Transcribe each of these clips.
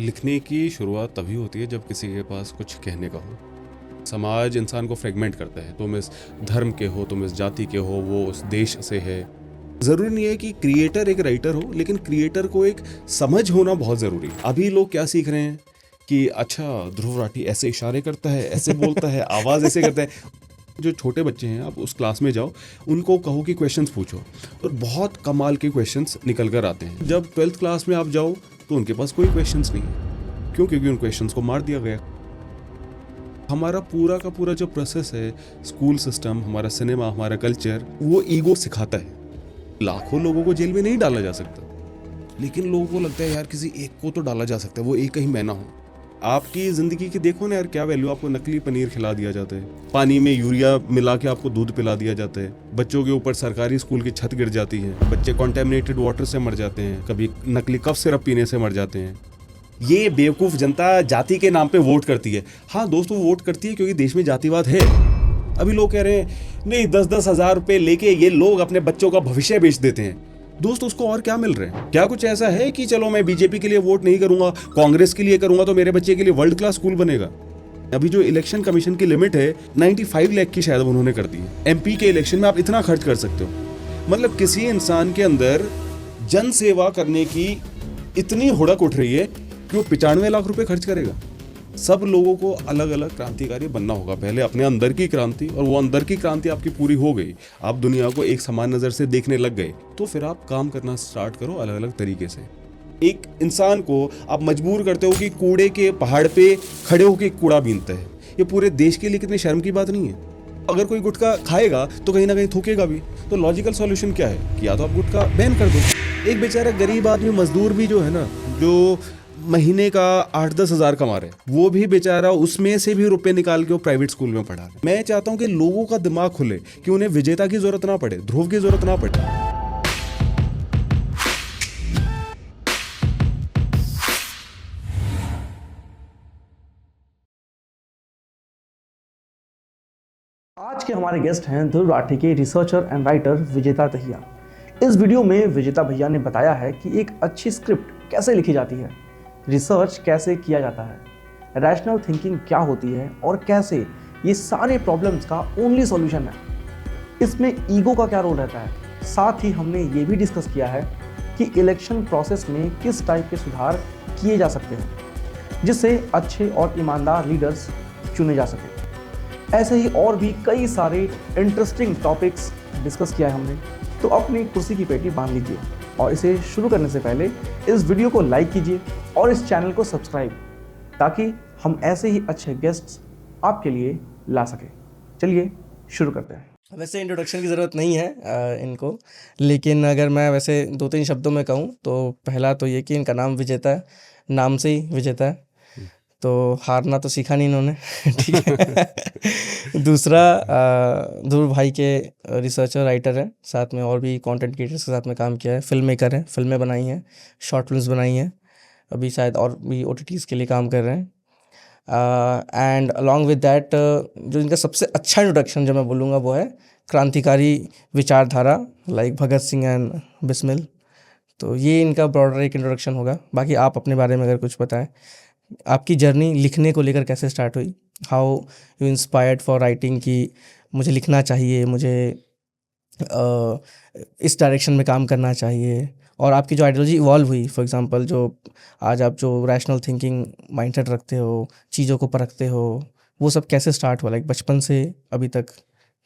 लिखने की शुरुआत तभी होती है जब किसी के पास कुछ कहने का हो। समाज इंसान को फ्रेगमेंट करता है, तुम इस धर्म के हो, तुम इस जाति के हो, वो उस देश से है। ज़रूरी नहीं है कि क्रिएटर एक राइटर हो, लेकिन क्रिएटर को एक समझ होना बहुत ज़रूरी है। अभी लोग क्या सीख रहे हैं कि अच्छा ध्रुव राठी ऐसे इशारे करता है, ऐसे बोलता है, आवाज़ ऐसे करता है। जो छोटे बच्चे हैं, आप उस क्लास में जाओ, उनको कहो कि क्वेश्चंस पूछो, और बहुत कमाल के क्वेश्चंस निकल कर आते हैं। जब 12th क्लास में आप जाओ तो उनके पास कोई क्वेश्चंस नहीं है। क्यों? क्योंकि उन क्वेश्चंस को मार दिया गया। हमारा पूरा का पूरा जो प्रोसेस है, स्कूल सिस्टम, हमारा सिनेमा, हमारा कल्चर, वो ईगो सिखाता है। लाखों लोगों को जेल में नहीं डाला जा सकता, लेकिन लोगों को लगता है यार किसी एक को तो डाला जा सकता है, वो एक कहीं मैं ना हो। आपकी ज़िंदगी की देखो ना यार, क्या वैल्यू। आपको नकली पनीर खिला दिया जाता है, पानी में यूरिया मिला के आपको दूध पिला दिया जाता है, बच्चों के ऊपर सरकारी स्कूल की छत गिर जाती है, बच्चे कॉन्टेमिनेटेड वाटर से मर जाते हैं, कभी नकली कफ सिरप पीने से मर जाते हैं। ये बेवकूफ़ जनता जाति के नाम पे वोट करती है। हाँ दोस्तों, वोट करती है क्योंकि देश में जातिवाद है। अभी लोग कह रहे हैं नहीं, 10-10 हज़ार रुपये लेके ये लोग अपने बच्चों का भविष्य बेच देते हैं। दोस्त, उसको और क्या मिल रहा है? क्या कुछ ऐसा है कि चलो मैं बीजेपी के लिए वोट नहीं करूंगा, कांग्रेस के लिए करूंगा तो मेरे बच्चे के लिए वर्ल्ड क्लास स्कूल बनेगा? अभी जो इलेक्शन कमीशन की लिमिट है 95 लाख की शायद उन्होंने कर दी है। एमपी के इलेक्शन में आप इतना खर्च कर सकते हो? मतलब किसी इंसान के अंदर जन सेवा करने की इतनी हुड़क उठ रही है कि वो 95 लाख रुपए खर्च करेगा। सब लोगों को अलग अलग क्रांतिकारी बनना होगा। पहले अपने अंदर की क्रांति, और वो अंदर की क्रांति आपकी पूरी हो गई, आप दुनिया को एक समान नज़र से देखने लग गए, तो फिर आप काम करना स्टार्ट करो अलग अलग तरीके से। एक इंसान को आप मजबूर करते हो कि कूड़े के पहाड़ पे खड़े होकर कूड़ा बीनता है। ये पूरे देश के लिए कितनी शर्म की बात नहीं है? अगर कोई गुटखा खाएगा तो कहीं ना कहीं थूकेगा भी। तो लॉजिकल सॉल्यूशन क्या है कि या तो आप गुटखा बैन कर दो। एक बेचारा गरीब आदमी, मजदूर भी जो है ना, जो महीने का 8-10 हज़ार कमा रहे, वो भी बेचारा उसमें से भी रुपए निकाल के वो प्राइवेट स्कूल में पढ़ा रहे। मैं चाहता हूँ कि लोगों का दिमाग खुले, कि उन्हें विजेता की जरूरत ना पड़े, ध्रुव की जरूरत ना पड़े। आज के हमारे गेस्ट हैं ध्रुव राठी के रिसर्चर एंड राइटर विजेता दहिया। इस वीडियो में विजेता भैया ने बताया है कि एक अच्छी स्क्रिप्ट कैसे लिखी जाती है, रिसर्च कैसे किया जाता है, रैशनल थिंकिंग क्या होती है और कैसे ये सारे प्रॉब्लम्स का ओनली सॉल्यूशन है। इसमें ईगो का क्या रोल रहता है। साथ ही हमने ये भी डिस्कस किया है कि इलेक्शन प्रोसेस में किस टाइप के सुधार किए जा सकते हैं जिससे अच्छे और ईमानदार लीडर्स चुने जा सकें। ऐसे ही और भी कई सारे इंटरेस्टिंग टॉपिक्स डिस्कस किया है हमने, तो अपनी कुर्सी की पेटी बांध लीजिए और इसे शुरू करने से पहले इस वीडियो को लाइक कीजिए और इस चैनल को सब्सक्राइब, ताकि हम ऐसे ही अच्छे गेस्ट्स आपके लिए ला सकें। चलिए शुरू करते हैं। वैसे इंट्रोडक्शन की ज़रूरत नहीं है इनको, लेकिन अगर मैं वैसे 2-3 शब्दों में कहूँ तो पहला तो ये कि इनका नाम विजेता है, नाम से ही विजेता है, तो हारना तो सीखा नहीं इन्होंने। ठीक है। दूसरा, ध्रुव भाई के रिसर्चर राइटर है, साथ में और भी कंटेंट क्रिएटर्स के साथ में काम किया है, फिल्म मेकर हैं, फिल्में बनाई हैं, शॉर्ट फिल्म्स बनाई हैं, अभी शायद और भी OTTs के लिए काम कर रहे हैं। एंड अलॉन्ग विद दैट, जो इनका सबसे अच्छा इंट्रोडक्शन जो मैं बोलूँगा वो है क्रांतिकारी विचारधारा, लाइक भगत सिंह एंड बिस्मिल। तो ये इनका ब्रॉडर एक इंट्रोडक्शन होगा। बाकी आप अपने बारे में अगर कुछ बताएं, आपकी जर्नी लिखने को लेकर कैसे स्टार्ट हुई, how you inspired for writing, कि मुझे लिखना चाहिए, मुझे इस डायरेक्शन में काम करना चाहिए, और आपकी जो आइडियोलॉजी इवॉल्व हुई, फॉर एग्जांपल जो आज आप जो रैशनल थिंकिंग माइंडसेट रखते हो, चीज़ों को परखते हो, वो सब कैसे स्टार्ट हुआ, लाइक बचपन से अभी तक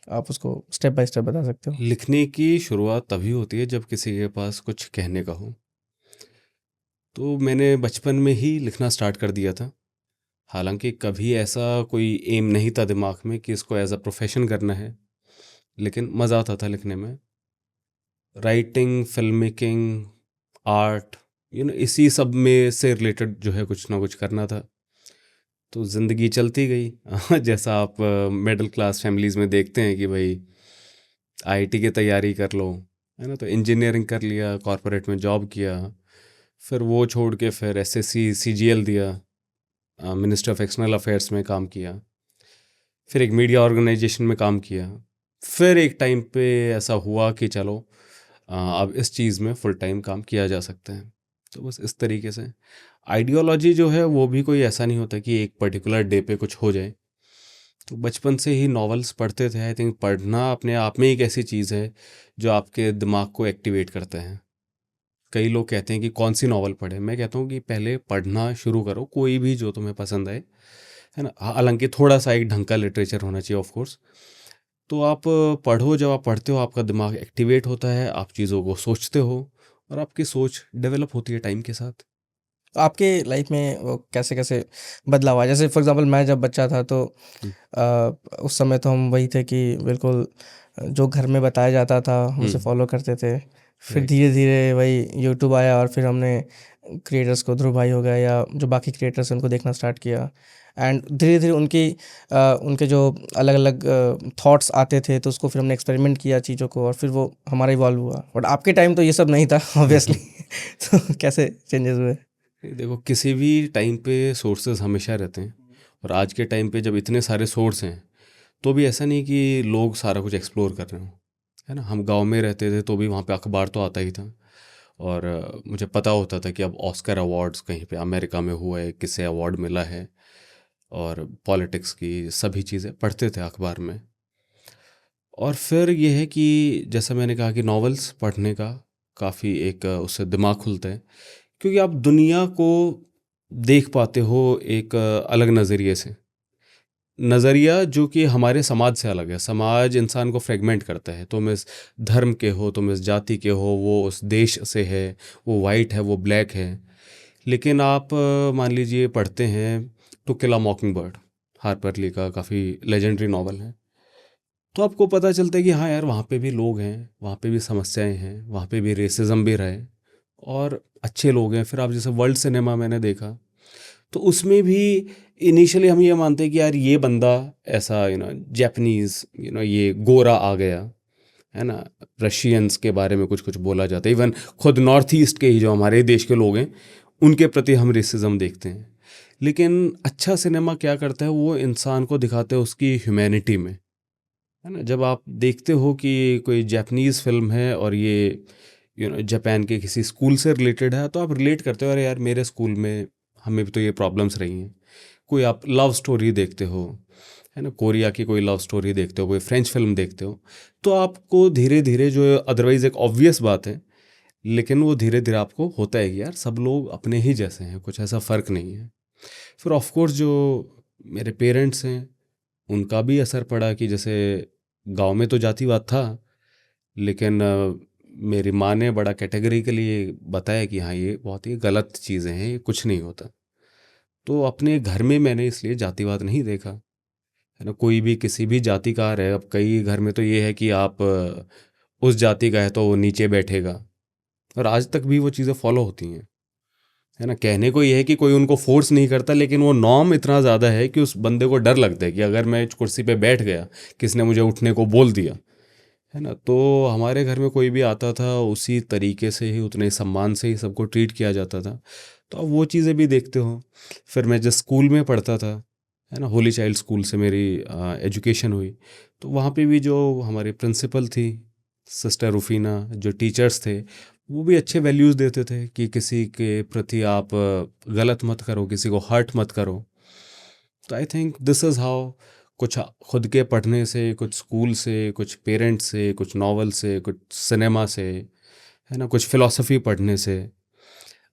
आप उसको स्टेप बाय स्टेप बता सकते हो। लिखने की शुरुआत तभी होती है जब किसी के पास कुछ कहने का हो। तो मैंने बचपन में ही लिखना स्टार्ट कर दिया था। हालांकि कभी ऐसा कोई एम नहीं था दिमाग में कि इसको एज अ प्रोफेशन करना है, लेकिन मज़ा आता था लिखने में। राइटिंग, फिल्म मेकिंग, आर्ट, इसी सब में से रिलेटेड जो है कुछ ना कुछ करना था। तो ज़िंदगी चलती गई। जैसा आप मिडिल क्लास फैमिलीज़ में देखते हैं कि भाई आईआईटी की तैयारी कर लो, है ना, तो इंजीनियरिंग कर लिया, कॉरपोरेट में जॉब किया, फिर वो छोड़ के फिर एसएससी सीजीएल दिया, मिनिस्ट्री ऑफ एक्सटर्नल अफेयर्स में काम किया, फिर एक मीडिया ऑर्गेनाइजेशन में काम किया। फिर एक टाइम पे ऐसा हुआ कि चलो अब इस चीज़ में फुल टाइम काम किया जा सकता है। तो बस इस तरीके से आइडियोलॉजी जो है वो भी कोई ऐसा नहीं होता कि एक पर्टिकुलर डे पे कुछ हो जाए। तो बचपन से ही नॉवेल्स पढ़ते थे। आई थिंक पढ़ना अपने आप में एक ऐसी चीज़ है जो आपके दिमाग को एक्टिवेट करते हैं। कई लोग कहते हैं कि कौन सी नॉवल पढ़े, मैं कहता हूँ कि पहले पढ़ना शुरू करो, कोई भी जो तुम्हें पसंद आए, है ना। हालांकि थोड़ा सा एक ढंग का लिटरेचर होना चाहिए ऑफ कोर्स। तो आप पढ़ो, जब आप पढ़ते हो आपका दिमाग एक्टिवेट होता है, आप चीज़ों को सोचते हो और आपकी सोच डेवलप होती है टाइम के साथ। आपके लाइफ में वो कैसे कैसे बदलाव आया? जैसे फॉर एग्जांपल मैं जब बच्चा था तो उस समय तो हम वही थे कि बिल्कुल जो घर में बताया जाता था हम उसे फॉलो करते थे। फिर राइट। धीरे धीरे वही यूट्यूब आया और फिर हमने क्रिएटर्स को, ध्रुव भाई हो गया या जो बाकी क्रिएटर्स हैं उनको देखना स्टार्ट किया। एंड धीरे धीरे उनके जो अलग अलग थॉट्स आते थे तो उसको फिर हमने एक्सपेरिमेंट किया चीज़ों को और फिर वो हमारा इवॉल्व हुआ। बट आपके टाइम तो ये सब नहीं था ऑब्वियसली। तो कैसे चेंजेस हुए? देखो, किसी भी टाइम पे सोर्सेज हमेशा रहते हैं, और आज के टाइम पे जब इतने सारे सोर्स हैं तो भी ऐसा नहीं कि लोग सारा कुछ एक्सप्लोर कर रहे हो, है ना। हम गांव में रहते थे तो भी वहाँ पे अखबार तो आता ही था, और मुझे पता होता था कि अब ऑस्कर अवार्ड्स कहीं पे अमेरिका में हुआ है, किसे अवार्ड मिला है, और पॉलिटिक्स की सभी चीज़ें पढ़ते थे अखबार में। और फिर ये है कि जैसा मैंने कहा कि नॉवेल्स पढ़ने का काफ़ी एक उससे दिमाग खुलता है, क्योंकि आप दुनिया को देख पाते हो एक अलग नज़रिए से। नज़रिया जो कि हमारे समाज से अलग है। समाज इंसान को फ्रेगमेंट करता है, तुम इस धर्म के हो, तुम इस जाति के हो, वो उस देश से है, वो वाइट है, वो ब्लैक है। लेकिन आप मान लीजिए पढ़ते हैं to kill a mockingbird, Harper Lee का काफ़ी लेजेंडरी नॉवल है, तो आपको पता चलता है कि हाँ यार, वहाँ पे भी लोग हैं, वहाँ पे भी समस्याएं हैं, वहाँ पे भी रेसिज्म भी रहे, और अच्छे लोग हैं। फिर आप जैसे वर्ल्ड सिनेमा मैंने देखा, तो उसमें भी इनिशियली हम ये मानते हैं कि यार ये बंदा ऐसा, जापानीज़, ये गोरा आ गया, है ना। रशियंस के बारे में कुछ कुछ बोला जाता है, इवन खुद नॉर्थ ईस्ट के ही जो हमारे देश के लोग हैं उनके प्रति हम रेसिज्म देखते हैं। लेकिन अच्छा सिनेमा क्या करता है, वो इंसान को दिखाते हैं उसकी ह्यूमैनिटी में, है ना। जब आप देखते हो कि कोई जापानीज़ फिल्म है और ये जापान के किसी स्कूल से रिलेटेड है, तो आप रिलेट करते हो, अरे यार मेरे स्कूल में हमें भी तो ये प्रॉब्लम्स रही हैं। कोई आप लव स्टोरी देखते हो, है ना, कोरिया की कोई लव स्टोरी देखते हो, कोई फ्रेंच फिल्म देखते हो, तो आपको धीरे धीरे, जो अदरवाइज़ एक ऑब्वियस बात है, लेकिन वो धीरे धीरे आपको होता है कि यार सब लोग अपने ही जैसे हैं, कुछ ऐसा फ़र्क नहीं है। फिर ऑफ कोर्स जो मेरे पेरेंट्स हैं उनका भी असर पड़ा, कि जैसे गांव में तो जातिवाद था, लेकिन मेरी माँ ने बड़ा कैटेगरिकली ये बताया कि हाँ ये बहुत ही गलत चीज़ें हैं, ये कुछ नहीं होता। तो अपने घर में मैंने इसलिए जातिवाद नहीं देखा, है ना। कोई भी किसी भी जाति का रहे, अब कई घर में तो ये है कि आप उस जाति का है तो वो नीचे बैठेगा, और आज तक भी वो चीज़ें फॉलो होती हैं, है ना। कहने को ये है कि कोई उनको फोर्स नहीं करता, लेकिन वो नॉर्म इतना ज़्यादा है कि उस बंदे को डर लगता है कि अगर मैं कुर्सी पे बैठ गया, किसने मुझे उठने को बोल दिया, है ना। तो हमारे घर में कोई भी आता था उसी तरीके से ही, उतने सम्मान से ही सबको ट्रीट किया जाता था। तो अब वो चीज़ें भी देखते हो। फिर मैं जिस स्कूल में पढ़ता था, है ना, होली चाइल्ड स्कूल से मेरी एजुकेशन हुई, तो वहाँ पे भी जो हमारी प्रिंसिपल थी, सिस्टर रुफीना, जो टीचर्स थे, वो भी अच्छे वैल्यूज़ देते थे कि किसी के प्रति आप गलत मत करो, किसी को हर्ट मत करो। तो I think this is how, कुछ खुद के पढ़ने से, कुछ स्कूल से, कुछ पेरेंट्स से, कुछ नॉवल से, कुछ सिनेमा से, है ना, कुछ फ़िलॉसफ़ी पढ़ने से।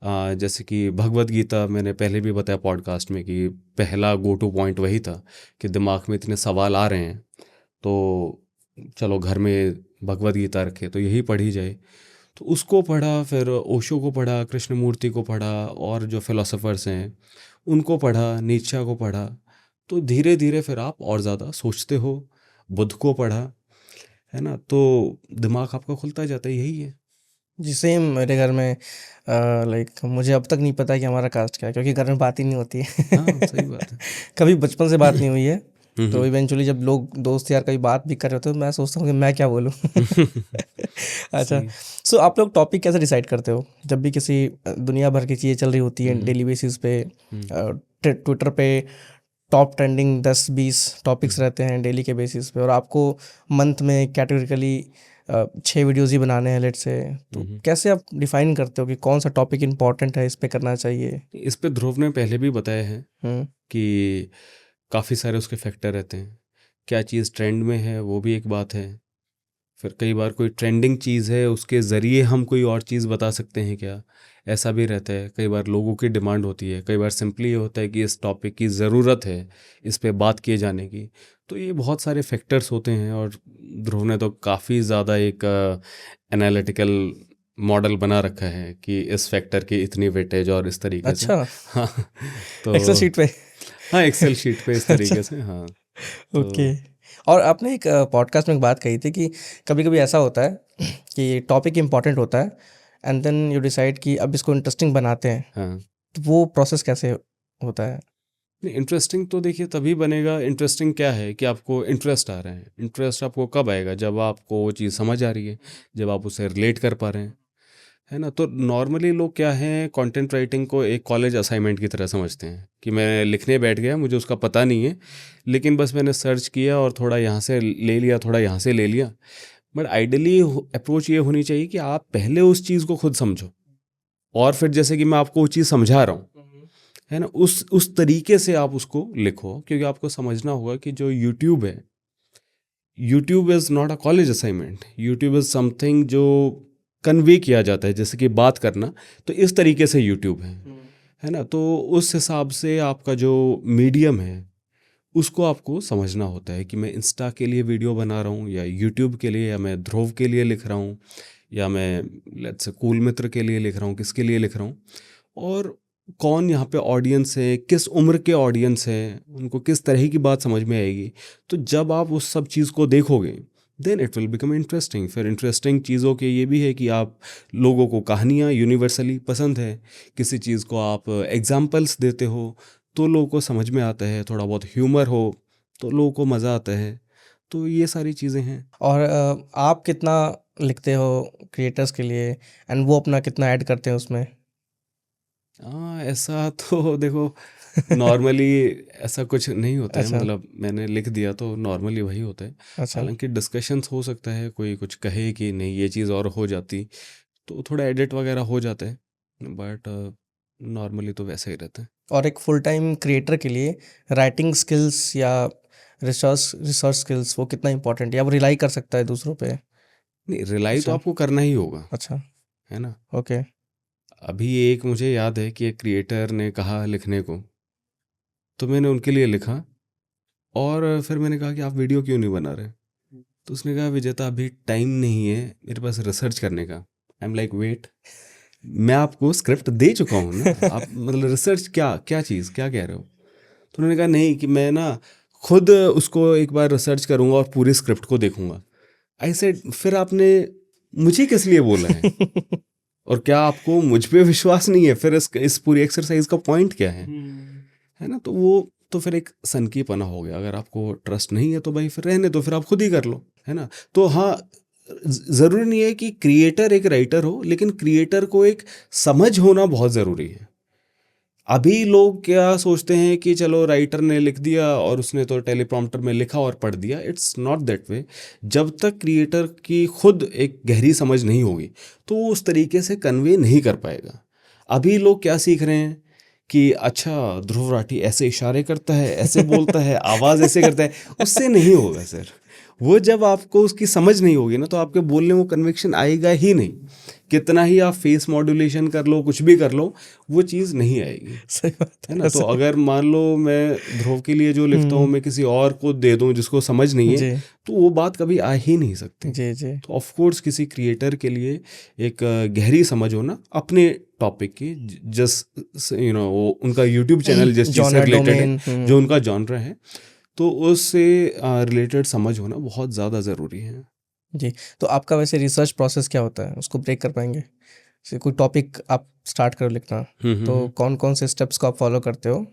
जैसे कि भगवद गीता, मैंने पहले भी बताया पॉडकास्ट में कि पहला गो टू पॉइंट वही था कि दिमाग में इतने सवाल आ रहे हैं, तो चलो घर में भगवद गीता रखे तो यही पढ़ी जाए। तो उसको पढ़ा, फिर ओशो को पढ़ा, कृष्णमूर्ति को पढ़ा, और जो फिलोसोफर्स हैं उनको पढ़ा, नीत्शे को पढ़ा। तो धीरे धीरे फिर आप और ज़्यादा सोचते हो। बुद्ध को पढ़ा, है ना, तो दिमाग आपका खुलता जाता है, यही है। जी सेम मेरे घर में लाइक मुझे अब तक नहीं पता कि हमारा कास्ट क्या है, क्योंकि घर में बात ही नहीं होती है। हाँ, सही बात है। कभी बचपन से बात नहीं हुई है। तो हम्म। इवेंचुअली जब लोग दोस्त यार कभी बात भी कर रहे होते हैं तो मैं सोचता हूँ कि मैं क्या बोलूँ। अच्छा, सही। सो आप लोग टॉपिक कैसे डिसाइड करते हो जब भी किसी दुनिया भर की चीज़ें चल रही होती हैं डेली बेसिस पे? ट्विटर पे टॉप ट्रेंडिंग 10-20 टॉपिक्स रहते हैं डेली के बेसिस पे, और आपको मंथ में कैटेगरिकली 6 वीडियोज़ ही बनाने हैं लेट से, तो कैसे आप डिफाइन करते हो कि कौन सा टॉपिक इम्पोर्टेंट है, इस पे करना चाहिए? इस पे ध्रुव ने पहले भी बताया है हम्म। कि काफ़ी सारे उसके फैक्टर रहते हैं। क्या चीज़ ट्रेंड में है वो भी एक बात है, फिर कई बार कोई ट्रेंडिंग चीज़ है उसके ज़रिए हम कोई और चीज़ बता सकते हैं क्या, ऐसा भी रहता है। कई बार लोगों की डिमांड होती है, कई बार सिंपली ये होता है कि इस टॉपिक की ज़रूरत है इस पे बात किए जाने की। तो ये बहुत सारे फैक्टर्स होते हैं और ध्रुव ने तो काफ़ी ज़्यादा एक एनालिटिकल मॉडल बना रखा है कि इस फैक्टर की इतनी वेटेज और इस तरीके से। अच्छा, हाँ तो एक्सेल शीट पे। हाँ एक्सेल शीट पे इस तरीके से। हाँ तो ओके। और आपने एक पॉडकास्ट में एक बात कही थी कि कभी कभी ऐसा होता है कि टॉपिक इम्पोर्टेंट होता है एंड देन यू डिसाइड कि अब इसको इंटरेस्टिंग बनाते हैं, हाँ तो वो प्रोसेस कैसे होता है? इंटरेस्टिंग तो देखिए तभी बनेगा। इंटरेस्टिंग क्या है कि आपको इंटरेस्ट आ रहा है। इंटरेस्ट आपको कब आएगा, जब आपको वो चीज़ समझ आ रही है, जब आप उसे रिलेट कर पा रहे हैं, है ना। तो नॉर्मली लोग क्या है, कंटेंट राइटिंग को एक कॉलेज असाइनमेंट की तरह समझते हैं कि मैं लिखने बैठ गया, मुझे उसका पता नहीं है, लेकिन बस मैंने सर्च किया और थोड़ा यहाँ से ले लिया, थोड़ा यहाँ से ले लिया। बट आइडियली अप्रोच ये होनी चाहिए कि आप पहले उस चीज़ को खुद समझो और फिर जैसे कि मैं आपको वो चीज़ समझा रहा हूँ, है ना, उस तरीके से आप उसको लिखो। क्योंकि आपको समझना होगा कि जो यूट्यूब है, YouTube is not a college assignment. YouTube is something जो कन्वे किया जाता है, जैसे कि बात करना, तो इस तरीके से यूट्यूब है ना। तो उस हिसाब से आपका जो मीडियम है उसको आपको समझना होता है कि मैं इंस्टा के लिए वीडियो बना रहा हूँ या यूट्यूब के लिए, या मैं ध्रुव के लिए लिख रहा हूँ, या मैं लेट्स से कूल मित्र के लिए लिख रहा हूँ, किसके लिए लिख रहा हूँ, और कौन यहाँ पे ऑडियंस है, किस उम्र के ऑडियंस है, उनको किस तरह की बात समझ में आएगी। तो जब आप उस सब चीज़ को देखोगे then it will become interesting. फिर इंटरेस्टिंग चीज़ों के ये भी है कि आप लोगों को कहानियाँ यूनिवर्सली पसंद है, किसी चीज़ को आप एग्जाम्पल्स देते हो तो लोगों को समझ में आता है, थोड़ा बहुत ह्यूमर हो तो लोगों को मज़ा आता है। तो ये सारी चीज़ें हैं। और आप कितना लिखते हो क्रिएटर्स के लिए एंड वो अपना कितना ऐड करते हैं उसमें? हाँ ऐसा तो देखो नॉर्मली ऐसा कुछ नहीं होता है, अच्छा। मतलब मैंने लिख दिया तो नॉर्मली वही होता है। अच्छा। हालांकि डिस्कशंस हो सकता है, कोई कुछ कहे कि नहीं ये चीज़ और हो जाती तो थोड़ा एडिट वगैरह हो जाता है, बट नॉर्मली तो वैसे ही रहता है। और एक फुल टाइम क्रिएटर के लिए राइटिंग स्किल्स या रिसर्च स्किल्स वो कितना इंपॉर्टेंट है, या वो रिलाई कर सकता है दूसरों पे? नहीं रिलाई तो अच्छा। आपको करना ही होगा, अच्छा। है ना। ओके। अभी एक मुझे याद है कि एक क्रिएटर ने कहा लिखने को, तो मैंने उनके लिए लिखा और फिर मैंने कहा कि आप वीडियो क्यों नहीं बना रहे। तो उसने कहा विजेता अभी टाइम नहीं है मेरे पास रिसर्च करने का। आई एम लाइक वेट, मैं आपको स्क्रिप्ट दे चुका हूँ ना, आप मतलब रिसर्च क्या क्या चीज़ क्या कह रहे हो। तो उन्होंने कहा नहीं कि मैं ना खुद उसको एक बार रिसर्च करूँगा और पूरी स्क्रिप्ट को देखूंगा। आई सेड फिर आपने मुझे किस लिए बोला है, और क्या आपको मुझ पे विश्वास नहीं है, फिर इस पूरी एक्सरसाइज का पॉइंट क्या है ना। तो वो तो फिर एक सनकीपना हो गया। अगर आपको ट्रस्ट नहीं है तो भाई फिर रहने दो, फिर आप खुद ही कर लो, है ना। तो हाँ ज़रूरी नहीं है कि क्रिएटर एक राइटर हो, लेकिन क्रिएटर को एक समझ होना बहुत ज़रूरी है। अभी लोग क्या सोचते हैं कि चलो राइटर ने लिख दिया और उसने तो टेलीप्रॉम्प्टर में लिखा और पढ़ दिया। It's not that way. जब तक क्रिएटर की खुद एक गहरी समझ नहीं होगी तो वो उस तरीके से कन्वे नहीं कर पाएगा। अभी लोग क्या सीख रहे हैं कि अच्छा ध्रुव राठी ऐसे इशारे करता है, ऐसे बोलता है, आवाज़ ऐसे करता है, उससे नहीं होगा सर। वो जब आपको उसकी समझ नहीं होगी ना तो आपके बोलने में वो कन्विक्शन आएगा ही नहीं। कितना ही आप फेस मॉड्यूलेशन कर लो, कुछ भी कर लो, वो चीज़ नहीं आएगी, सही बात है ना। तो अगर मान लो मैं ध्रुव के लिए जो लिखता हूँ मैं किसी और को दे दूँ जिसको समझ नहीं है, जी तो वो बात कभी आ ही नहीं सकती। जी जी। तो ऑफ कोर्स किसी क्रिएटर के लिए एक गहरी समझ होना अपने टॉपिक की, जस्ट यू नो वो उनका यूट्यूब चैनल जिस चीज़ से Genre, रिलेटेड domain, है, जो उनका जॉनर है, तो उससे रिलेटेड समझ होना बहुत ज़्यादा ज़रूरी है। जी। तो आपका वैसे रिसर्च प्रोसेस क्या होता है, उसको ब्रेक कर पाएंगे? जैसे कोई टॉपिक आप स्टार्ट करो लिखना, तो कौन कौन से स्टेप्स को आप फॉलो करते हो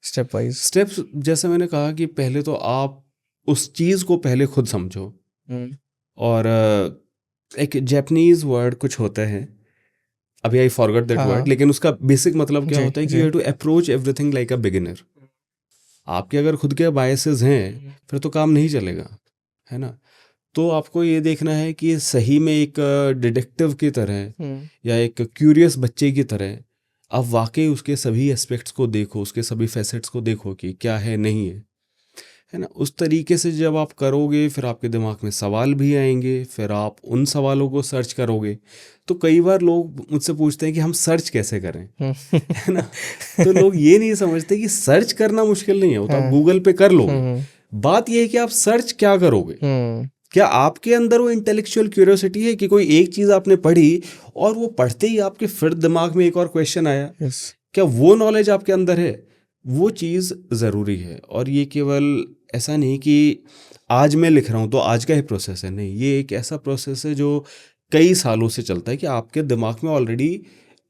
स्टेप वाइज? स्टेप्स जैसे मैंने कहा कि पहले तो आप उस चीज़ को पहले खुद समझो। और एक जापानीज वर्ड कुछ होता है, अभी आई फॉरगॉट दैट हाँ वर्ड, हाँ। लेकिन उसका बेसिक मतलब क्या जी होता है कि जी। You have to approach everything like a beginner. आपके अगर खुद के बायसेस हैं फिर तो काम नहीं चलेगा, है ना। तो आपको ये देखना है कि सही में एक डिटेक्टिव की तरह या एक क्यूरियस बच्चे की तरह आप वाकई उसके सभी एस्पेक्ट्स को देखो, उसके सभी फैसेट्स को देखो कि क्या है नहीं है ना। उस तरीके से जब आप करोगे फिर आपके दिमाग में सवाल भी आएंगे, फिर आप उन सवालों को सर्च करोगे। तो कई बार लोग मुझसे पूछते हैं कि हम सर्च कैसे करें, है ना। तो लोग ये नहीं समझते कि सर्च करना मुश्किल नहीं है, वो तो आप गूगल पे कर लोगे। बात ये है कि आप सर्च क्या करोगे। क्या आपके अंदर वो इंटेलेक्चुअल क्यूरियोसिटी है कि कोई एक चीज़ आपने पढ़ी और वो पढ़ते ही आपके फिर दिमाग में एक और क्वेश्चन आया, क्या वो नॉलेज आपके अंदर है? वो चीज़ ज़रूरी है। और ये केवल ऐसा नहीं कि आज मैं लिख रहा हूँ तो आज का ही प्रोसेस है, नहीं, ये एक ऐसा प्रोसेस है जो कई सालों से चलता है कि आपके दिमाग में ऑलरेडी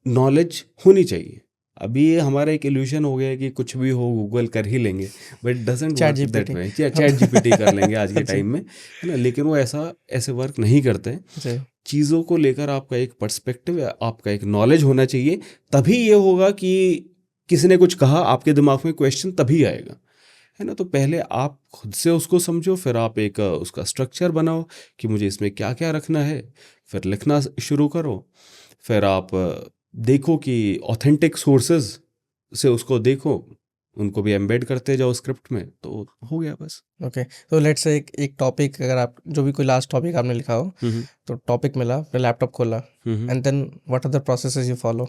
नॉलेज होनी चाहिए। अभी ये हमारा एक इल्यूशन हो गया है कि कुछ भी हो गूगल कर ही लेंगे, but doesn't work that way. Chat GPT कर लेंगे आज के टाइम में, है ना। लेकिन वो ऐसे वर्क नहीं करते। चीज़ों को लेकर आपका एक पर्सपेक्टिव, आपका एक नॉलेज होना चाहिए, तभी ये होगा कि किसी ने कुछ कहा आपके दिमाग में क्वेश्चन तभी आएगा, है ना। तो पहले आप खुद से उसको समझो, फिर आप एक उसका स्ट्रक्चर बनाओ कि मुझे इसमें क्या क्या रखना है, फिर लिखना शुरू करो। फिर आप देखो कि ऑथेंटिक सोर्सेज से उसको देखो, उनको भी एम्बेड करते जाओ स्क्रिप्ट में, तो हो गया बस। ओके, तो लेट्स से एक टॉपिक, अगर आप जो भी कोई लास्ट टॉपिक आपने लिखा हो, तो टॉपिक मिला, फिर लैपटॉप खोला, and then what are the processes you follow?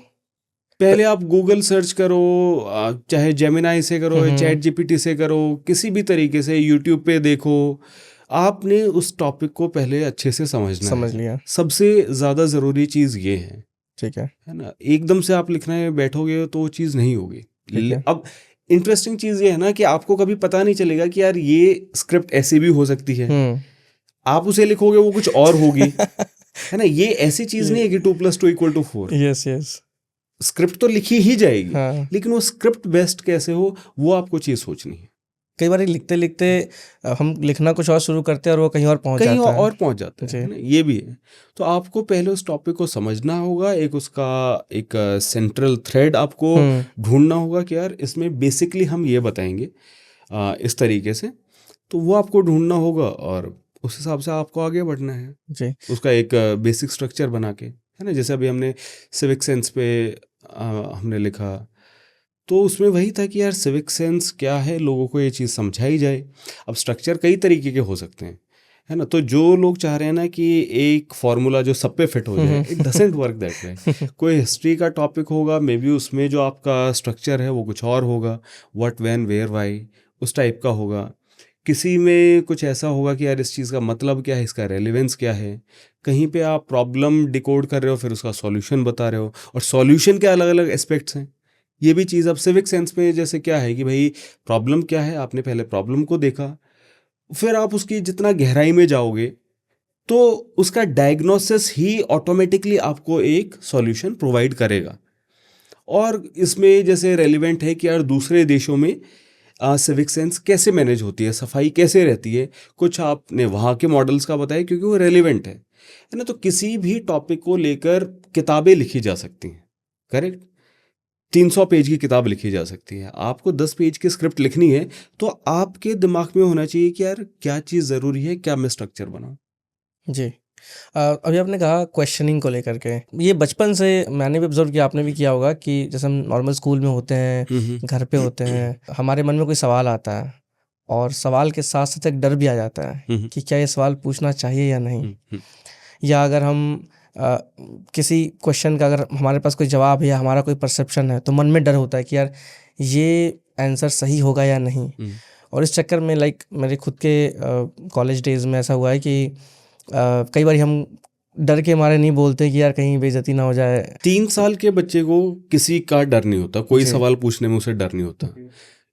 पहले आप गूगल सर्च करो, चाहे जेमिनाई से करो, चैट जीपीटी से करो, किसी भी तरीके से यूट्यूब पे देखो। आपने उस टॉपिक को पहले अच्छे से समझ लिया। सबसे ज़्यादा ज़रूरी चीज़ ये है, ठीक है ना। एकदम से आप लिखने बैठोगे तो वो चीज़ नहीं होगी। अब इंटरेस्टिंग चीज़ ये है ना कि आपको कभी पता नहीं चलेगा कि यार ये स्क्रिप्ट ऐसी भी हो सकती है। आप उसे लिखोगे वो कुछ और होगी, है ना। ये ऐसी चीज़ नहीं है कि 2+2=4। यस स्क्रिप्ट तो लिखी ही जाएगी, लेकिन वो स्क्रिप्ट बेस्ट कैसे हो वो आपको चीज़ सोचनी है। कई बार लिखते लिखते हम लिखना कुछ और शुरू करते हैं और वो कहीं और पहुंच जाता है ना, ये भी है। तो आपको पहले उस टॉपिक को समझना होगा, एक उसका एक सेंट्रल थ्रेड आपको ढूंढना होगा कि यार इसमें बेसिकली हम ये बताएंगे इस तरीके से। तो वो आपको ढूंढना होगा और उस हिसाब से आपको आगे बढ़ना है जी। उसका एक बेसिक स्ट्रक्चर बना के, है ना। जैसे अभी हमने सिविक सेंस पे हमने लिखा, तो उसमें वही था कि यार सिविक सेंस क्या है, लोगों को ये चीज़ समझाई जाए। अब स्ट्रक्चर कई तरीके के हो सकते हैं, है ना। तो जो लोग चाह रहे हैं ना कि एक फार्मूला जो सब पे फिट हो जाए, it doesn't work that way. कोई हिस्ट्री का टॉपिक होगा, मे बी उसमें जो आपका स्ट्रक्चर है वो कुछ और होगा, व्हाट व्हेन वेयर व्हाई उस टाइप का होगा। किसी में कुछ ऐसा होगा कि यार इस चीज़ का मतलब क्या है, इसका रेलेवेंस क्या है। कहीं पे आप प्रॉब्लम डिकोड कर रहे हो, फिर उसका सॉल्यूशन बता रहे हो, और सॉल्यूशन के अलग अलग एस्पेक्ट्स हैं। ये भी चीज़ अब सिविक सेंस में जैसे क्या है कि भाई प्रॉब्लम क्या है, आपने पहले प्रॉब्लम को देखा, फिर आप उसकी जितना गहराई में जाओगे तो उसका डायग्नोसिस ही ऑटोमेटिकली आपको एक सॉल्यूशन प्रोवाइड करेगा। और इसमें जैसे रेलिवेंट है कि यार दूसरे देशों में सिविक सेंस कैसे मैनेज होती है, सफाई कैसे रहती है, कुछ आपने वहाँ के मॉडल्स का बताया क्योंकि वो रेलिवेंट है ना। तो किसी भी टॉपिक को लेकर किताबें लिखी जा सकती हैं, करेक्ट। 300 पेज की किताब लिखी जा सकती है, आपको 10 पेज की स्क्रिप्ट लिखनी है, तो आपके दिमाग में होना चाहिए कि यार क्या चीज़ ज़रूरी है, क्या मैं स्ट्रक्चर बनाऊँ। जी। अभी आपने कहा क्वेश्चनिंग को लेकर के, ये बचपन से मैंने भी ऑब्जर्व किया, आपने भी किया होगा कि जैसे हम नॉर्मल स्कूल में होते हैं, घर पे होते हैं, हमारे मन में कोई सवाल आता है और सवाल के साथ साथ एक डर भी आ जाता है कि क्या ये सवाल पूछना चाहिए या नहीं। या अगर हम किसी क्वेश्चन का अगर हमारे पास कोई जवाब है या हमारा कोई परसेप्शन है, तो मन में डर होता है कि यार ये आंसर सही होगा या नहीं। और इस चक्कर में लाइक मेरे खुद के कॉलेज डेज में ऐसा हुआ है कि कई बार हम डर के मारे नहीं बोलते कि यार कहीं बेइज्जती ना हो जाए। 3 साल के बच्चे को किसी का डर नहीं होता, कोई सवाल पूछने में उसे डर नहीं होता।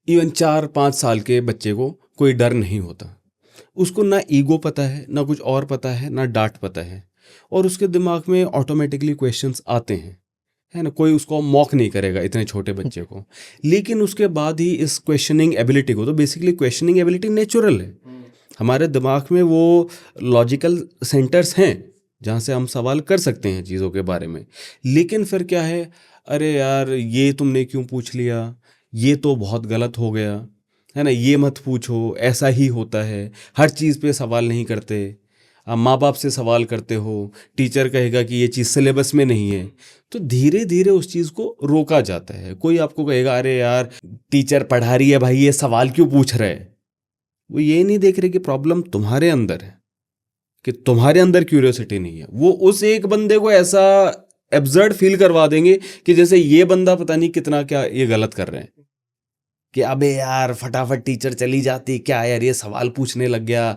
इवन 4-5 साल के बच्चे को कोई डर नहीं होता। उसको ना ईगो पता है, ना कुछ और पता है, ना डांट पता है, और उसके दिमाग में ऑटोमेटिकली क्वेश्चंस आते हैं, है ना। कोई उसको मॉक नहीं करेगा इतने छोटे बच्चे को। लेकिन उसके बाद ही इस क्वेश्चनिंग एबिलिटी को, तो बेसिकली क्वेश्चनिंग एबिलिटी नेचुरल है, हमारे दिमाग में वो लॉजिकल सेंटर्स हैं जहाँ से हम सवाल कर सकते हैं चीज़ों के बारे में। लेकिन फिर क्या है, अरे यार ये तुमने क्यों पूछ लिया, ये तो बहुत गलत हो गया, है ना, ये मत पूछो, ऐसा ही होता है, हर चीज़ पे सवाल नहीं करते। आप माँ बाप से सवाल करते हो, टीचर कहेगा कि ये चीज़ सिलेबस में नहीं है, तो धीरे धीरे उस चीज़ को रोका जाता है। कोई आपको कहेगा अरे यार टीचर पढ़ा रही है भाई, ये सवाल क्यों पूछ रहे है। वो ये नहीं देख रहे कि प्रॉब्लम तुम्हारे अंदर है, कि तुम्हारे अंदर क्यूरियोसिटी नहीं है। वो उस एक बंदे को ऐसा एब्सर्ड फील करवा देंगे कि जैसे ये बंदा पता नहीं कितना क्या ये गलत कर रहे हैं, कि अबे यार फटाफट टीचर चली जाती, क्या यार ये सवाल पूछने लग गया।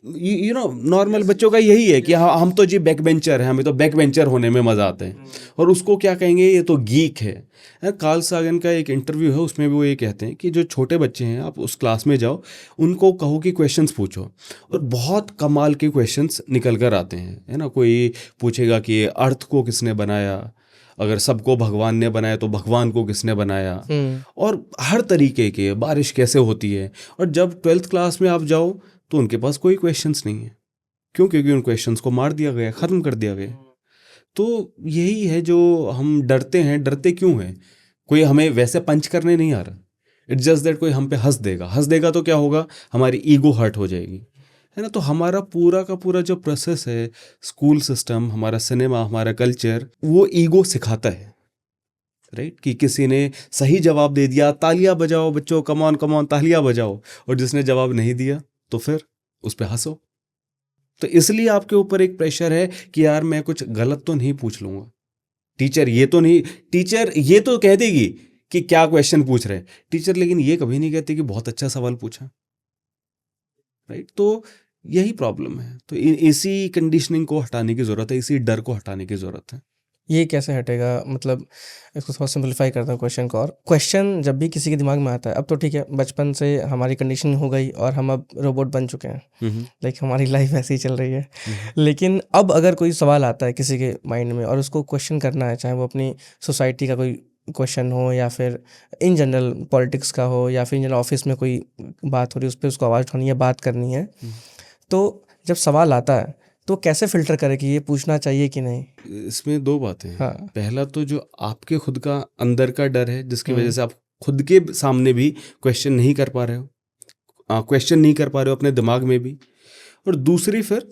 यू नो नॉर्मल बच्चों का यही है कि हाँ हम तो जी बैक बेंचर हैं, हमें तो बैक बेंचर होने में मज़ा आता है, और उसको क्या कहेंगे ये तो गीक है। कार्ल सागन का एक इंटरव्यू है, उसमें भी वो ये कहते हैं कि जो छोटे बच्चे हैं आप उस क्लास में जाओ, उनको कहो कि क्वेश्चंस पूछो, और बहुत कमाल के क्वेश्चंस निकल कर आते हैं, है ना। कोई पूछेगा कि अर्थ को किसने बनाया, अगर सबको भगवान ने बनाया तो भगवान को किसने बनाया, और हर तरीके के, बारिश कैसे होती है। और जब 12th क्लास में आप जाओ तो उनके पास कोई क्वेश्चंस नहीं है, क्यों? क्योंकि उन क्वेश्चंस को मार दिया गया, ख़त्म कर दिया गया। तो यही है जो हम डरते हैं। डरते क्यों हैं? कोई हमें वैसे पंच करने नहीं आ रहा, इट्स जस्ट दैट कोई हम पे हंस देगा तो क्या होगा, हमारी ईगो हर्ट हो जाएगी, है ना। तो हमारा पूरा का पूरा जो प्रोसेस है, स्कूल सिस्टम, हमारा सिनेमा, हमारा कल्चर, वो ईगो सिखाता है, राइट। कि किसी ने सही जवाब दे दिया, तालियां बजाओ बच्चों, कमॉन कमॉन तालियां बजाओ, और जिसने जवाब नहीं दिया तो फिर उस पर हंसो। तो इसलिए आपके ऊपर एक प्रेशर है कि यार मैं कुछ गलत तो नहीं पूछ लूंगा, टीचर ये तो कह देगी कि क्या क्वेश्चन पूछ रहे टीचर, लेकिन ये कभी नहीं कहती कि बहुत अच्छा सवाल पूछा, राइट। तो यही प्रॉब्लम है। तो इसी कंडीशनिंग को हटाने की ज़रूरत है, इसी डर को हटाने की ज़रूरत है। ये कैसे हटेगा? मतलब इसको थोड़ा सिंपलीफाई करता हूँ क्वेश्चन को। और क्वेश्चन जब भी किसी के दिमाग में आता है, अब तो ठीक है बचपन से हमारी कंडीशनिंग हो गई और हम अब रोबोट बन चुके हैं, लाइक हमारी लाइफ ऐसे ही चल रही है। लेकिन अब अगर कोई सवाल आता है किसी के माइंड में और उसको क्वेश्चन करना है, चाहे वो अपनी सोसाइटी का कोई क्वेश्चन हो या फिर इन जनरल पॉलिटिक्स का हो या फिर इन जनरल ऑफिस में कोई बात हो रही है, उस पर उसको आवाज़ उठानी है, बात करनी है, तो जब सवाल आता है तो कैसे फिल्टर करे कि ये पूछना चाहिए कि नहीं? इसमें दो बातें हैं। हाँ। पहला तो जो आपके खुद का अंदर का डर है, जिसकी वजह से आप खुद के सामने भी क्वेश्चन नहीं कर पा रहे हो, अपने दिमाग में भी। और दूसरी फिर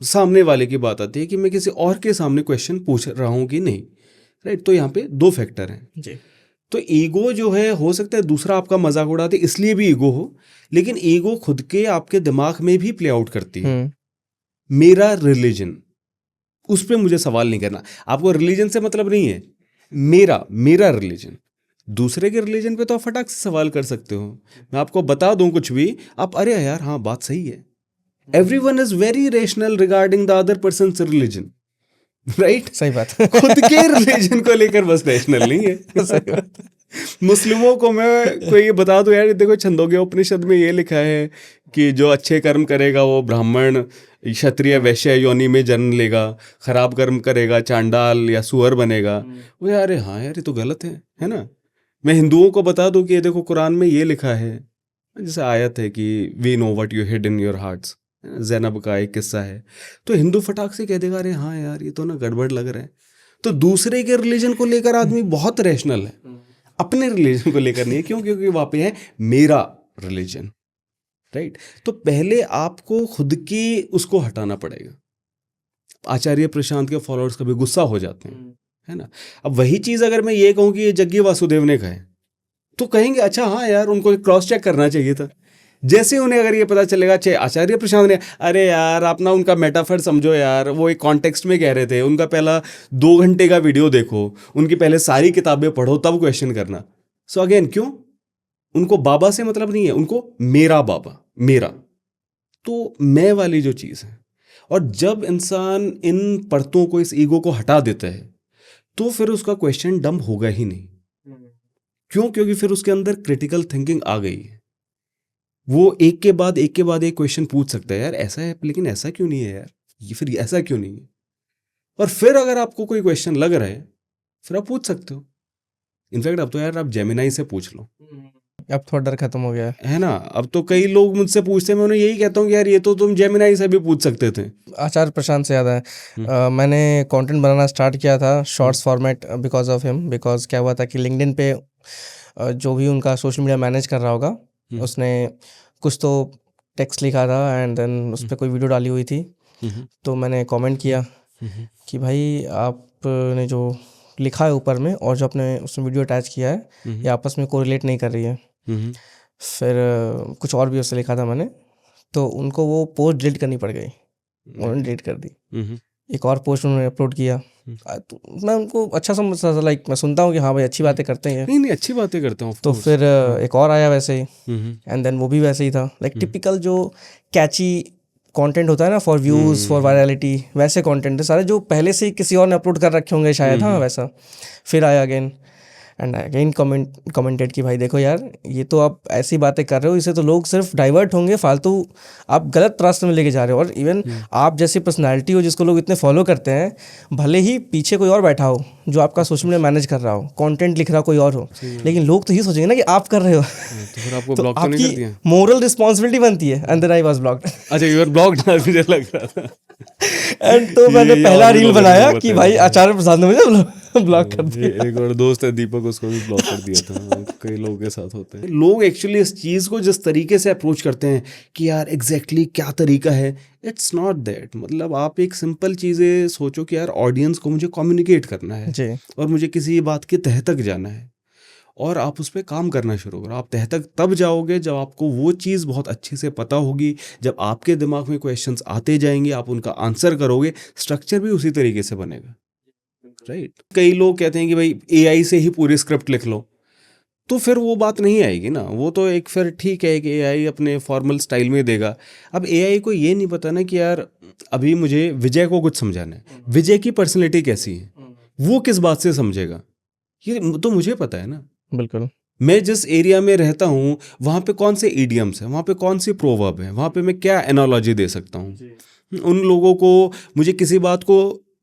सामने वाले की बात आती है कि मैं किसी और के सामने क्वेश्चन पूछ रहा हूँ कि नहीं, राइट। तो यहाँ पे दो फैक्टर हैं जी। तो ईगो जो है, हो सकता है दूसरा आपका मजाक उड़ाते इसलिए भी ईगो हो, लेकिन ईगो खुद के आपके दिमाग में भी प्ले आउट करती है। मेरा रिलीजन, उस पर मुझे सवाल नहीं करना। आपको रिलीजन से मतलब नहीं है, मेरा रिलीजन। दूसरे के रिलीजन पे तो आप फटाक से सवाल कर सकते हो। मैं आपको बता दूं कुछ भी, आप अरे यार हाँ बात सही है। Everyone is very rational regarding the other persons religion, right. सही बात। खुद के रिलीजन को लेकर बस रेशनल नहीं है। सही बात। मुस्लिमों को मैं कोई ये बता दूं, यार देखो छंदोग्य उपनिषद में ये लिखा है कि जो अच्छे कर्म करेगा वो ब्राह्मण, क्षत्रिय, वैश्य योनि में जन्म लेगा, खराब कर्म करेगा चांडाल या सुअर बनेगा। वो यार हाँ यार ये तो गलत है ना। मैं हिंदुओं को बता दूं कि ये देखो कुरान में ये लिखा है, जैसे आयत है कि we know what you hid in your hearts, Zainab का एक किस्सा है। तो हिंदू फटाक से कह देगा अरे हाँ यार ये तो ना गड़बड़ लग रहा है। तो दूसरे के रिलीजन को लेकर आदमी बहुत रैशनल है, अपने रिलीजन को लेकर नहीं है। क्यों? क्योंकि वहाँ पे है मेरा रिलीजन, राइट। तो पहले आपको खुद की उसको हटाना पड़ेगा। आचार्य प्रशांत के फॉलोअर्स कभी गुस्सा हो जाते हैं, है ना। अब वही चीज़ अगर मैं ये कहूँ कि ये जग्गी वासुदेव ने कहा है तो कहेंगे अच्छा हाँ यार उनको क्रॉस चेक करना चाहिए था। जैसे उन्हें अगर ये पता चलेगा चाहे आचार्य प्रशांत ने, अरे यार आप ना उनका मेटाफर समझो यार, वो एक कॉन्टेक्स्ट में कह रहे थे, उनका पहला 2 घंटे का वीडियो देखो, उनकी पहले सारी किताबें पढ़ो तब क्वेश्चन करना। सो अगेन क्यों? उनको बाबा से मतलब नहीं है, उनको मेरा बाबा, मेरा तो मैं वाली जो चीज़ है। और जब इंसान इन परतों को, इस ईगो को हटा देता है तो फिर उसका क्वेश्चन डंप होगा ही नहीं। क्यों? क्योंकि फिर उसके अंदर क्रिटिकल थिंकिंग आ गई है। वो एक के बाद एक क्वेश्चन पूछ सकता है, यार ऐसा है लेकिन ऐसा क्यों नहीं है यार, ये फिर ऐसा क्यों नहीं है। और फिर अगर आपको कोई क्वेश्चन लग रहा है फिर आप पूछ सकते हो। इनफैक्ट अब तो यार आप जेमिनाई से पूछ लो, अब थोड़ा डर खत्म हो गया है ना। अब तो कई लोग मुझसे पूछते हैं, मैं उन्हें यही कहता हूँ कि यार ये तो तुम जेमिनाई से भी पूछ सकते थे। आचार्य प्रशांत से याद है, मैंने कंटेंट बनाना स्टार्ट किया था shorts format because of him. Because क्या हुआ था कि लिंक्डइन पे जो भी उनका सोशल मीडिया मैनेज कर रहा होगा उसने कुछ तो टेक्स्ट लिखा था एंड देन उस पर कोई वीडियो डाली हुई थी तो मैंने कमेंट किया कि भाई आपने जो लिखा है ऊपर में और जो आपने उसमें वीडियो अटैच किया है ये आपस में कोरिलेट नहीं कर रही है। फिर कुछ और भी उससे लिखा था मैंने, तो उनको वो पोस्ट डिलीट करनी पड़ गई, उन्होंने डिलीट कर दी। एक और पोस्ट उन्होंने अपलोड किया। तो मैं उनको अच्छा समझता था, लाइक मैं सुनता हूँ कि हाँ भाई अच्छी बातें करते हैं। नहीं अच्छी बातें करते हैं। तो फिर एक और आया वैसे ही, एंड देन वो भी वैसे ही था, लाइक टिपिकल जो कैची कंटेंट होता है ना, फॉर व्यूज फॉर वायरलिटी, वैसे कंटेंट है सारे जो पहले से ही किसी और ने अपलोड कर रखे होंगे शायद। हाँ वैसा। फिर आया अगेन एंड अगेन कमेंटेड कि भाई देखो यार ये तो आप ऐसी बातें कर रहे हो, इससे तो लोग सिर्फ डाइवर्ट होंगे, फालतू आप गलत रास्ते में लेके जा रहे हो। और इवन आप जैसी पर्सनालिटी हो जिसको लोग इतने फॉलो करते हैं, भले ही पीछे कोई और बैठा हो जो आपका सोशल मीडिया मैनेज कर रहा हो, कंटेंट लिख रहा हो कोई और हो, लेकिन लोग तो ये सोचेंगे ना कि आप कर रहे हो। तो फिर आपको तो ब्लॉक तो नहीं कर दिया? आपकी मोरल रिस्पॉन्सिबिलिटी बनती है। And then I was blocked. अच्छा यू आर ब्लॉक्ड। मुझे लग रहा था। एंड तो मैंने ये पहला और रील लोगों ने बनाया बताया कि भाई आचार्य प्रसाद ने मुझे ब्लॉक कर दिया। एक और दोस्त है दीपक, उसको भी ब्लॉक कर दिया था। कई लोगों के साथ होते हैं। लोग एक्चुअली इस चीज़ को जिस तरीके से अप्रोच करते हैं कि यार एग्जैक्टली क्या तरीका है, इट्स नॉट दैट। मतलब आप एक सिंपल चीज़ें सोचो कि यार ऑडियंस को मुझे कम्युनिकेट करना है जी। और मुझे किसी बात के तह तक जाना है, और आप उस पर काम करना शुरू करो। आप तह तक तब जाओगे जब आपको वो चीज़ बहुत अच्छे से पता होगी, जब आपके दिमाग में क्वेश्चंस आते जाएंगे, आप उनका आंसर करोगे, स्ट्रक्चर भी उसी तरीके से बनेगा। राइट। कई लोग कहते हैं कि भाई एआई से ही पूरी स्क्रिप्ट लिख लो, तो फिर वो बात नहीं आएगी ना। वो तो एक फिर ठीक है कि एआई अपने फॉर्मल स्टाइल में देगा। अब एआई को ये नहीं पता ना कि यार अभी मुझे विजय को कुछ समझाना है, विजय की पर्सनैलिटी कैसी है, वो किस बात से समझेगा, ये तो मुझे पता है ना। बिल्कुल। मैं जिस एरिया में रहता हूँ वहाँ पे कौन से ईडियम्स हैं, वहाँ पे कौन सी प्रोवर्ब है, वहाँ पे मैं क्या एनालॉजी दे सकता हूँ। उन लोगों को मुझे किसी बात को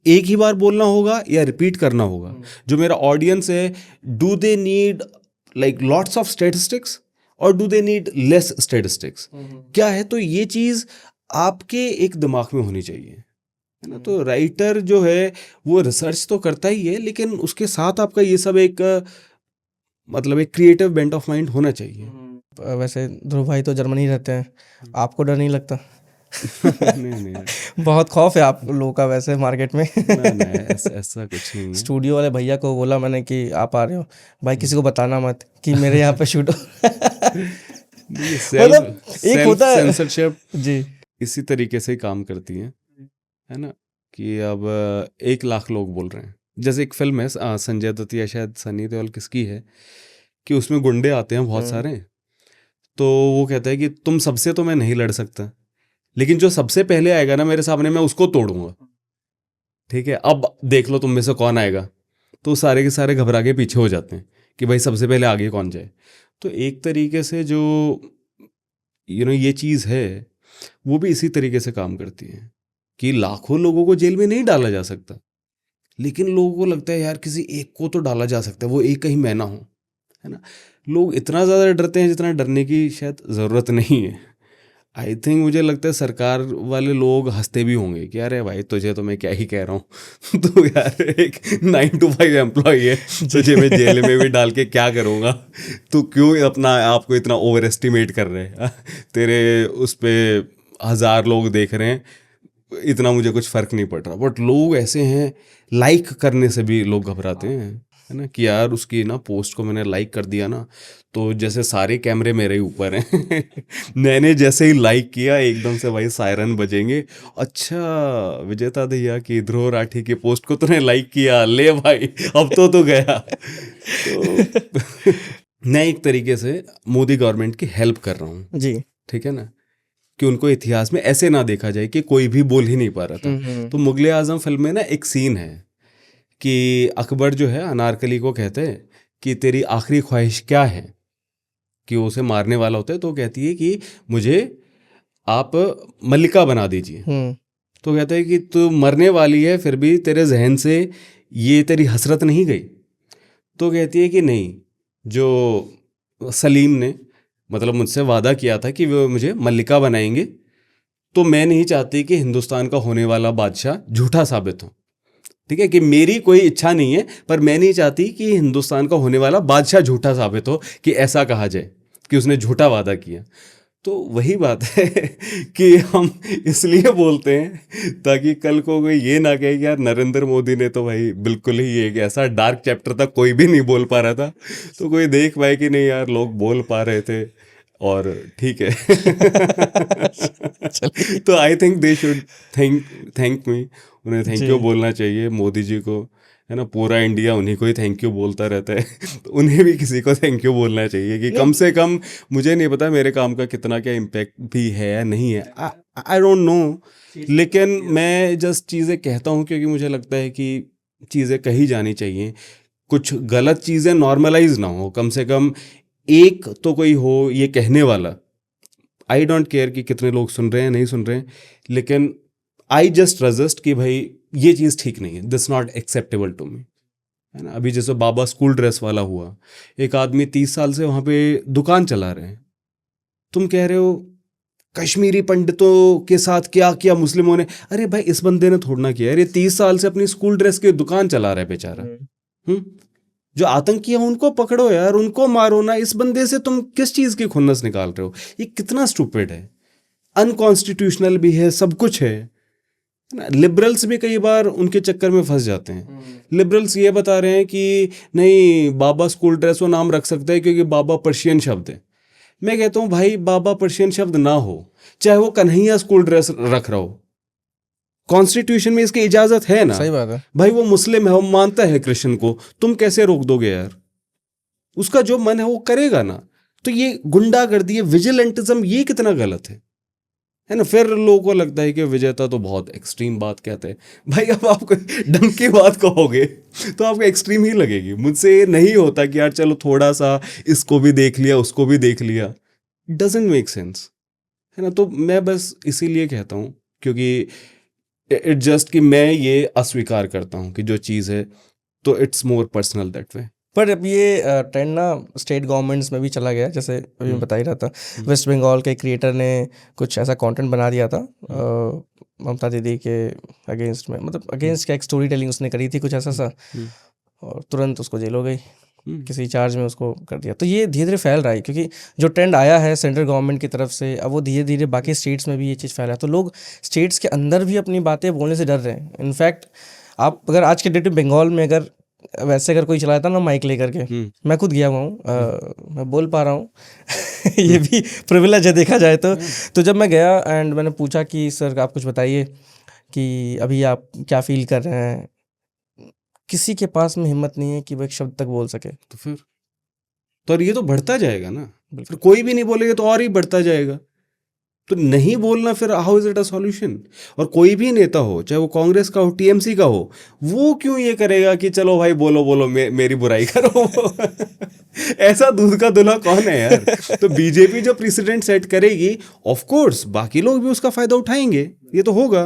एक ही बार बोलना होगा या रिपीट करना होगा। जो मेरा ऑडियंस है, do they need like lots of statistics और do they need less statistics, क्या है। तो ये चीज़ आपके एक दिमाग में होनी चाहिए, है ना। तो राइटर जो है वो रिसर्च तो करता ही है, लेकिन उसके साथ आपका ये सब एक मतलब एक क्रिएटिव बेंट ऑफ माइंड होना चाहिए। वैसे ध्रुव भाई तो जर्मनी रहते हैं, आपको डर नहीं लगता? नहीं बहुत खौफ है आप लोगों का वैसे मार्केट में। ऐसा कुछ नहीं है। स्टूडियो वाले भैया को बोला मैंने कि आप आ रहे हो भाई, किसी को बताना मत कि मेरे यहाँ पे शूट हो। मतलब एक होता है सेंसरशिप जी, इसी तरीके से ही काम करती है ना। कि अब 1 लाख लोग बोल रहे हैं, जैसे एक फिल्म है संजय दत्त या शायद सनी देओल किसकी है, कि उसमें गुंडे आते हैं बहुत सारे, तो वो कहता है कि तुम सबसे तो मैं नहीं लड़ सकता, लेकिन जो सबसे पहले आएगा ना मेरे सामने मैं उसको तोड़ूंगा। ठीक है, अब देख लो तुम में से कौन आएगा। तो सारे के सारे घबरा के पीछे हो जाते हैं कि भाई सबसे पहले आगे कौन जाए। तो एक तरीके से जो ये चीज़ है वो भी इसी तरीके से काम करती है कि लाखों लोगों को जेल में नहीं डाला जा सकता, लेकिन लोगों को लगता है यार किसी एक को तो डाला जा सकता है, वो एक कहीं मैं ना हूँ, है ना। लोग इतना ज़्यादा डरते हैं जितना डरने की शायद ज़रूरत नहीं है। आई थिंक मुझे लगता है सरकार वाले लोग हंसते भी होंगे कि अरे भाई तुझे तो मैं क्या ही कह रहा हूँ, तो यार एक 9 to 5 एम्प्लॉई है, तुझे मैं जेल में भी डाल के क्या करूँगा, तो क्यों अपना आपको इतना ओवर एस्टिमेट कर रहे हैं। तेरे उस पर 1000 लोग देख रहे हैं, इतना मुझे कुछ फ़र्क नहीं पड़ रहा। बट लोग ऐसे हैं, लाइक करने से भी लोग घबराते हैं, है ना, कि यार उसकी ना पोस्ट को मैंने लाइक कर दिया ना, तो जैसे सारे कैमरे मेरे ऊपर हैं। मैंने जैसे ही लाइक किया एकदम से भाई सायरन बजेंगे, अच्छा विजेता दहिया की ध्रुव राठी की पोस्ट को तूने लाइक किया, ले भाई अब तो गया। तो मैं एक तरीके से मोदी गवर्नमेंट की हेल्प कर रहा हूँ जी, ठीक है ना, कि उनको इतिहास में ऐसे ना देखा जाए कि कोई भी बोल ही नहीं पा रहा था। तो मुगले आजम फिल्म में ना एक सीन है कि अकबर जो है अनारकली को कहते हैं कि तेरी आखिरी ख्वाहिश क्या है, कि वो उसे मारने वाला होता है, तो कहती है कि मुझे आप मल्लिका बना दीजिए। तो कहता है कि तू मरने वाली है फिर भी तेरे जहन से ये तेरी हसरत नहीं गई। तो कहती है कि नहीं, जो सलीम ने मतलब मुझसे वादा किया था कि वो मुझे मल्लिका बनाएंगे, तो मैं नहीं चाहती कि हिंदुस्तान का होने वाला बादशाह झूठा साबित हो। ठीक है, कि मेरी कोई इच्छा नहीं है, पर मैं नहीं चाहती कि हिंदुस्तान का होने वाला बादशाह झूठा साबित हो, कि ऐसा कहा जाए कि उसने झूठा वादा किया। तो वही बात है कि हम इसलिए बोलते हैं ताकि कल को कोई ये ना कहे कि यार नरेंद्र मोदी ने तो भाई बिल्कुल ही एक ऐसा डार्क चैप्टर था, कोई भी नहीं बोल पा रहा था, तो कोई देख पाए कि नहीं यार लोग बोल पा रहे थे और ठीक है। तो I think they should thank me, उन्हें थैंक यू बोलना चाहिए मोदी जी को, है ना। पूरा इंडिया उन्हीं को ही थैंक यू बोलता रहता है, तो उन्हें भी किसी को थैंक यू बोलना चाहिए कि कम से कम, मुझे नहीं पता मेरे काम का कितना क्या इम्पैक्ट भी है या नहीं है, आई डोंट नो, लेकिन मैं जस्ट चीज़ें कहता हूँ क्योंकि मुझे लगता है कि चीज़ें कही जानी चाहिए, कुछ गलत चीज़ें नॉर्मलाइज ना हो, कम से कम एक तो कोई हो ये कहने वाला। आई डोंट केयर कि कितने लोग सुन रहे हैं नहीं सुन रहे हैं, लेकिन आई जस्ट रजिस्ट कि भाई ये चीज़ ठीक नहीं है, this not acceptable to me, है ना। अभी जैसे बाबा स्कूल ड्रेस वाला हुआ, एक आदमी 30 साल से वहाँ पे दुकान चला रहे हैं, तुम कह रहे हो कश्मीरी पंडितों के साथ क्या किया मुस्लिमों ने, अरे भाई इस बंदे ने थोड़ा ना किया यार, ये 30 साल से अपनी स्कूल ड्रेस की दुकान चला रहा है बेचारा। जो आतंकी है उनको पकड़ो यार, उनको मारो ना, इस बंदे से तुम किस चीज़ की खुन्नस निकाल रहे हो, ये कितना स्टूपिड है, अनकॉन्स्टिट्यूशनल भी है, सब कुछ है ना। लिबरल्स भी कई बार उनके चक्कर में फंस जाते हैं। लिबरल्स ये बता रहे हैं कि नहीं बाबा स्कूल ड्रेस वो नाम रख सकता है क्योंकि बाबा पर्शियन शब्द है। मैं कहता हूँ भाई बाबा पर्शियन शब्द ना हो, चाहे वो कन्हैया स्कूल ड्रेस रख रहा हो, कॉन्स्टिट्यूशन में इसकी इजाजत है ना। सही बात है भाई, वो मुस्लिम है, वो मानता है कृष्ण को, तुम कैसे रोक दोगे यार, उसका जो मन है वो करेगा ना। तो ये गुंडागर्दी, विजिलेंटिज्म, ये कितना गलत है ना। फिर लोगों को लगता है कि विजेता तो बहुत एक्सट्रीम बात कहते हैं। भाई अब आप ढंग की बात कहोगे तो आपको एक्सट्रीम ही लगेगी। मुझसे ये नहीं होता कि यार चलो थोड़ा सा इसको भी देख लिया उसको भी देख लिया, डजंट मेक सेंस, है ना। तो मैं बस इसीलिए कहता हूँ क्योंकि इट जस्ट कि मैं ये अस्वीकार करता हूँ कि जो चीज़ है, तो it's more personal that way. पर अब ये ट्रेंड ना स्टेट गवर्नमेंट्स में भी चला गया, जैसे अभी मैं बता ही रहा था, वेस्ट बंगाल के क्रिएटर ने कुछ ऐसा कंटेंट बना दिया था ममता दीदी के अगेंस्ट में, मतलब अगेंस्ट क्या, एक स्टोरी टेलिंग उसने करी थी कुछ ऐसा सा, और तुरंत उसको जेल हो गई, किसी चार्ज में उसको कर दिया। तो ये धीरे धीरे फैल रहा है क्योंकि जो ट्रेंड आया है सेंट्रल गवर्नमेंट की तरफ से, अब वो धीरे धीरे बाकी स्टेट्स में भी ये चीज़ फैल रहा है। तो लोग स्टेट्स के अंदर भी अपनी बातें बोलने से डर रहे हैं। इनफैक्ट आप अगर आज के डेट में बंगाल में अगर वैसे अगर कोई चलाता ना माइक लेकर के, मैं खुद गया हुआ हूँ, मैं बोल पा रहा हूँ ये भी प्रिविलेज है देखा जाए तो। तो जब मैं गया एंड मैंने पूछा कि सर आप कुछ बताइए कि अभी आप क्या फील कर रहे हैं, किसी के पास में हिम्मत नहीं है कि वो एक शब्द तक बोल सके। तो फिर तो ये तो बढ़ता जाएगा ना, फिर कोई भी नहीं बोलेगा तो और ही बढ़ता जाएगा। तो नहीं बोलना, फिर how is it a solution. और कोई भी नेता हो, चाहे वो कांग्रेस का हो टीएमसी का हो, वो क्यों ये करेगा कि चलो भाई बोलो बोलो मेरी बुराई करो। ऐसा दूध का दूल्हा कौन है यार। तो बीजेपी जो प्रेसिडेंट सेट करेगी, ऑफ कोर्स बाकी लोग भी उसका फायदा उठाएंगे, ये तो होगा।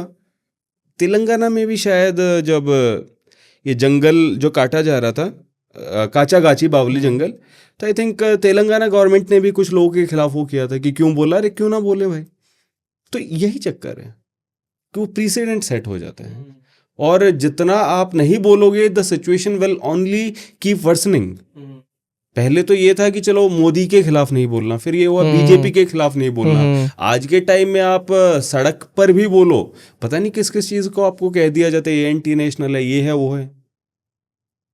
तेलंगाना में भी शायद जब ये जंगल जो काटा जा रहा था, काचागाची बावली जंगल, तो आई थिंक तेलंगाना गवर्नमेंट ने भी कुछ लोगों के खिलाफ वो किया था कि क्यों बोला, अरे क्यों ना बोले भाई। तो यही चक्कर है कि वो प्रीसिडेंट सेट हो जाता है, और जितना आप नहीं बोलोगे the situation will only keep worsening. पहले तो ये था कि चलो मोदी के खिलाफ नहीं बोलना, फिर ये हुआ बीजेपी के खिलाफ नहीं बोलना। आज के टाइम में आप सड़क पर भी बोलो, पता नहीं किस किस चीज को आपको कह दिया जाता है, ये एंटी नेशनल है, ये है वो है।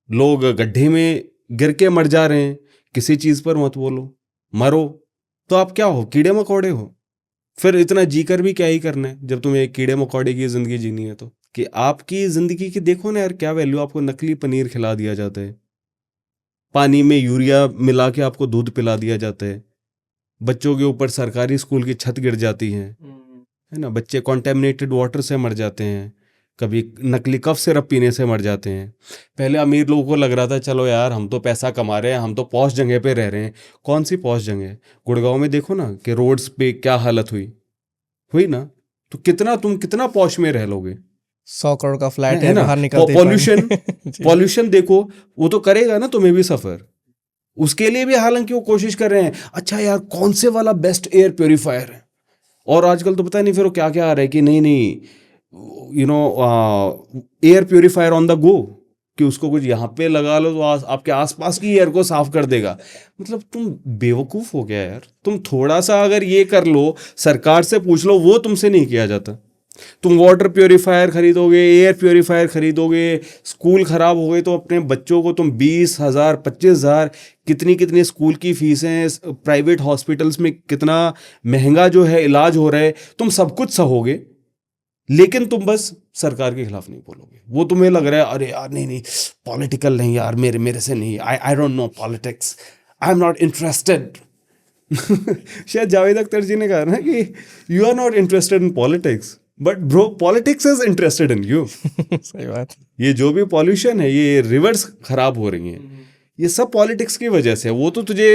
लोग गड्ढे में गिर के मर जा रहे हैं, किसी चीज पर मत बोलो, मरो तो आप क्या हो, कीड़े मकोड़े हो। फिर इतना जी कर भी क्या ही करना है जब तुम्हें एक कीड़े मकोड़े की जिंदगी जीनी है। तो कि आपकी जिंदगी की देखो ना यार क्या वैल्यू, आपको नकली पनीर खिला दिया जाता है, पानी में यूरिया मिला के आपको दूध पिला दिया जाता है, बच्चों के ऊपर सरकारी स्कूल की छत गिर जाती है ना, बच्चे कॉन्टेमिनेटेड वाटर से मर जाते हैं, कभी नकली कफ सिरप पीने से मर जाते हैं। पहले अमीर लोगों को लग रहा था चलो यार हम तो पैसा कमा रहे हैं, हम तो पॉश जगह पे रह रहे हैं। कौन सी पॉश जगह, गुड़गांव में देखो ना कि रोड्स पे क्या हालत हुई ना। तो तुम कितना पॉश में रह लोगे, 100 करोड़ का फ्लैट है, बाहर निकलते पॉल्यूशन देखो, वो तो करेगा ना तुम्हें भी सफर। उसके लिए भी हालांकि वो कोशिश कर रहे हैं, अच्छा यार कौन से वाला बेस्ट एयर प्योरीफायर है, और आजकल तो पता नहीं फिर वो क्या क्या आ रहा है कि नहीं you know air purifier on the go, कि उसको कुछ यहाँ पे लगा लो तो आपके आसपास की एयर को साफ कर देगा। मतलब तुम बेवकूफ़ हो गया यार। तुम थोड़ा सा अगर ये कर लो, सरकार से पूछ लो, वो तुमसे नहीं किया जाता। तुम वाटर प्योरीफायर खरीदोगे, एयर प्योरीफायर खरीदोगे, स्कूल खराब हो गए तो अपने बच्चों को तुम 20,000 25,000 कितनी कितनी स्कूल की फीसें, प्राइवेट हॉस्पिटल्स में कितना महंगा जो है इलाज हो रहा है, तुम सब कुछ सहोगे, लेकिन तुम बस सरकार के खिलाफ नहीं बोलोगे। वो तुम्हें लग रहा है अरे यार नहीं नहीं पॉलिटिकल नहीं यार, मेरे से नहीं, I don't know politics, I am not interested. शायद जावेद अख्तर जी ने कहा ना कि you are not interested in politics but bro politics is interested in you. सही बात। ये जो भी पॉल्यूशन है, ये रिवर्स खराब हो रही हैं, ये सब पॉलिटिक्स की वजह से। वो तो तुझे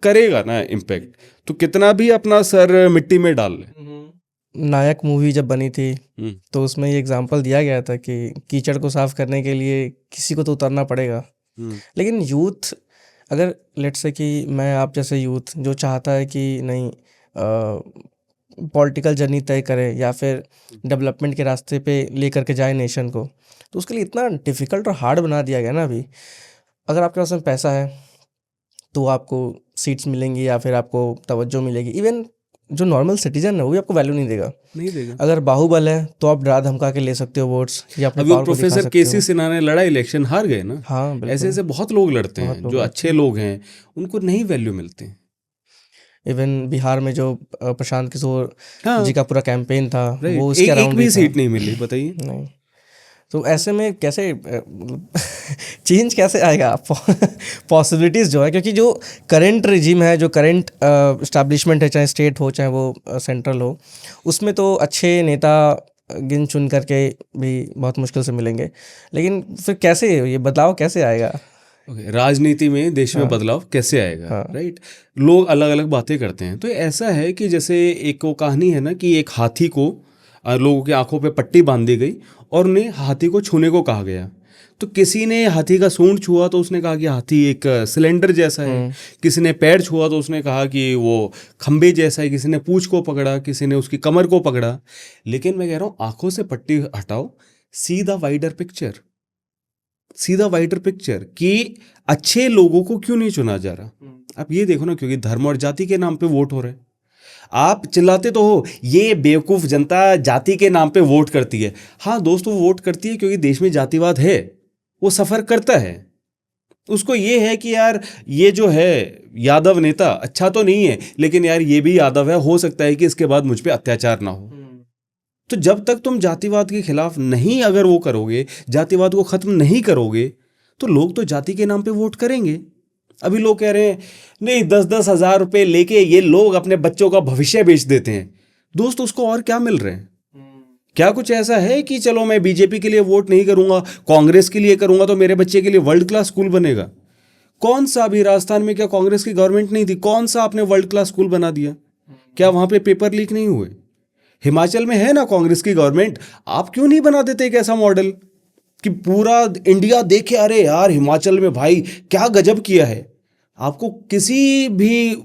करेगा ना इम्पेक्ट, तो कितना भी अपना सर मिट्टी में डाल ले। नायक मूवी जब बनी थी तो उसमें ये एग्जांपल दिया गया था कि कीचड़ को साफ करने के लिए किसी को तो उतरना पड़ेगा। लेकिन यूथ, अगर लेट्स से कि मैं आप जैसे यूथ जो चाहता है कि नहीं पॉलिटिकल जर्नी तय करे या फिर डेवलपमेंट के रास्ते पे लेकर के जाए नेशन को, तो उसके लिए इतना डिफ़िकल्ट और हार्ड बना दिया गया ना अभी। अगर आपके पास में पैसा है तो आपको सीट्स मिलेंगी या फिर आपको तवज्जो मिलेगी। इवन जो नॉर्मल सिटीजन है वो भी आपको वैल्यू नहीं देगा। अगर बाहुबल है तो आप डरा धमका के ले सकते हो वोट्स या अपने अभी वो पावर को दिखा प्रोफेसर सकते हो। केसी सिन्हा ने लड़ा, इलेक्शन हार गए ना। हाँ बिल्कुल। ऐसे ऐसे बहुत लोग लड़ते हैं, जो अच्छे लोग हैं उनको नहीं वैल्यू मिलते। इवन बिहार में जो प्रशांत किशोर हाँ, जी का पूरा कैंपेन था राइट, वो उसके एक अराउंड भी ही था। सीट नहीं मिली, बताइए। नहीं, तो ऐसे में कैसे चेंज कैसे आएगा पॉसिबिलिटीज़ जो है, क्योंकि जो करंट रिजीम है, जो करंट इस्टेब्लिशमेंट है, चाहे स्टेट हो चाहे वो सेंट्रल हो, उसमें तो अच्छे नेता गिन चुन करके भी बहुत मुश्किल से मिलेंगे। लेकिन फिर कैसे ये बदलाव कैसे आएगा? राजनीति में देश में बदलाव कैसे आएगा, राइट। लोग अलग अलग बातें करते हैं। तो ऐसा है कि जैसे एक वो कहानी है ना कि एक हाथी को लोगों की आंखों पे पट्टी बांध दी गई और उन्हें हाथी को छूने को कहा गया। तो किसी ने हाथी का सूंड छुआ तो उसने कहा कि हाथी एक सिलेंडर जैसा है, किसी ने पैर छुआ तो उसने कहा कि वो खंबे जैसा है, किसी ने पूंछ को पकड़ा, किसी ने उसकी कमर को पकड़ा। लेकिन मैं कह रहा हूँ आंखों से पट्टी हटाओ, सीधा वाइडर पिक्चर कि अच्छे लोगों को क्यों नहीं चुना जा रहा। आप ये देखो ना, क्योंकि धर्म और जाति के नाम पे वोट हो रहे हैं। आप चिल्लाते तो हो ये बेवकूफ़ जनता जाति के नाम पे वोट करती है। हाँ दोस्तों, वो वोट करती है क्योंकि देश में जातिवाद है, वो सफ़र करता है। उसको ये है कि यार ये जो है यादव नेता अच्छा तो नहीं है, लेकिन यार ये भी यादव है, हो सकता है कि इसके बाद मुझ पे अत्याचार ना हो। तो जब तक तुम जातिवाद के खिलाफ नहीं अगर वो करोगे, जातिवाद को ख़त्म नहीं करोगे, तो लोग तो जाति के नाम पे वोट करेंगे। अभी लोग कह रहे हैं नहीं 10-10 हज़ार रुपये लेके ये लोग अपने बच्चों का भविष्य बेच देते हैं। दोस्त उसको और क्या मिल रहे हैं? क्या कुछ ऐसा है कि चलो मैं बीजेपी के लिए वोट नहीं करूंगा, कांग्रेस के लिए करूंगा तो मेरे बच्चे के लिए वर्ल्ड क्लास स्कूल बनेगा? कौन सा अभी राजस्थान में क्या कांग्रेस की गवर्नमेंट नहीं थी? कौन सा आपने वर्ल्ड क्लास स्कूल बना दिया? क्या वहां पे पेपर लीक नहीं हुए? हिमाचल में है ना कांग्रेस की गवर्नमेंट, आप क्यों नहीं बना देते एक ऐसा मॉडल कि पूरा इंडिया देखे अरे यार हिमाचल में भाई क्या गजब किया है। आपको किसी भी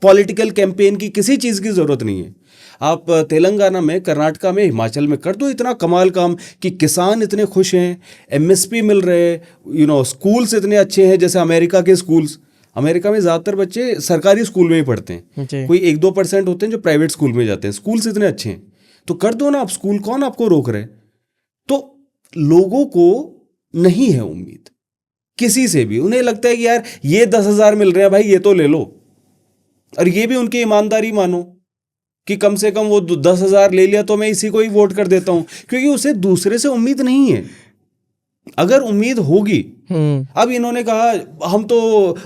पॉलिटिकल कैंपेन की किसी चीज़ की ज़रूरत नहीं है। आप तेलंगाना में, कर्नाटका में, हिमाचल में कर दो इतना कमाल काम कि किसान इतने खुश हैं, एमएसपी मिल रहे हैं, स्कूल्स इतने अच्छे हैं। जैसे अमेरिका के स्कूल्स, अमेरिका में ज़्यादातर बच्चे सरकारी स्कूल में ही पढ़ते हैं, कोई 1-2% होते हैं जो प्राइवेट स्कूल में जाते हैं। स्कूल्स इतने अच्छे हैं तो कर दो ना आप स्कूल, कौन आपको रोक रहे? तो लोगों को नहीं है उम्मीद किसी से भी। उन्हें लगता है कि यार ये 10,000 मिल रहे हैं भाई, ये तो ले लो। और ये भी उनकी ईमानदारी मानो कि कम से कम वो 10,000 ले लिया तो मैं इसी को ही वोट कर देता हूं, क्योंकि उसे दूसरे से उम्मीद नहीं है। अगर उम्मीद होगी, अब इन्होंने कहा हम तो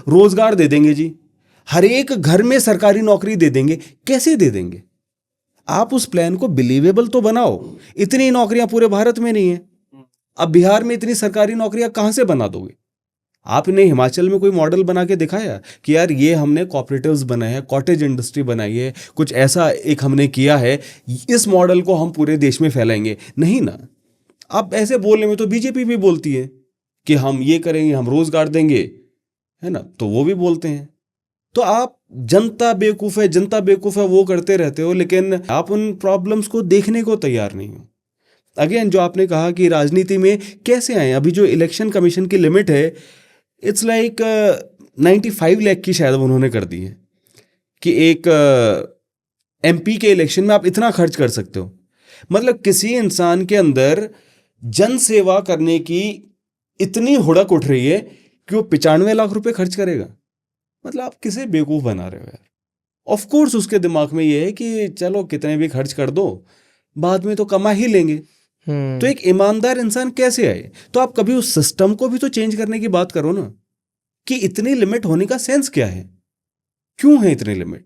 रोजगार दे देंगे जी, हर एक घर में सरकारी नौकरी दे देंगे। कैसे दे देंगे? आप उस प्लान को बिलीवेबल तो बनाओ। इतनी नौकरियां पूरे भारत में नहीं है। अब बिहार में इतनी सरकारी नौकरियां कहां से बना दोगे? आपने हिमाचल में कोई मॉडल बना के दिखाया कि यार ये हमने कॉपरेटिव्स बनाए हैं, कॉटेज इंडस्ट्री बनाई है, कुछ ऐसा एक हमने किया है, इस मॉडल को हम पूरे देश में फैलाएंगे? नहीं ना। आप ऐसे बोलने में तो बीजेपी भी बोलती है कि हम ये करेंगे, हम रोजगार देंगे, है ना, तो वो भी बोलते हैं। तो आप जनता बेवकूफ़ है वो करते रहते हो, लेकिन आप उन प्रॉब्लम्स को देखने को तैयार नहीं हो। अगेन जो आपने कहा कि राजनीति में कैसे आए, अभी जो इलेक्शन कमीशन की लिमिट है इट्स लाइक 95 लाख की शायद उन्होंने कर दी है कि एक एमपी के इलेक्शन में आप इतना खर्च कर सकते हो। मतलब किसी इंसान के अंदर जन सेवा करने की इतनी हुड़क उठ रही है कि वो 95 लाख रुपए खर्च करेगा। मतलब आप किसे बेवकूफ़ बना रहे हो यार। ऑफ कोर्स उसके दिमाग में ये है कि चलो कितने भी खर्च कर दो, बाद में तो कमा ही लेंगे। तो एक ईमानदार इंसान कैसे आए? तो आप कभी उस सिस्टम को भी तो चेंज करने की बात करो ना, कि इतनी लिमिट होने का सेंस क्या है, क्यों है इतनी लिमिट?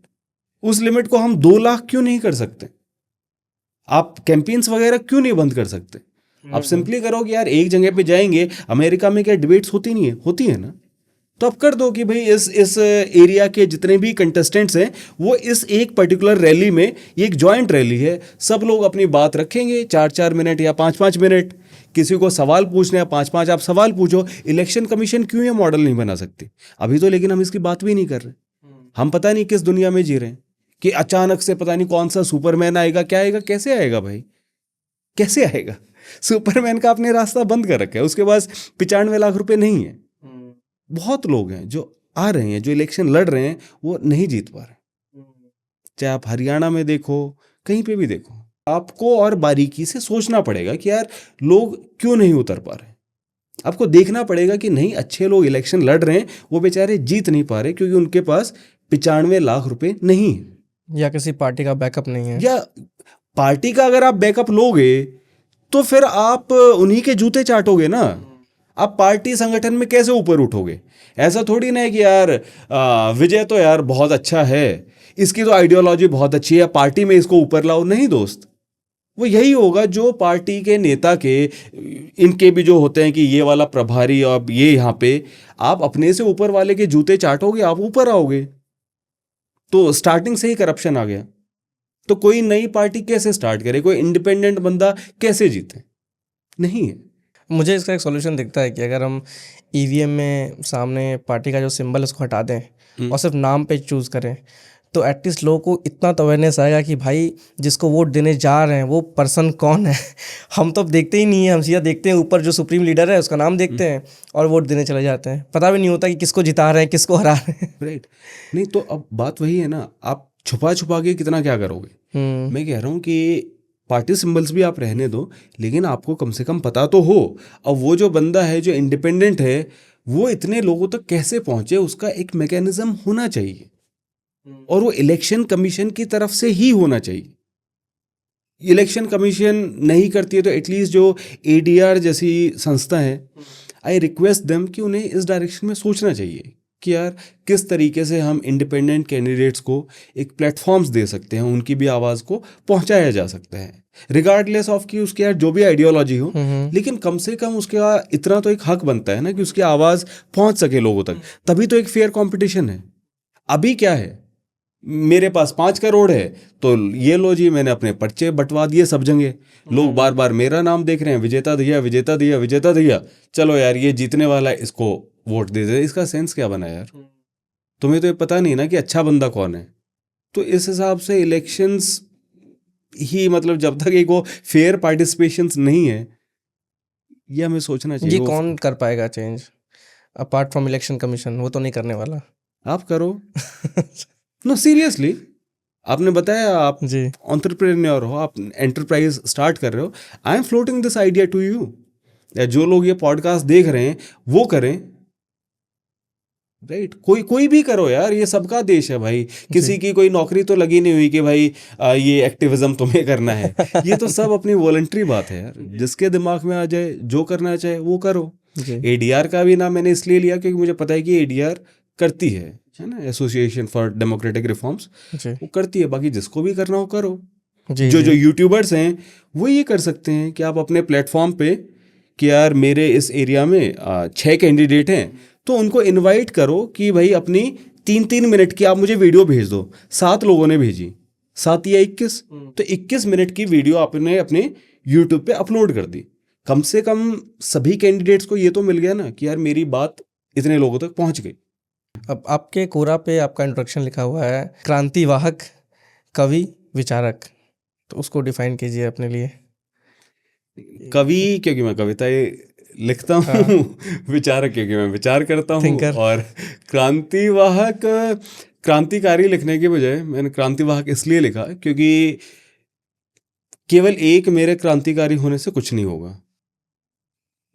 उस लिमिट को हम 2 लाख क्यों नहीं कर सकते? आप कैंपेन्स वगैरह क्यों नहीं बंद कर सकते? आप सिंपली करो कि यार एक जगह पे जाएंगे, अमेरिका में क्या डिबेट्स होती नहीं है? होती है ना। तो आप कर दो कि भाई इस एरिया के जितने भी कंटेस्टेंट्स हैं वो इस एक पर्टिकुलर रैली में, ये एक जॉइंट रैली है, सब लोग अपनी बात रखेंगे 4-4 मिनट या 5-5 मिनट, किसी को सवाल पूछने या 5-5 आप सवाल पूछो। इलेक्शन कमीशन क्यों ये मॉडल नहीं बना सकती अभी तो? लेकिन हम इसकी बात भी नहीं कर रहे। हम पता नहीं किस दुनिया में जी रहे हैं कि अचानक से पता नहीं कौन सा सुपरमैन आएगा, क्या आएगा, कैसे आएगा भाई, कैसे आएगा? सुपरमैन का आपने रास्ता बंद कर रखा है, उसके पास 95 लाख रुपए नहीं है। बहुत लोग हैं जो आ रहे हैं, जो इलेक्शन लड़ रहे हैं, वो नहीं जीत पा रहे। चाहे आप हरियाणा में देखो, कहीं पे भी देखो, आपको और बारीकी से सोचना पड़ेगा कि यार लोग क्यों नहीं उतर पा रहे। आपको देखना पड़ेगा कि नहीं, अच्छे लोग इलेक्शन लड़ रहे हैं, वो बेचारे जीत नहीं पा रहे क्योंकि उनके पास 95 लाख रुपए नहीं है, या किसी पार्टी का बैकअप नहीं है। या पार्टी का अगर आप बैकअप लोगे तो फिर आप उन्हीं के जूते चाटोगे ना। आप पार्टी संगठन में कैसे ऊपर उठोगे? ऐसा थोड़ी ना है कि यार विजय तो यार बहुत अच्छा है, इसकी तो आइडियोलॉजी बहुत अच्छी है, पार्टी में इसको ऊपर लाओ। नहीं दोस्त, वो यही होगा जो पार्टी के नेता के, इनके भी जो होते हैं कि ये वाला प्रभारी और ये यहाँ पे, आप अपने से ऊपर वाले के जूते चाटोगे, आप ऊपर आओगे। तो स्टार्टिंग से ही करप्शन आ गया, तो कोई नई पार्टी कैसे स्टार्ट करे? कोई इंडिपेंडेंट बंदा कैसे जीते? नहीं है। मुझे इसका एक सॉल्यूशन दिखता है कि अगर हम ईवीएम में सामने पार्टी का जो सिंबल है उसको हटा दें और सिर्फ नाम पे चूज़ करें, तो एटलीस्ट लोगों को इतना तो अवेयरनेस आएगा कि भाई जिसको वोट देने जा रहे हैं वो पर्सन कौन है। हम तो अब देखते ही नहीं है, हम सीधा देखते हैं ऊपर जो सुप्रीम लीडर है उसका नाम देखते हैं और वोट देने चले जाते हैं। पता भी नहीं होता कि किसको जिता रहे हैं, किसको हरा रहे हैं। राइट। नहीं तो अब बात वही है ना, आप छुपा छुपा के कितना क्या करोगे? मैं कह रहा हूँ कि पार्टी सिंबल्स भी आप रहने दो, लेकिन आपको कम से कम पता तो हो। अब वो जो बंदा है जो इंडिपेंडेंट है, वो इतने लोगों तक कैसे पहुंचे, उसका एक मैकेनिज्म होना चाहिए, और वो इलेक्शन कमीशन की तरफ से ही होना चाहिए। इलेक्शन कमीशन नहीं करती है तो एटलीस्ट जो एडीआर जैसी संस्था है, आई रिक्वेस्ट देम कि उन्हें इस डायरेक्शन में सोचना चाहिए कि यार किस तरीके से हम इंडिपेंडेंट कैंडिडेट्स को एक प्लेटफॉर्म्स दे सकते हैं, उनकी भी आवाज़ को पहुंचाया जा सकता है, रिगार्डलेस ऑफ कि उसकी यार जो भी आइडियोलॉजी हो, लेकिन कम से कम उसका इतना तो एक हक बनता है ना कि उसकी आवाज़ पहुंच सके लोगों तक। तभी तो एक फेयर कंपटीशन है। अभी क्या है, मेरे पास 5 करोड़ है तो ये लो जी, मैंने अपने पर्चे बंटवा दिए सब जगह, लोग बार बार मेरा नाम देख रहे हैं, विजेता दिया, विजेता दिया, विजेता दिया, चलो यार ये जीतने वाला है, इसको वोट दे दे। इसका सेंस क्या बना यार? तुम्हें तो ये पता नहीं ना कि अच्छा बंदा कौन है। तो इस हिसाब से इलेक्शंस ही, मतलब जब तक एक वो फेयर पार्टिसिपेशंस नहीं है, ये हमें सोचना चाहिए। ये कौन कर पाएगा change apart from election commission? वो तो नहीं करने वाला। आप करो। नो सीरियसली, आपने बताया आप जी एंटरप्रेन्योर हो, आप एंटरप्राइज स्टार्ट कर रहे हो। I am floating this idea to you, या जो लोग ये पॉडकास्ट देख रहे हैं वो करें। राइट, कोई भी करो यार, ये सबका देश है भाई। किसी की कोई नौकरी तो लगी नहीं हुई कि भाई ये एक्टिविज्म तुम्हें करना है। ये तो सब अपनी वॉलंटरी बात है यार, जिसके दिमाग में आ जाए, जो करना चाहे वो करो। एडीआर का भी नाम मैंने इसलिए लिया क्योंकि मुझे पता है कि एडीआर करती है ना, एसोसिएशन फॉर डेमोक्रेटिक रिफॉर्म्स, वो करती है। बाकी जिसको भी करना हो करो। जो यूट्यूबर्स हैं वो ये कर सकते हैं कि आप अपने प्लेटफॉर्म पे कि यार मेरे इस एरिया में 6 कैंडिडेट हैं, तो उनको इनवाइट करो कि भाई अपनी 3-3 मिनट की आप मुझे वीडियो भेज दो। 7 लोगों ने भेजी, 7 या 21, तो 21 मिनट की वीडियो आपने अपने यूट्यूब पे अपलोड कर दी। कम से कम सभी कैंडिडेट्स को ये तो मिल गया ना कि यार मेरी बात इतने लोगों तक पहुंच गई। अब आपके कोरा पे आपका इंट्रोडक्शन लिखा हुआ है क्रांतिवाहक, कवि, विचारक, तो उसको डिफाइन कीजिए अपने लिए। कवि क्योंकि मैं कविताएं लिखता हूँ, विचारक क्योंकि मैं विचार करता हूँ, Thinker. और क्रांतिवाहक, क्रांतिकारी लिखने के बजाय मैंने क्रांतिवाहक इसलिए लिखा क्योंकि केवल एक मेरे क्रांतिकारी होने से कुछ नहीं होगा।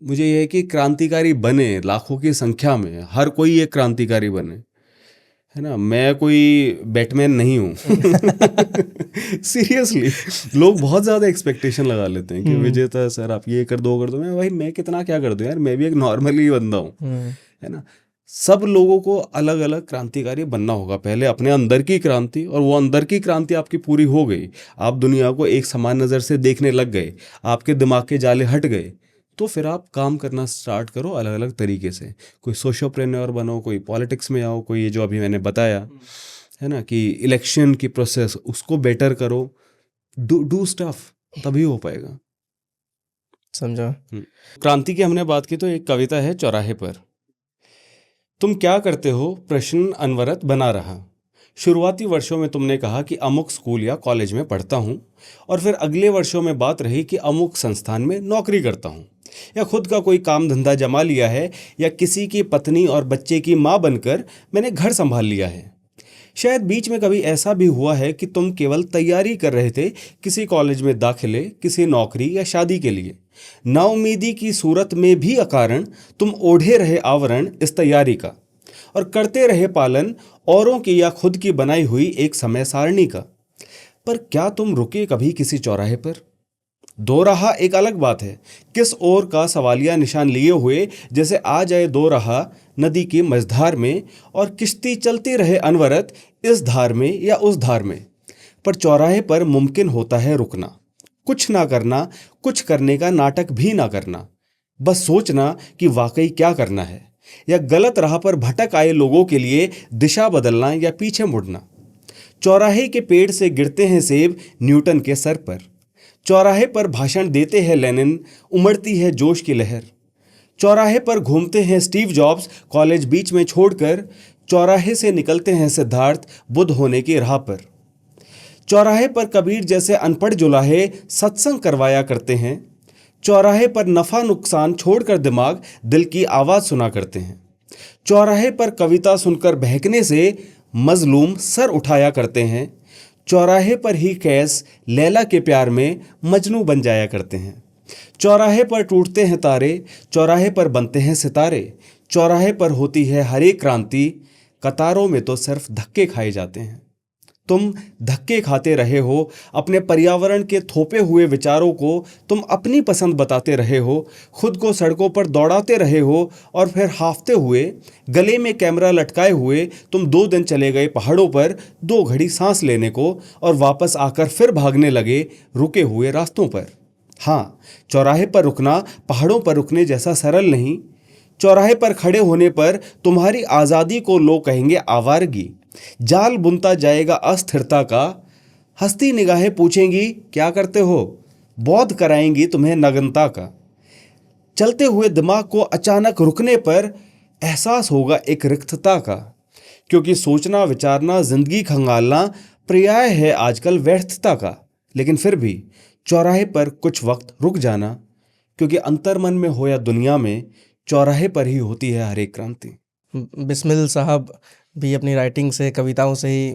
मुझे यह है कि क्रांतिकारी बने लाखों की संख्या में, हर कोई एक क्रांतिकारी बने, है ना। मैं कोई बैटमैन नहीं हूँ। सीरियसली लोग बहुत ज़्यादा एक्सपेक्टेशन लगा लेते हैं कि विजेता सर आप ये कर दो, कर दो। मैं भाई मैं कितना क्या कर दूँ यार, मैं भी एक नॉर्मली बंदा हूँ, है ना। सब लोगों को अलग अलग क्रांतिकारी बनना होगा। पहले अपने अंदर की क्रांति, और वो अंदर की क्रांति आपकी पूरी हो गई, आप दुनिया को एक समान नज़र से देखने लग गए, आपके दिमाग के जाले हट गए, तो फिर आप काम करना स्टार्ट करो अलग अलग तरीके से। कोई सोशियोप्रेन्योर बनो, कोई पॉलिटिक्स में आओ, कोई ये जो अभी मैंने बताया है ना कि इलेक्शन की प्रोसेस उसको बेटर करो, डू स्टफ, तभी हो पाएगा। समझा। क्रांति की हमने बात की तो एक कविता है चौराहे पर। तुम क्या करते हो प्रश्न अनवरत बना रहा। शुरुआती वर्षों में तुमने कहा कि अमुक स्कूल या कॉलेज में पढ़ता हूँ, और फिर अगले वर्षों में बात रही कि अमुक संस्थान में नौकरी करता हूँ, या खुद का कोई काम धंधा जमा लिया है, या किसी की पत्नी और बच्चे की माँ बनकर मैंने घर संभाल लिया है। शायद बीच में कभी ऐसा भी हुआ है कि तुम केवल तैयारी कर रहे थे किसी कॉलेज में दाखिले, किसी नौकरी या शादी के लिए। नाउमीदी की सूरत में भी अकारण तुम ओढ़े रहे आवरण इस तैयारी का, और करते रहे पालन औरों की या खुद की बनाई हुई एक समय सारणी का। पर क्या तुम रुके कभी किसी चौराहे पर? दो राह एक अलग बात है, किस ओर का सवालिया निशान लिए हुए जैसे आ जाए दो राह नदी की मझधार में, और किश्ती चलती रहे अनवरत इस धार में या उस धार में। पर चौराहे पर मुमकिन होता है रुकना, कुछ ना करना, कुछ करने का नाटक भी ना करना, बस सोचना कि वाकई क्या करना है, या गलत राह पर भटक आए लोगों के लिए दिशा बदलना या पीछे मुड़ना। चौराहे के पेड़ से गिरते हैं सेब न्यूटन के सर पर, चौराहे पर भाषण देते हैं लेनिन, उमड़ती है जोश की लहर। चौराहे पर घूमते हैं स्टीव जॉब्स कॉलेज बीच में छोड़कर, चौराहे से निकलते हैं सिद्धार्थ बुद्ध होने की राह पर। चौराहे पर कबीर जैसे अनपढ़ जुलाहे सत्संग करवाया करते हैं, चौराहे पर नफा नुकसान छोड़कर दिमाग दिल की आवाज़ सुना करते हैं। चौराहे पर कविता सुनकर बहकने से मजलूम सर उठाया करते हैं, चौराहे पर ही कैस लैला के प्यार में मजनू बन जाया करते हैं। चौराहे पर टूटते हैं तारे, चौराहे पर बनते हैं सितारे, चौराहे पर होती है हर एक क्रांति, कतारों में तो सिर्फ धक्के खाए जाते हैं। तुम धक्के खाते रहे हो अपने पर्यावरण के थोपे हुए विचारों को, तुम अपनी पसंद बताते रहे हो, खुद को सड़कों पर दौड़ाते रहे हो, और फिर हाफते हुए गले में कैमरा लटकाए हुए तुम 2 दिन चले गए पहाड़ों पर 2 घड़ी सांस लेने को, और वापस आकर फिर भागने लगे रुके हुए रास्तों पर। हाँ, चौराहे पर रुकना पहाड़ों पर रुकने जैसा सरल नहीं। चौराहे पर खड़े होने पर तुम्हारी आज़ादी को लोग कहेंगे आवारगी, जाल बुनता जाएगा अस्थिरता का, हंसती निगाहें पूछेंगी क्या करते हो, बौद्ध कराएंगी तुम्हें नग्नता का। चलते हुए दिमाग को अचानक रुकने पर एहसास होगा एक रिक्तता का, क्योंकि सोचना विचारना जिंदगी खंगालना पर्याय है आजकल व्यर्थता का। लेकिन फिर भी चौराहे पर कुछ वक्त रुक जाना, क्योंकि अंतर्मन में हो या दुनिया में, चौराहे पर ही होती है हर एक क्रांति। बिस्मिल साहब भी अपनी राइटिंग से, कविताओं से ही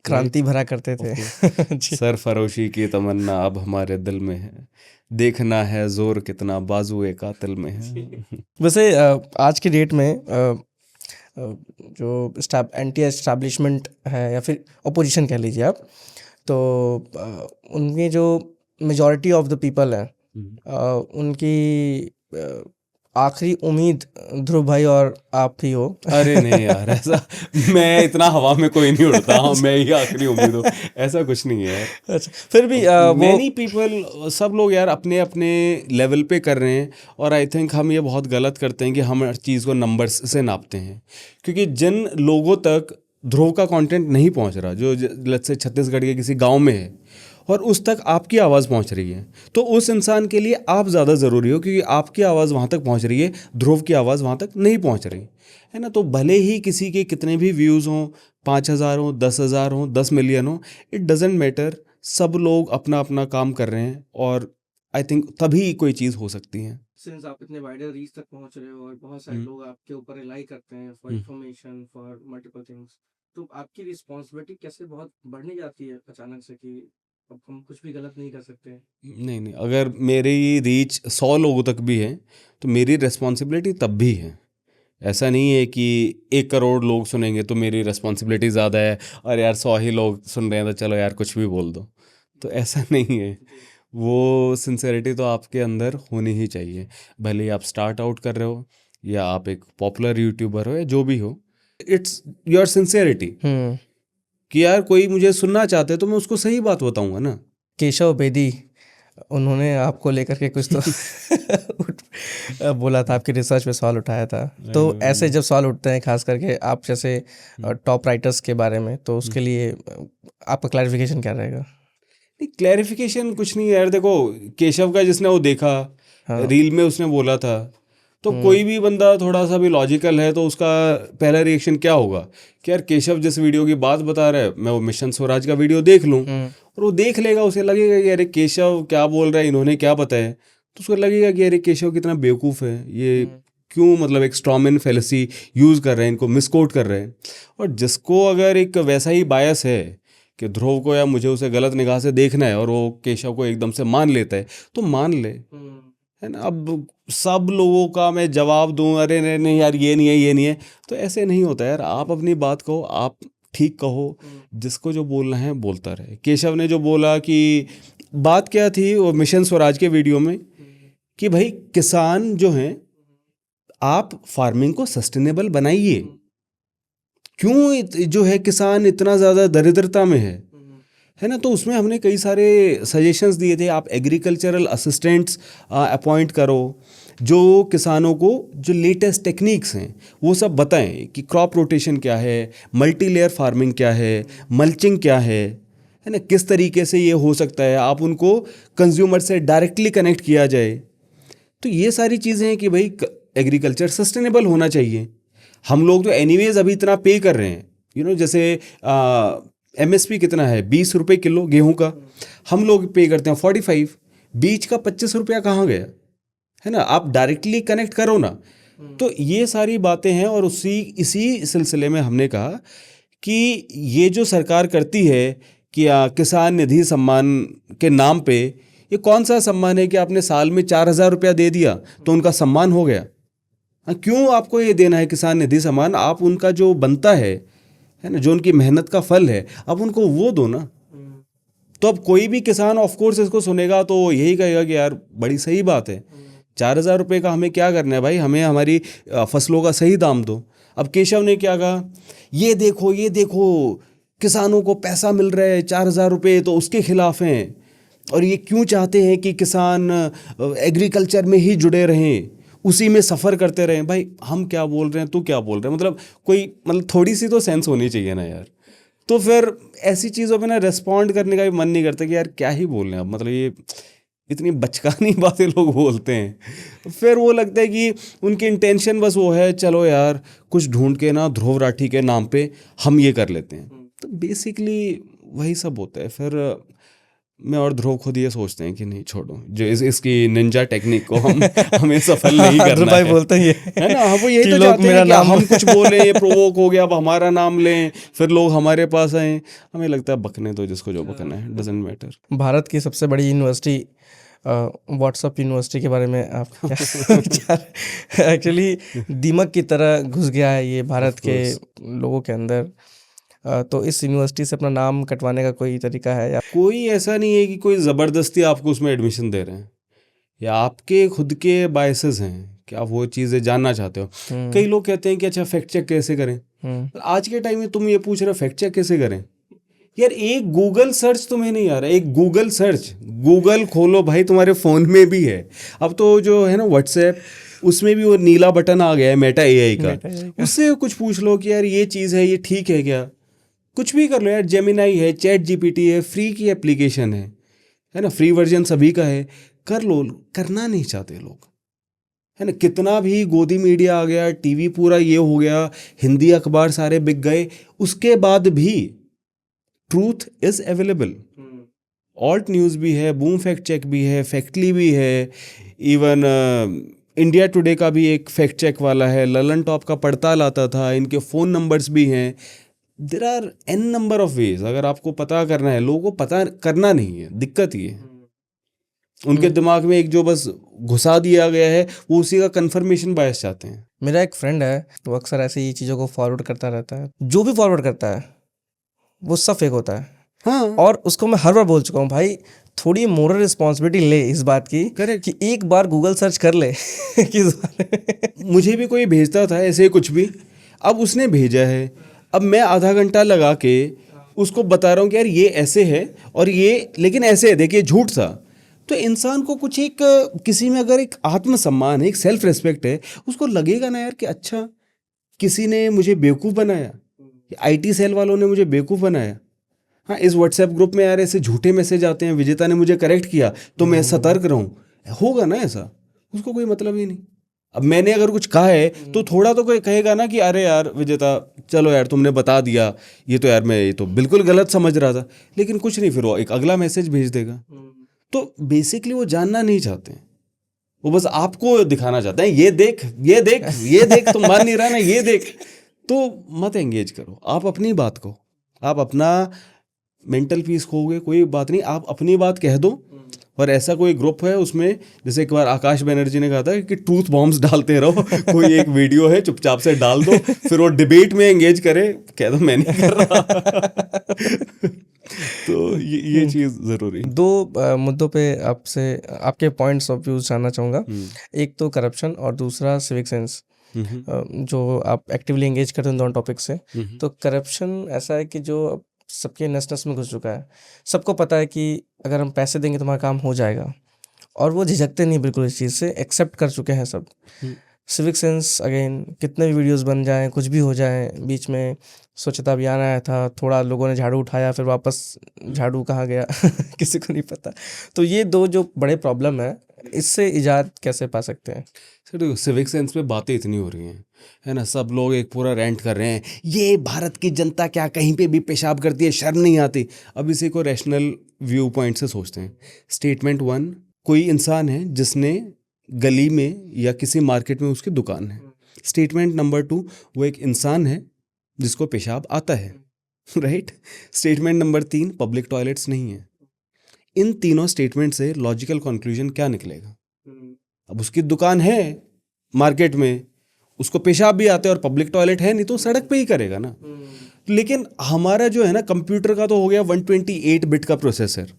क्रांति भरा करते थे। जी। सरफरोशी की तमन्ना अब हमारे दिल में है, देखना है जोर कितना बाजुए कातिल में है। वैसे आज की डेट में जो एंटी एस्टैब्लिशमेंट है या फिर अपोजिशन कह लीजिए आप, तो उनमें जो मेजॉरिटी ऑफ द पीपल है, उनकी आखिरी उम्मीद ध्रुव भाई और आप ही हो। अरे नहीं यार, ऐसा मैं इतना हवा में कोई नहीं उड़ता हूँ, मैं ही आखिरी उम्मीद हूँ, ऐसा कुछ नहीं है यार। अच्छा, फिर भी मैनी पीपल, सब लोग यार अपने अपने लेवल पे कर रहे हैं, और आई थिंक हम ये बहुत गलत करते हैं कि हम हर चीज़ को नंबर्स से नापते हैं। क्योंकि जिन लोगों तक ध्रुव का कंटेंट नहीं पहुंच रहा, जो लेट्स से छत्तीसगढ़ के किसी गांव में है, और उस तक आपकी आवाज़ पहुंच रही है, तो उस इंसान के लिए आप ज़्यादा ज़रूरी हो, क्योंकि आपकी आवाज़ वहां तक पहुंच रही है, ध्रुव की आवाज़ वहां तक नहीं पहुंच रही है ना। तो भले ही किसी के कितने भी व्यूज़ हों, 5,000 हों, 10,000 हों, 10 मिलियन हों, इट डजेंट मैटर। सब लोग अपना अपना काम कर रहे हैं, और आई थिंक तभी कोई चीज़ हो सकती है। सिंस आप इतने वाइडर रीच तक पहुंच रहे हो और बहुत सारे लोग आपके ऊपर रिलाई करते हैं for information for multiple things, तो आपकी रिस्पॉन्सिबिलिटी कैसे बहुत बढ़ने जाती है अचानक से कि अब हम कुछ भी गलत नहीं कर सकते हैं? नहीं नहीं, अगर मेरी रीच 100 लोगों तक भी है तो मेरी रिस्पॉन्सिबिलिटी तब भी है। ऐसा नहीं है कि 1 करोड़ लोग सुनेंगे तो मेरी रिस्पॉन्सिबिलिटी ज़्यादा है, और यार 100 ही लोग सुन रहे हैं तो चलो यार कुछ भी बोल दो, तो ऐसा नहीं है। वो सिंसेरिटी तो आपके अंदर होनी ही चाहिए, भले ही आप स्टार्ट आउट कर रहे हो या आप एक पॉपुलर यूट्यूबर हो या जो भी हो, इट्स योर सिंसेरिटी कि यार कोई मुझे सुनना चाहते है तो मैं उसको सही बात बताऊंगा ना। केशव बेदी, उन्होंने आपको लेकर के कुछ तो बोला था, आपकी रिसर्च पे सवाल उठाया था, तो ऐसे जब सवाल उठते हैं खास करके आप जैसे टॉप राइटर्स के बारे में, तो उसके लिए आपका क्लैरिफिकेशन क्या रहेगा? नहीं, क्लैरिफिकेशन कुछ नहीं है यार। देखो, केशव का जिसने वो देखा, रील में उसने बोला था, तो कोई भी बंदा थोड़ा सा भी लॉजिकल है तो उसका पहला रिएक्शन क्या होगा कि यार केशव जिस वीडियो की बात बता रहा है मैं वो मिशन स्वराज का वीडियो देख लूँ, और वो देख लेगा, उसे लगेगा कि अरे केशव क्या बोल रहा है, इन्होंने क्या बताया, तो उसको लगेगा कि अरे केशव कितना बेवकूफ़ है, ये क्यों मतलब एक स्ट्रॉमैन फेलेसी यूज़ कर रहे हैं, इनको मिसकोट कर रहे हैं। और जिसको अगर एक वैसा ही बायस है कि ध्रुव को या मुझे उसे गलत निगाह से देखना है और वो केशव को एकदम से मान लेता है, तो मान ले, है ना। अब सब लोगों का मैं जवाब दूं अरे नहीं नहीं यार ये नहीं है ये नहीं है, तो ऐसे नहीं होता यार। आप अपनी बात कहो, आप ठीक कहो, जिसको जो बोलना है बोलता रहे। केशव ने जो बोला कि बात क्या थी वो मिशन स्वराज के वीडियो में कि भाई किसान जो हैं, आप फार्मिंग को सस्टेनेबल बनाइए। क्यों जो है किसान इतना ज़्यादा दरिद्रता में है ना। तो उसमें हमने कई सारे सजेशंस दिए थे, आप एग्रीकल्चरल असिस्टेंट्स अपॉइंट करो जो किसानों को जो लेटेस्ट टेक्निक्स हैं वो सब बताएं कि क्रॉप रोटेशन क्या है, मल्टी लेयर फार्मिंग क्या है, मल्चिंग क्या है ना, किस तरीके से ये हो सकता है, आप उनको कंज्यूमर से डायरेक्टली कनेक्ट किया जाए। तो ये सारी चीज़ें हैं कि भाई एग्रीकल्चर सस्टेनेबल होना चाहिए। हम लोग तो एनीवेज अभी इतना पे कर रहे हैं, जैसे MSP कितना है, 20 रुपये किलो गेहूं का, हम लोग पे करते हैं 45, बीज का 25 रुपया कहाँ गया, है ना। आप डायरेक्टली कनेक्ट करो ना। तो ये सारी बातें हैं, और इसी सिलसिले में हमने कहा कि ये जो सरकार करती है कि किसान निधि सम्मान के नाम पे, ये कौन सा सम्मान है कि आपने साल में 4,000 रुपया दे दिया तो उनका सम्मान हो गया। क्यों आपको ये देना है किसान निधि सम्मान? आप उनका जो बनता है ना, जो उनकी मेहनत का फल है, आप उनको वो दो ना। तो अब कोई भी किसान ऑफ कोर्स इसको सुनेगा तो यही कहेगा कि यार बड़ी सही बात है, 4,000 रुपये का हमें क्या करना है भाई, हमें हमारी फसलों का सही दाम दो। अब केशव ने क्या कहा, ये देखो किसानों को पैसा मिल रहा है 4,000 रुपये, तो उसके खिलाफ हैं, और ये क्यों चाहते हैं कि किसान एग्रीकल्चर में ही जुड़े रहें, उसी में सफ़र करते रहें। भाई हम क्या बोल रहे हैं, तू क्या बोल रहे हैं, मतलब थोड़ी सी तो सेंस होनी चाहिए ना यार। तो फिर ऐसी चीज़ों पे ना रिस्पॉन्ड करने का भी मन नहीं करता कि यार क्या ही बोल रहे हैं अब, मतलब ये इतनी बचकानी बातें लोग बोलते हैं। फिर वो लगता है कि उनकी इंटेंशन बस वो है, चलो यार कुछ ढूंढ के ना ध्रुव राठी के नाम पे हम ये कर लेते हैं। तो बेसिकली वही सब होता है। फिर मैं और ध्रुव खुद ये सोचते हैं कि नहीं छोड़ो, जो इसकी निंजा टेक्निक को हमें सफल नहीं करना भाई है। बोलते हैं है ना, वो यही तो चाहते हैं कि हम कुछ बोले, ये प्रोवोक हो गया, अब हमारा नाम लें, फिर लोग हमारे पास आए। हमें लगता है बकने तो जिसको जो बकना है, डजंट मैटर। भारत की सबसे बड़ी यूनिवर्सिटी व्हाट्सअप यूनिवर्सिटी के बारे में आपका क्या विचार? एक्चुअली दीमक की तरह घुस गया है ये भारत के लोगों के अंदर। तो इस यूनिवर्सिटी से अपना नाम कटवाने का कोई तरीका है या? कोई ऐसा नहीं है कि कोई ज़बरदस्ती आपको उसमें एडमिशन दे रहे हैं, या आपके खुद के बायसेस हैं कि आप वो चीज़ें जानना चाहते हो। कई लोग कहते हैं कि अच्छा फैक्ट चेक कैसे करें। आज के टाइम में तुम ये पूछ रहे हो फैक्ट चेक कैसे करें? यार एक गूगल सर्च तुम्हें नहीं आ रहा, एक गूगल सर्च, गूगल खोलो भाई, तुम्हारे फ़ोन में भी है। अब तो जो है ना व्हाट्सएप, उसमें भी वो नीला बटन आ गया है मेटा AI का, उससे कुछ पूछ लो कि यार ये चीज़ है, ये ठीक है क्या? कुछ भी कर लो यार, जेमिनाई है, चैट GPT है, फ्री की एप्लीकेशन है ना, फ्री वर्जन सभी का है, कर लो। करना नहीं चाहते लोग, है ना। कितना भी गोदी मीडिया आ गया, TV पूरा ये हो गया, हिंदी अखबार सारे बिक गए, उसके बाद भी truth is available. Alt news भी है, बूम फैक्ट चेक भी है, फैक्टली भी है, इवन इंडिया टुडे का भी एक फैक्ट चेक वाला है, ललन टॉप का पड़ताल आता था, इनके फ़ोन नंबर्स भी हैं। There are an number of ways. अगर आपको पता करना है, लोगों को पता करना नहीं है, दिक्कत ये है। उनके दिमाग में एक जो बस घुसा दिया गया है, वो उसी का कंफर्मेशन बायस चाहते हैं। मेरा एक फ्रेंड है, वो अक्सर ऐसी ही चीज़ों को फॉरवर्ड करता रहता है। जो भी फॉरवर्ड करता है वो सब फेक होता है। हाँ, और उसको मैं हर बार बोल चुका हूँ, भाई थोड़ी मोरल रिस्पॉन्सिबिलिटी ले इस बात की Correct. कि एक बार गूगल सर्च कर ले कि इस बारे में। मुझे भी कोई भेजता था ऐसे कुछ भी, अब उसने भेजा है, अब मैं आधा घंटा लगा के उसको बता रहा हूँ कि यार ये ऐसे है और ये लेकिन ऐसे है, देखिए झूठ था। तो इंसान को कुछ एक किसी में अगर एक आत्मसम्मान है, एक सेल्फ रिस्पेक्ट है, उसको लगेगा ना यार कि अच्छा किसी ने मुझे बेवकूफ़ बनाया, आईटी सेल वालों ने मुझे बेवकूफ़ बनाया। हाँ, इस व्हाट्सएप ग्रुप में यार ऐसे झूठे मैसेज आते हैं, विजेता ने मुझे करेक्ट किया तो मैं सतर्क रहूँ, होगा ना ऐसा? उसको कोई मतलब ही नहीं। अब मैंने अगर कुछ कहा है तो थोड़ा तो कोई कहेगा ना कि अरे यार विजेता, चलो यार तुमने बता दिया, ये तो यार मैं ये तो बिल्कुल गलत समझ रहा था, लेकिन कुछ नहीं, फिर वो एक अगला मैसेज भेज देगा। तो बेसिकली वो जानना नहीं चाहते हैं, वो बस आपको दिखाना चाहते हैं, ये देख ये देख ये देख, तुम मान नहीं रहा ना, ये देख। तो मत एंगेज करो, आप अपनी बात को, आप अपना मेंटल पीस खोगे कोई बात नहीं, आप अपनी बात कह दो। और ऐसा कोई ग्रुप है उसमें, जैसे एक बार आकाश बनर्जी ने कहा था कि ट्रूथ बॉम्ब्स डालते रहो, कोई एक वीडियो है चुपचाप से डाल दो, फिर वो डिबेट में एंगेज करे, कह दो मैं नहीं कर रहा। तो ये चीज़ ज़रूरी। दो मुद्दों पे आपसे आपके पॉइंट्स ऑफ व्यू जानना चाहूँगा। एक तो करप्शन और दूसरा सिविक सेंस, जो आप एक्टिवली एंगेज करते हैं दोनों टॉपिक से। तो करप्शन ऐसा है कि जो अब सबके नस नस में घुस चुका है। सबको पता है कि अगर हम पैसे देंगे तो हमारा काम हो जाएगा, और वो झिझकते नहीं बिल्कुल इस चीज़ से, एक्सेप्ट कर चुके हैं सब। सिविक सेंस अगेन, कितने भी वीडियोस बन जाएं, कुछ भी हो जाए, बीच में स्वच्छता अभियान आया था, थोड़ा लोगों ने झाड़ू उठाया, फिर वापस झाड़ू कहाँ गया किसी को नहीं पता। तो ये दो जो बड़े प्रॉब्लम है, इससे इजाद कैसे पा सकते हैं? सर देखो, सिविक सेंस पे बातें इतनी हो रही हैं, है ना, सब लोग एक पूरा रेंट कर रहे हैं, ये भारत की जनता क्या कहीं पे भी पेशाब करती है, शर्म नहीं आती। अब इसी को रैशनल व्यू पॉइंट से सोचते हैं। स्टेटमेंट 1, कोई इंसान है जिसने गली में या किसी मार्केट में उसकी दुकान है। स्टेटमेंट नंबर 2, वो एक इंसान है जिसको पेशाब आता है, right. Statement number 3, public toilets नहीं है। इन तीनों स्टेटमेंट से लॉजिकल कंक्लूजन क्या निकलेगा? अब उसकी दुकान है मार्केट में, उसको पेशाब भी आता है और पब्लिक टॉयलेट है नहीं, तो सड़क पे ही करेगा ना। लेकिन हमारा जो है ना, कंप्यूटर का तो हो गया 128 बिट का प्रोसेसर,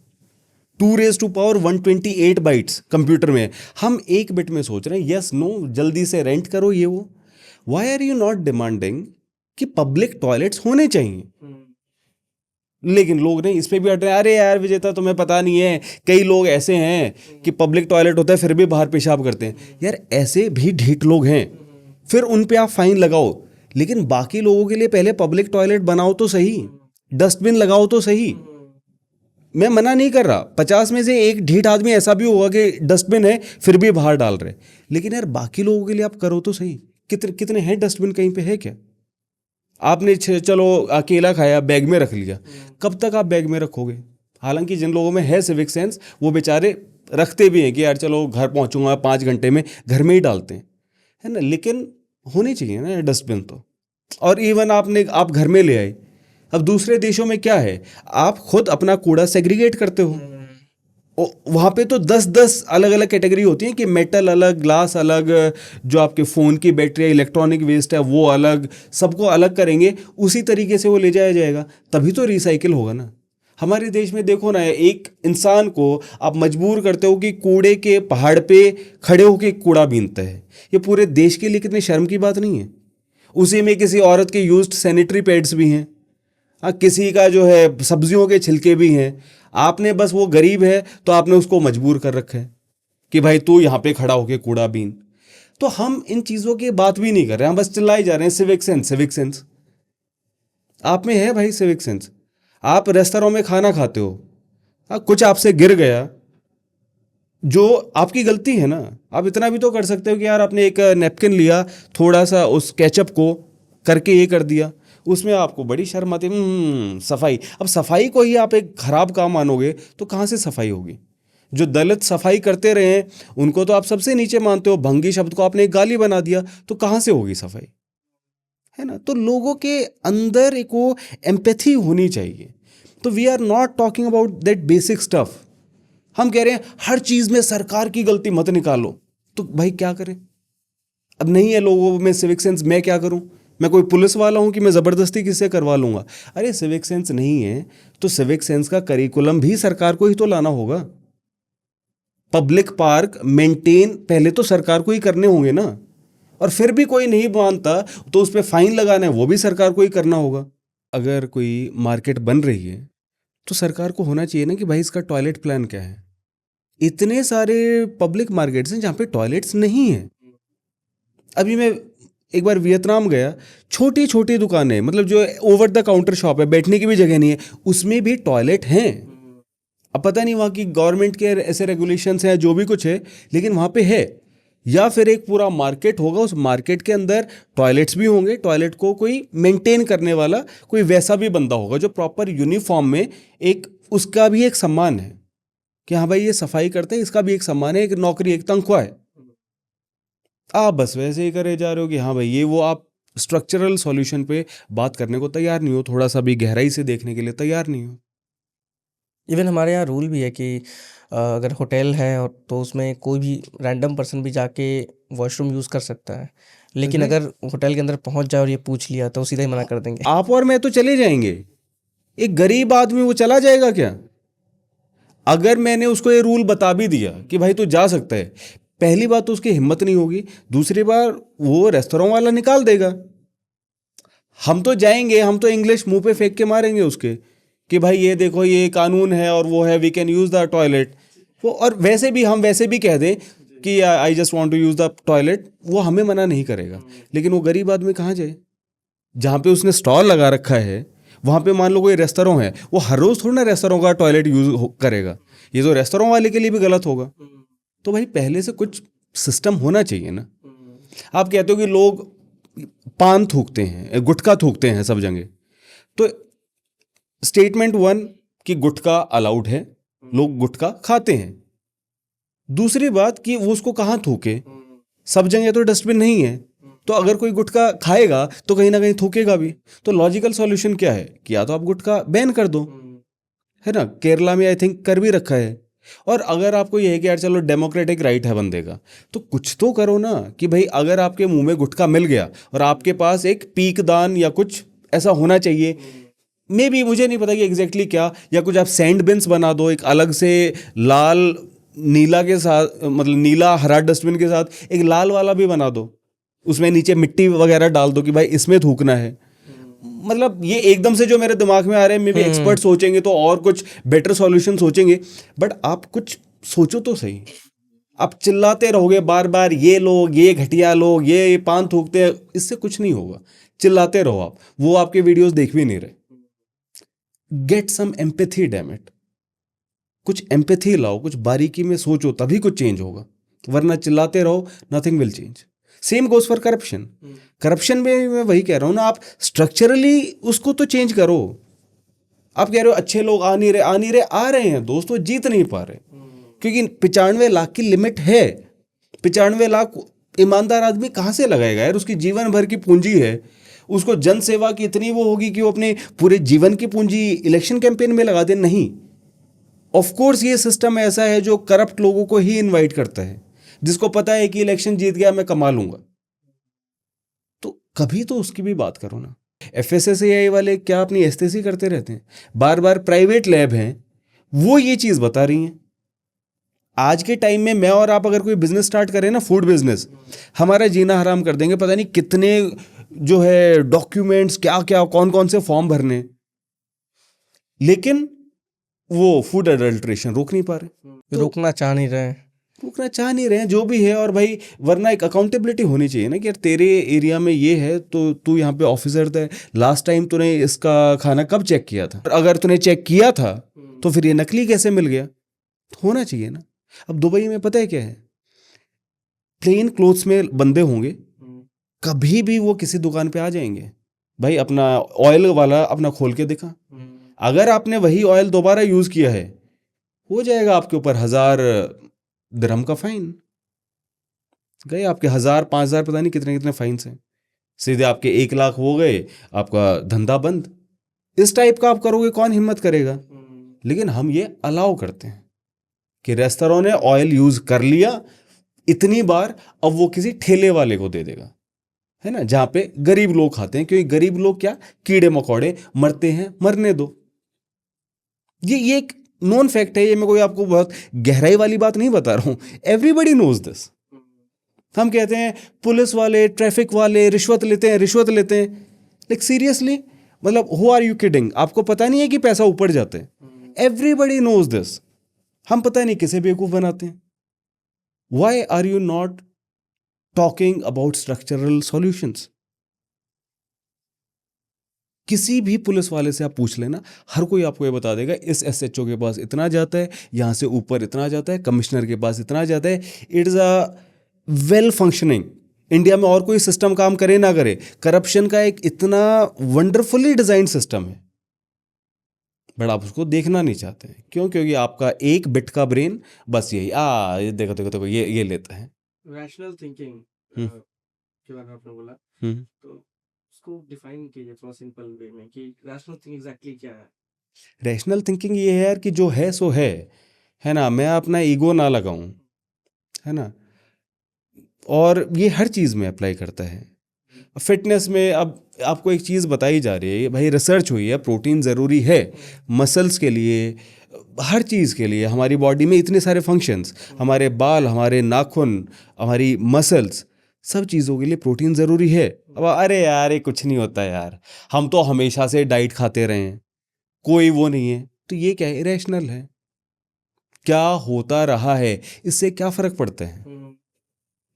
2⁻128 बाइट्स कंप्यूटर में, हम 1 बिट में सोच रहे हैं यस नो, जल्दी से रेंट करो ये वो। Why are you not demanding कि पब्लिक टॉयलेट्स होने चाहिए? लेकिन लोग नहीं, इस पे भी अट रहे हैं, अरे यार विजेता तुम्हें पता नहीं है, कई लोग ऐसे हैं कि पब्लिक टॉयलेट होता है फिर भी बाहर पेशाब करते हैं। यार ऐसे भी ढीठ लोग हैं, फिर उन पे आप फाइन लगाओ, लेकिन बाकी लोगों के लिए पहले पब्लिक टॉयलेट बनाओ तो सही, डस्टबिन लगाओ तो सही। मैं मना नहीं कर रहा, 50 में से एक ढीठ आदमी ऐसा भी होगा कि डस्टबिन है फिर भी बाहर डाल रहे, लेकिन यार बाकी लोगों के लिए आप करो तो सही। कितने हैं डस्टबिन, कहीं पे है क्या? आपने चलो अकेला खाया, बैग में रख लिया, कब तक आप बैग में रखोगे? हालांकि जिन लोगों में है सिविक सेंस, वो बेचारे रखते भी हैं कि यार चलो घर पहुंचूंगा 5 घंटे में, घर में ही डालते हैं, है ना। लेकिन होनी चाहिए ना डस्टबिन तो। और इवन आप घर में ले आए, अब दूसरे देशों में क्या है, आप खुद अपना कूड़ा सेग्रीगेट करते हो, वहाँ पे तो 10-10 अलग अलग कैटेगरी होती हैं कि मेटल अलग, ग्लास अलग, जो आपके फ़ोन की बैटरी, इलेक्ट्रॉनिक वेस्ट है वो अलग, सबको अलग करेंगे, उसी तरीके से वो ले जाया जाएगा, तभी तो रिसाइकिल होगा ना। हमारे देश में देखो ना, एक इंसान को आप मजबूर करते हो कि कूड़े के पहाड़ पे खड़े होकर कूड़ा बीनता है, ये पूरे देश के लिए कितने शर्म की बात नहीं है। उसी में किसी औरत के यूज्ड सैनिटरी पैड्स भी हैं, हाँ, किसी का जो है सब्जियों के छिलके भी हैं। आपने बस, वो गरीब है तो आपने उसको मजबूर कर रखा है कि भाई तू यहाँ पे खड़ा होके कूड़ा बीन। तो हम इन चीज़ों की बात भी नहीं कर रहे हैं, हम बस चिल्लाए जा रहे हैं सिविक सेंस सिविक सेंस। आप में है भाई सिविक सेंस? आप रेस्तरां में खाना खाते हो, हाँ, कुछ आपसे गिर गया, जो आपकी गलती है ना, आप इतना भी तो कर सकते हो कि यार आपने एक नैपकिन लिया, थोड़ा सा उस केचप को करके ये कर दिया, उसमें आपको बड़ी शर्म आती है, सफाई। अब सफाई को ही आप एक खराब काम मानोगे तो कहाँ से सफाई होगी? जो दलित सफाई करते रहे हैं उनको तो आप सबसे नीचे मानते हो, भंगी शब्द को आपने एक गाली बना दिया, तो कहाँ से होगी सफाई? है ना? तो लोगों के अंदर एक वो एम्पैथी होनी चाहिए। तो we are not talking about that basic stuff. हम कह रहे हैं हर चीज में सरकार की गलती मत निकालो, तो भाई क्या करें? अब नहीं है लोगों में सिविक सेंस, मैं क्या करूं? मैं कोई पुलिस वाला हूं कि मैं जबरदस्ती किससे करवा लूंगा? अरे सिविक सेंस नहीं है तो सिविक सेंस का करिकुलम भी सरकार को ही तो लाना होगा। पब्लिक पार्क मेंटेन पहले तो सरकार को ही करने होंगे ना, और फिर भी कोई नहीं मानता तो उस पर फाइन लगाना है, वो भी सरकार को ही करना होगा। अगर कोई मार्केट बन रही है तो सरकार को होना चाहिए ना कि भाई इसका टॉयलेट प्लान क्या है। इतने सारे पब्लिक मार्केट्स हैं जहाँ पे टॉयलेट्स नहीं है। अभी मैं एक बार वियतनाम गया, छोटी छोटी दुकानें, मतलब जो ओवर द काउंटर शॉप है, बैठने की भी जगह नहीं है, उसमें भी टॉयलेट हैं। अब पता नहीं वहाँ की गवर्नमेंट के ऐसे रेगुलेशंस हैं, जो भी कुछ है, लेकिन वहाँ पे है। या फिर एक पूरा मार्केट होगा, उस मार्केट के अंदर टॉयलेट्स भी होंगे, टॉयलेट को कोई मेंटेन करने वाला कोई वैसा भी बंदा होगा जो प्रॉपर यूनिफॉर्म में, एक उसका भी एक सम्मान है कि हाँ भाई ये सफाई करते हैं, इसका भी एक सम्मान है, एक नौकरी, एक तनख्वाह है। आप बस वैसे ही करे जा रहे हो कि हाँ भाई ये वो, आप स्ट्रक्चरल सॉल्यूशन पे बात करने को तैयार नहीं हो, थोड़ा सा भी गहराई से देखने के लिए तैयार नहीं हो। इवन हमारे यहाँ रूल भी है कि अगर होटल है और तो उसमें कोई भी रैंडम पर्सन भी जाके वॉशरूम यूज़ कर सकता है, लेकिन नहीं। अगर होटल के अंदर पहुंच जाए और ये पूछ लिया तो सीधा ही मना कर देंगे। आप और मैं तो चले जाएंगे, एक गरीब आदमी वो चला जाएगा क्या? अगर मैंने उसको ये रूल बता भी दिया कि भाई तू जा सकता है, पहली बात तो उसकी हिम्मत नहीं होगी, दूसरी बार वो रेस्तोरेंट वाला निकाल देगा। हम तो जाएंगे, हम तो इंग्लिश मुंह पे फेंक के मारेंगे उसके कि भाई ये देखो ये कानून है और वो है, we can use the toilet. वो और वैसे भी हम वैसे भी कह दें कि I just want to use the toilet, वो हमें मना नहीं करेगा। लेकिन वो गरीब आदमी कहाँ जाए? जहाँ पे उसने स्टॉल लगा रखा है वहाँ पे मान लो कोई रेस्तोरेंट है, वो हर रोज थोड़ी ना रेस्तोरेंट का टॉयलेट यूज करेगा, ये तो रेस्तोरेंट वाले के लिए भी गलत होगा। तो भाई पहले से कुछ सिस्टम होना चाहिए ना। आप कहते हो कि लोग पान थूकते हैं, गुटखा थूकते हैं सब जगह, तो स्टेटमेंट 1 कि गुटखा अलाउड है, लोग गुटखा खाते हैं। दूसरी बात कि वो उसको कहाँ थूके, सब जगह तो डस्टबिन नहीं है, तो अगर कोई गुटखा खाएगा तो कहीं ना कहीं थूकेगा भी। तो लॉजिकल सॉल्यूशन क्या है कि या तो आप गुटखा बैन कर दो, है ना? केरला में आई थिंक कर भी रखा है। और अगर आपको ये है कि यार चलो डेमोक्रेटिक राइट है बंदे का, तो कुछ तो करो ना कि भाई अगर आपके मुंह में गुटखा मिल गया और आपके पास एक पीक दान या कुछ ऐसा होना चाहिए, मे बी मुझे नहीं पता कि एग्जैक्टली क्या, या कुछ आप सैंड बिन्स बना दो एक अलग से, लाल नीला के साथ, मतलब नीला हरा डस्टबिन के साथ एक लाल वाला भी बना दो, उसमें नीचे मिट्टी वगैरह डाल दो कि भाई इसमें थूकना है। मतलब ये एकदम से जो मेरे दिमाग में आ रहे हैं, मे बी एक्सपर्ट सोचेंगे तो और कुछ बेटर सॉल्यूशन सोचेंगे, बट आप कुछ सोचो तो सही। आप चिल्लाते रहोगे बार बार ये लोग, ये घटिया लोग, ये पान थूकते हैं, इससे कुछ नहीं होगा। चिल्लाते रहो आप, वो आपके वीडियोस देख भी नहीं रहे। Get some empathy, damn it. कुछ एम्पैथी लाओ, कुछ बारीकी में सोचो, तभी कुछ चेंज होगा, वरना चिल्लाते रहो, nothing will change. Same goes for corruption. Corruption में मैं वही कह रहा हूं ना, आप स्ट्रक्चरली उसको तो चेंज करो। आप कह रहे हो अच्छे लोग आ नहीं रहे, आ रहे हैं दोस्तों, जीत नहीं पा रहे, क्योंकि 95 लाख की लिमिट है। 95 लाख ईमानदार आदमी कहाँ से लगाएगा यार? उसकी जीवन भर की पूंजी है, उसको जन सेवा की इतनी वो होगी कि वो अपने पूरे जीवन की पूंजी इलेक्शन कैंपेन में लगा दे? नहीं। ऑफ कोर्स ये सिस्टम ऐसा है जो करप्ट लोगों को ही इनवाइट करता है, जिसको पता है कि इलेक्शन जीत गया मैं कमा लूंगा। तो कभी तो उसकी भी बात करो ना। FSSAI वाले क्या अपनी एस्थेसी करते रहते हैं? बार बार प्राइवेट लैब हैं, वो ये चीज बता रही हैं। आज के टाइम में मैं और आप अगर कोई बिजनेस स्टार्ट करें ना, फूड बिजनेस, हमारा जीना हराम कर देंगे। पता नहीं कितने जो है डॉक्यूमेंट्स, क्या क्या, कौन कौन से फॉर्म भरने, लेकिन वो फूड अडल्ट्रेशन रोक नहीं पा रहे, रोकना चाह नहीं रहे हैं। रोकना चाह नहीं रहे हैं, जो भी है। और भाई वरना एक अकाउंटेबिलिटी होनी चाहिए ना कि यार तेरे एरिया में ये है तो तू यहाँ पे ऑफिसर था, लास्ट टाइम तूने इसका खाना कब चेक किया था? अगर तूने चेक किया था तो फिर ये नकली कैसे मिल गया? तो होना चाहिए ना। अब दुबई में पता है क्या है, प्लेन क्लोथ्स में बंदे होंगे, कभी भी वो किसी दुकान पे आ जाएंगे, भाई अपना ऑयल वाला अपना खोल के दिखा, अगर आपने वही ऑयल दोबारा यूज किया है हो जाएगा आपके ऊपर 1000 दिरहम का फाइन, गए आपके 1000 5000 पता नहीं कितने कितने फाइन्स हैं, सीधे आपके 1 लाख हो गए, आपका धंधा बंद। इस टाइप का आप करोगे कौन हिम्मत करेगा। लेकिन हम ये अलाउ करते हैं कि रेस्तरां ने ऑयल यूज कर लिया इतनी बार, अब वो किसी ठेले वाले को दे देगा, है ना, जहां पे गरीब लोग खाते हैं, क्योंकि गरीब लोग क्या कीड़े मकोड़े मरते हैं, मरने दो। ये एक नॉन फैक्ट है, ये मैं कोई आपको बहुत गहराई वाली बात नहीं बता रहा हूं, एवरीबडी नोज दिस। हम कहते हैं पुलिस वाले ट्रैफिक वाले रिश्वत लेते हैं, रिश्वत लेते हैं, लाइक सीरियसली, मतलब हु आर यू किडिंग, आपको पता नहीं है कि पैसा ऊपर जाता है, एवरीबडी नोज दिस, हम पता नहीं किसे बेवकूफ बनाते हैं। Why are you not talking about structural solutions. किसी भी पुलिस वाले से आप पूछ लेना, हर कोई आपको ये बता देगा इस एसएचओ के पास इतना जाता है, यहां से ऊपर इतना जाता है, कमिश्नर के पास इतना जाता है। It is a well functioning, India में और कोई सिस्टम काम करे ना करे, करप्शन का एक इतना वंडरफुली डिजाइन सिस्टम है, बट आप उसको देखना नहीं चाहते हैं। क्यों? क्योंकि आपका एक बिट का ब्रेन बस यही ये देखो देखो देखो ये लेता है। रैशनल थिंकिंग के बारे में आपने बोला, तो उसको डिफाइन कीजिए थोड़ा सिंपल वे में कि रैशनल थिंकिंग एग्जैक्टली क्या है। रैशनल थिंकिंग ये है यार कि जो है सो है ना, मैं अपना ईगो ना लगाऊं, है ना, और ये हर चीज़ में अप्लाई करता है। फिटनेस में अब आपको एक चीज़ बताई जा रही है, भाई रिसर्च हुई है, प्रोटीन ज़रूरी है मसल्स के लिए, हर चीज़ के लिए। हमारी बॉडी में इतने सारे फंक्शंस, हमारे बाल, हमारे नाखून, हमारी मसल्स, सब चीज़ों के लिए प्रोटीन ज़रूरी है। अब अरे यार ये कुछ नहीं होता यार, हम तो हमेशा से डाइट खाते रहे हैं, कोई वो नहीं है, तो ये क्या है, इरेशनल है। क्या होता रहा है, इससे क्या फ़र्क पड़ता है।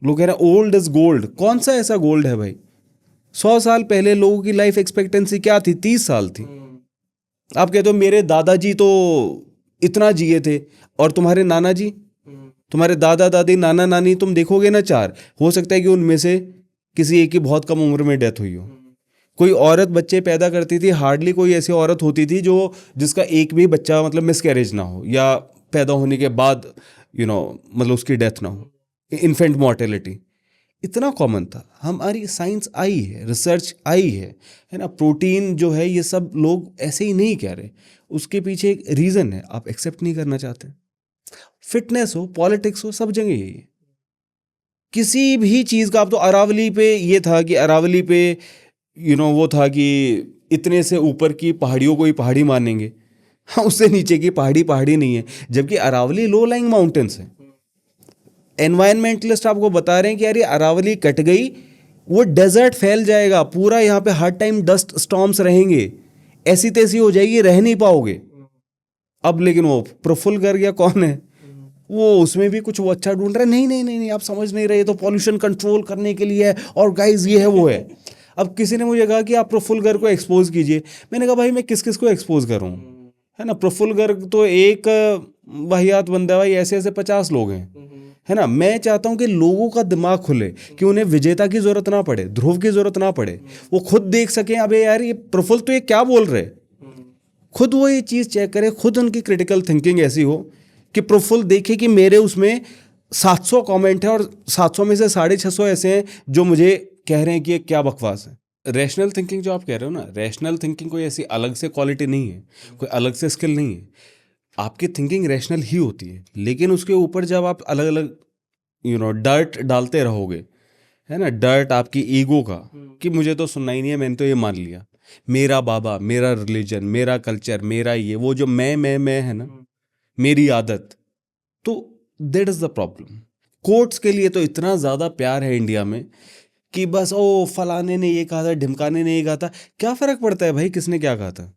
लोग कह रहे हैं ओल्ड इज गोल्ड, कौन सा ऐसा गोल्ड है भाई। 100 साल पहले लोगों की लाइफ एक्सपेक्टेंसी क्या थी, 30 साल थी। आप कहते हो मेरे दादाजी तो इतना जिए थे, और तुम्हारे नाना जी, तुम्हारे दादा दादी नाना नानी, तुम देखोगे ना 4, हो सकता है कि उनमें से किसी एक की बहुत कम उम्र में डेथ हुई हो। कोई औरत बच्चे पैदा करती थी, हार्डली कोई ऐसी औरत होती थी जो जिसका एक भी बच्चा मतलब मिसकैरेज ना हो, या पैदा होने के बाद मतलब उसकी डेथ ना हो। इन्फेंट मॉर्टेलिटी इतना कॉमन था। हमारी साइंस आई है, रिसर्च आई है ना। प्रोटीन जो है, ये सब लोग ऐसे ही नहीं कह रहे, उसके पीछे एक रीज़न है, आप एक्सेप्ट नहीं करना चाहते। फिटनेस हो, पॉलिटिक्स हो, सब जगह यही है। किसी भी चीज़ का, आप तो अरावली पे ये था कि अरावली पे वो था कि इतने से ऊपर की पहाड़ियों को ही पहाड़ी मानेंगे, हाँ, उससे नीचे की पहाड़ी पहाड़ी नहीं है, जबकि अरावली लो लाइंग माउंटेन्स है। एनवायरमेंटलिस्ट आपको बता रहे हैं कि यार ये अरावली कट गई, वो डेजर्ट फैल जाएगा पूरा, यहाँ पे हर टाइम डस्ट स्टॉर्म्स रहेंगे, ऐसी तैसी हो जाएगी, रह नहीं पाओगे। अब लेकिन वो प्रफुल्ल गर्ग या कौन है वो, उसमें भी कुछ वो अच्छा ढूंढ रहा है। नहीं नहीं नहीं नहीं, आप समझ नहीं रहे, तो पॉल्यूशन कंट्रोल करने के लिए है, और गाइज ये है वो है। अब किसी ने मुझे कहा कि आप प्रफुल्ल गर्ग को एक्सपोज कीजिए। मैंने कहा भाई मैं किस किस को एक्सपोज करूँ, है ना। प्रफुल्ल गर्ग तो एक वाहियात बंदा है भाई, ऐसे ऐसे 50 लोग हैं, है ना। मैं चाहता हूं कि लोगों का दिमाग खुले, कि उन्हें विजेता की जरूरत ना पड़े, ध्रुव की जरूरत ना पड़े, वो खुद देख सकें अबे यार ये प्रफुल्ल तो ये क्या बोल रहे, खुद वो ये चीज़ चेक करे, खुद उनकी क्रिटिकल थिंकिंग ऐसी हो कि प्रफुल्ल देखे कि मेरे उसमें 700 कमेंट है और 700 में से 650 ऐसे हैं जो मुझे कह रहे हैं कि ये क्या बकवास है। रैशनल थिंकिंग जो आप कह रहे हो ना, रैशनल थिंकिंग कोई ऐसी अलग से क्वालिटी नहीं है, कोई अलग से स्किल नहीं है। आपकी थिंकिंग रैशनल ही होती है, लेकिन उसके ऊपर जब आप अलग अलग डर्ट डालते रहोगे, है ना, डर्ट आपकी ईगो का, कि मुझे तो सुनना ही नहीं है, मैंने तो ये मान लिया, मेरा बाबा, मेरा रिलीजन, मेरा कल्चर, मेरा ये वो, जो मैं है ना, मेरी आदत, तो that is the problem. Courts के लिए तो इतना ज़्यादा प्यार है इंडिया में कि बस ओ फलाने ने ये कहा था, ढिमकाने ने ये कहा था, क्या फ़र्क पड़ता है भाई किसने क्या कहा था।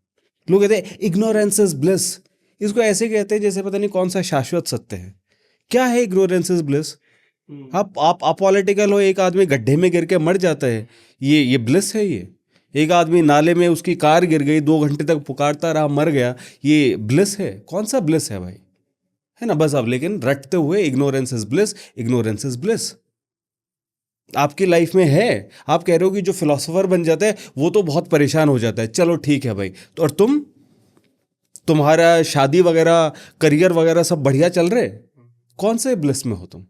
लोग कहते हैं इग्नोरेंस इज ब्लिस, इसको ऐसे कहते हैं जैसे पता नहीं कौन सा शाश्वत सत्य है। क्या है इग्नोरेंस इज ब्लिस? आप अपॉलिटिकल हो, एक आदमी गड्ढे में गिर के मर जाता है, ये ब्लिस है? ये एक आदमी नाले में उसकी कार गिर गई, 2 घंटे तक पुकारता रहा, मर गया, ये ब्लिस है? कौन सा ब्लिस है भाई, है ना। बस अब लेकिन रटते हुए ignorance is bliss, ignorance is bliss. आपकी लाइफ में है। आप कह रहे हो कि जो फिलोसोफर बन जाता है वो तो बहुत परेशान हो जाता है, चलो ठीक है भाई। तो और तुम्हारा शादी वगैरह, करियर वगैरह सब बढ़िया चल रहे, कौन से ब्लिस में हो तुम,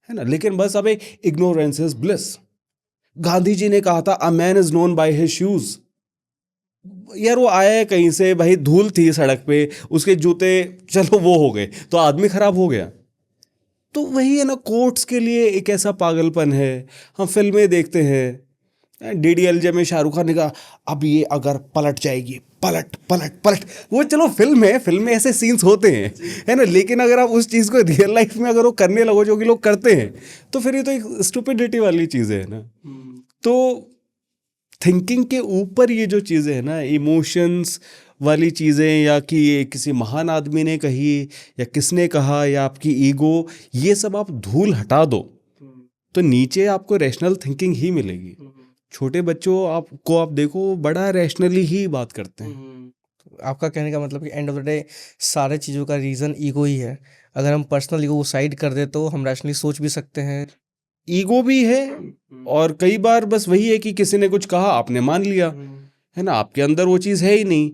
है ना। लेकिन बस अब ignorance is bliss. Gandhi ji ने कहा था a man is known by his shoes. यार वो आया है कहीं से भाई, धूल थी सड़क पे, उसके जूते चलो वो हो गए तो आदमी खराब हो गया। तो वही है ना, कोट्स के लिए एक ऐसा पागलपन है। हम फिल्में देखते हैं, डीडीएलजे में शाहरुख खान ने कहा अब ये अगर पलट जाएगी, पलट पलट पलट, वो चलो फिल्म है, फिल्म में ऐसे सीन्स होते हैं, है ना। लेकिन अगर आप उस चीज़ को रियल लाइफ में अगर वो करने लगो जो कि लोग करते हैं, तो फिर ये तो एक स्टुपिडिटी वाली चीज़ है ना। तो थिंकिंग के ऊपर ये जो चीज़ें हैं ना, इमोशंस वाली चीज़ें, या कि ये किसी महान आदमी ने कही या किसने कहा या आपकी ईगो, ये सब आप धूल हटा दो तो नीचे आपको रैशनल थिंकिंग ही मिलेगी। छोटे बच्चों आपको आप देखो बड़ा रैशनली ही बात करते हैं। आपका कहने का मतलब कि एंड ऑफ द डे सारे चीज़ों का रीज़न ईगो ही है। अगर हम पर्सनल ईगो को साइड कर दे तो हम रैशनली सोच भी सकते हैं। ईगो भी है, और कई बार बस वही है कि किसी ने कुछ कहा आपने मान लिया, है ना। आपके अंदर वो चीज़ है ही नहीं।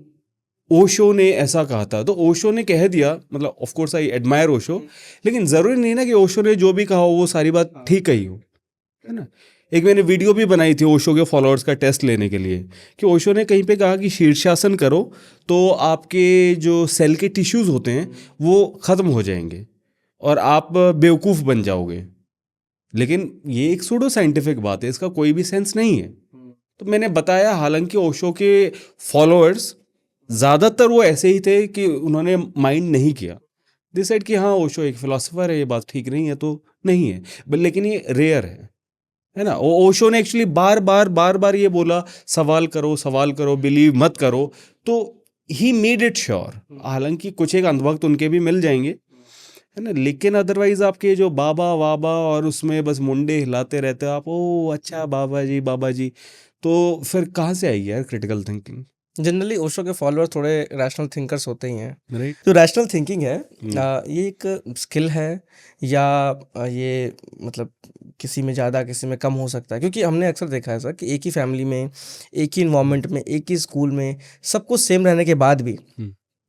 ओशो ने ऐसा कहा था तो ओशो ने कह दिया, मतलब of course I admire Osho, लेकिन ज़रूरी नहीं ना कि ओशो ने जो भी कहा हो वो सारी बात ठीक कही हो, है ना। एक मैंने वीडियो भी बनाई थी ओशो के फॉलोअर्स का टेस्ट लेने के लिए, कि ओशो ने कहीं पे कहा कि शीर्षासन करो तो आपके जो सेल के टिश्यूज़ होते हैं वो ख़त्म हो जाएंगे और आप बेवकूफ़ बन जाओगे। लेकिन ये एक सूडो साइंटिफिक बात है, इसका कोई भी सेंस नहीं है। तो मैंने बताया, हालांकि ओशो के फॉलोअर्स ज़्यादातर वो ऐसे ही थे कि उन्होंने माइंड नहीं किया, डिसाइड कि हाँ ओशो एक फिलोसोफर है, ये बात ठीक नहीं है तो नहीं है, लेकिन ये रेयर है ना। ओशो ने एक्चुअली बार बार ये बोला सवाल करो, बिलीव मत करो, तो ही मेड इट श्योर। हालांकि कुछ एक अंधभक्त उनके भी मिल जाएंगे, है ना, लेकिन अदरवाइज आपके जो बाबा वाबा और उसमें बस मुंडे हिलाते रहते हो आप, ओ अच्छा बाबा जी, तो फिर कहाँ से आएगी यार क्रिटिकल थिंकिंग। जनरली ओशो के फॉलोअर थोड़े रैशनल थिंकर्स होते ही हैं। राइट। तो रैशनल थिंकिंग है ये एक स्किल है या ये मतलब किसी में ज़्यादा किसी में कम हो सकता है? क्योंकि हमने अक्सर देखा है सर कि एक ही फैमिली में, एक ही इन्वायरमेंट में, एक ही स्कूल में सब कुछ सेम रहने के बाद भी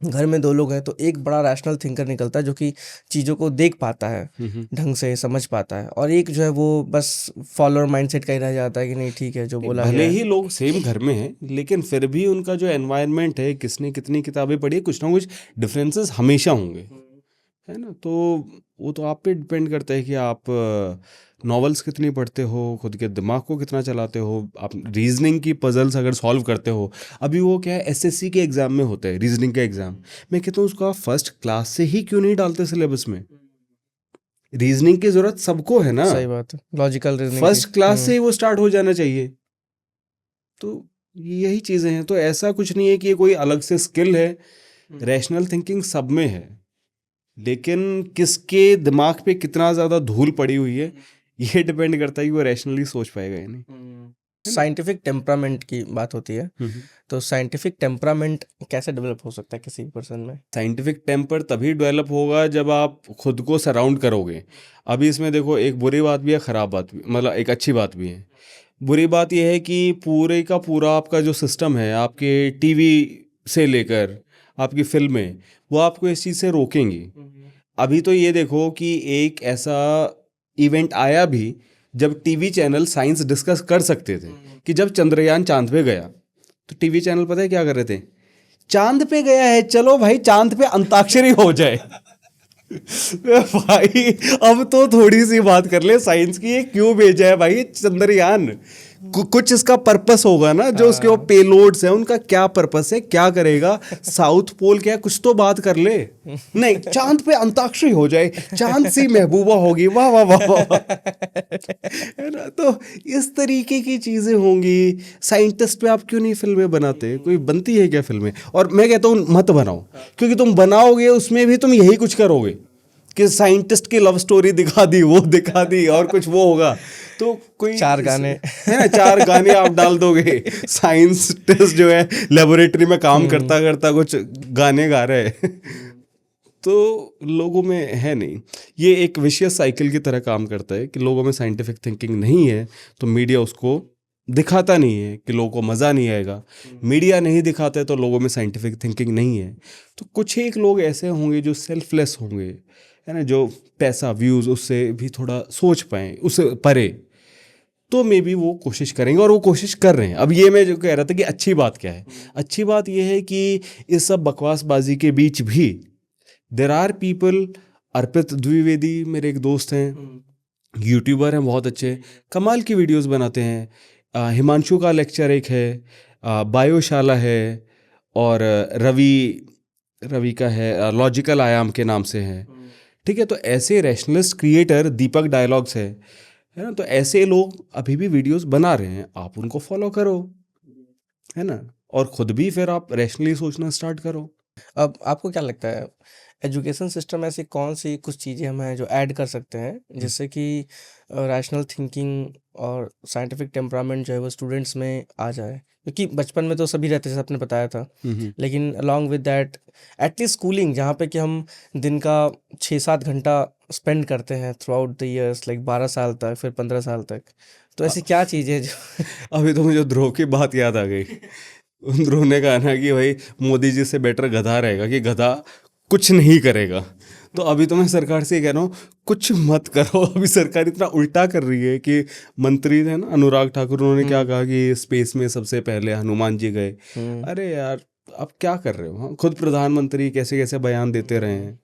घर में दो लोग हैं तो एक बड़ा रैशनल थिंकर निकलता है जो कि चीज़ों को देख पाता है, ढंग से समझ पाता है, और एक जो है वो बस फॉलोअर माइंडसेट का ही रह जाता है कि नहीं ठीक है जो बोला भले गया ही है। लोग सेम घर में हैं, लेकिन फिर भी उनका जो एनवायरनमेंट है, किसने कितनी किताबें पढ़ी है, कुछ ना कुछ डिफरेंसेस हमेशा होंगे, है ना। तो वो तो आप पे डिपेंड करता है कि आप नॉवेल्स कितनी पढ़ते हो, खुद के दिमाग को कितना चलाते हो, आप रीजनिंग की पजल्स अगर सॉल्व करते हो। अभी वो क्या है, एसएससी के एग्ज़ाम में होता है रीजनिंग का एग्ज़ाम, मैं कहता हूँ उसको आप फर्स्ट क्लास से ही क्यों नहीं डालते सिलेबस में। रीजनिंग की ज़रूरत सबको है ना, सही बात है, लॉजिकल रीजनिंग फर्स्ट क्लास से ही वो स्टार्ट हो जाना चाहिए। तो यही चीज़ें हैं। तो ऐसा कुछ नहीं है कि ये कोई अलग से स्किल है, रैशनल थिंकिंग सब में है, लेकिन किसके दिमाग पे कितना ज़्यादा धूल पड़ी हुई है ये डिपेंड करता है कि वो रैशनली सोच पाएगा या नहीं। साइंटिफिक टेम्परामेंट की बात होती है, तो साइंटिफिक टेम्परामेंट कैसे डेवलप हो सकता है किसी पर्सन में? साइंटिफिक टेम्पर तभी डेवलप होगा जब आप खुद को सराउंड करोगे। अभी इसमें देखो, एक बुरी बात भी है, ख़राब बात भी, मतलब एक अच्छी बात भी है। बुरी बात यह है कि पूरे का पूरा आपका जो सिस्टम है, आपके टीवी से लेकर आपकी फिल्में, वो आपको इस चीज़ से रोकेंगी। अभी तो ये देखो कि एक ऐसा इवेंट आया भी जब टीवी चैनल साइंस डिस्कस कर सकते थे, कि जब चंद्रयान चांद पे गया तो टीवी चैनल पता है क्या कर रहे थे, चांद पे गया है चलो भाई चांद पे अंताक्षरी हो जाए भाई अब तो थोड़ी सी बात कर ले साइंस की, ये क्यों भेजा है भाई चंद्रयान, कुछ इसका पर्पस होगा ना, जो उसके वो पेलोड्स हैं उनका क्या पर्पस है, क्या करेगा, साउथ पोल क्या है, कुछ तो बात कर ले। नहीं, चांद पे अंताक्षरी हो जाए, चांद सी महबूबा होगी, वाह वाह वाह वाह है ना। तो इस तरीके की चीजें होंगी। साइंटिस्ट पे आप क्यों नहीं फिल्में बनाते, कोई बनती है क्या फिल्में? और मैं कहता हूँ मत बनाओ, क्योंकि तुम बनाओगे उसमें भी तुम यही कुछ करोगे कि साइंटिस्ट की लव स्टोरी दिखा दी, वो दिखा दी, और कुछ वो होगा। तो कोई 4 गाने है ना, 4 गाने आप डाल दोगे, साइंटिस्ट जो है लेबोरेटरी में काम करता करता कुछ गाने गा रहे हैं तो लोगों में है नहीं। ये एक विशियस साइकिल की तरह काम करता है कि लोगों में साइंटिफिक थिंकिंग नहीं है तो मीडिया उसको दिखाता नहीं है कि लोगों को मज़ा नहीं आएगा। मीडिया नहीं दिखाता है तो लोगों में साइंटिफिक थिंकिंग नहीं है। तो कुछ एक लोग ऐसे होंगे जो सेल्फलेस होंगे, है ना, जो पैसा व्यूज़ उससे भी थोड़ा सोच पाएँ, उससे परे, तो मे बी वो कोशिश करेंगे और वो कोशिश कर रहे हैं। अब ये मैं जो कह रहा था कि अच्छी बात क्या है, अच्छी बात ये है कि इस सब बकवासबाजी के बीच भी देर आर पीपल। अर्पित द्विवेदी मेरे एक दोस्त हैं, यूट्यूबर हैं, बहुत अच्छे, कमाल की वीडियोस बनाते हैं। हिमांशु का लेक्चर एक है, बायोशाला है, और रवि का है, लॉजिकल आयाम के नाम से है। ठीक है, तो ऐसे रैशनलिस्ट क्रिएटर, दीपक डायलॉग्स है ना, तो ऐसे लोग अभी भी वीडियोस बना रहे हैं, आप उनको फॉलो करो, है ना, और खुद भी फिर आप रैशनली सोचना स्टार्ट करो। अब आपको क्या लगता है, एजुकेशन सिस्टम ऐसी कौन सी कुछ चीज़ें हम हैं जो ऐड कर सकते हैं जिससे कि रैशनल थिंकिंग और साइंटिफिक टेम्परामेंट जो है वो स्टूडेंट्स में आ जाए? क्योंकि बचपन में तो सभी रहते जैसे आपने बताया था, लेकिन along with that at least schooling जहाँ पे कि हम दिन का 6-7 घंटा स्पेंड करते हैं through out the years, like 12 साल तक, फिर 15 साल तक, तो ऐसी क्या चीज़ है जो अभी तो मुझे ध्रुव की बात याद आ गई। ध्रुव ने कहा ना कि भाई मोदी जी से बेटर गधा रहेगा, कि गधा कुछ नहीं करेगा। तो अभी तो मैं सरकार से कह रहा हूँ कुछ मत करो। अभी सरकार इतना उल्टा कर रही है कि मंत्री थे ना अनुराग ठाकुर, उन्होंने क्या कहा कि स्पेस में सबसे पहले हनुमान जी गए। अरे यार आप क्या कर रहे हो? हाँ, खुद प्रधानमंत्री कैसे कैसे बयान देते रहे हैं।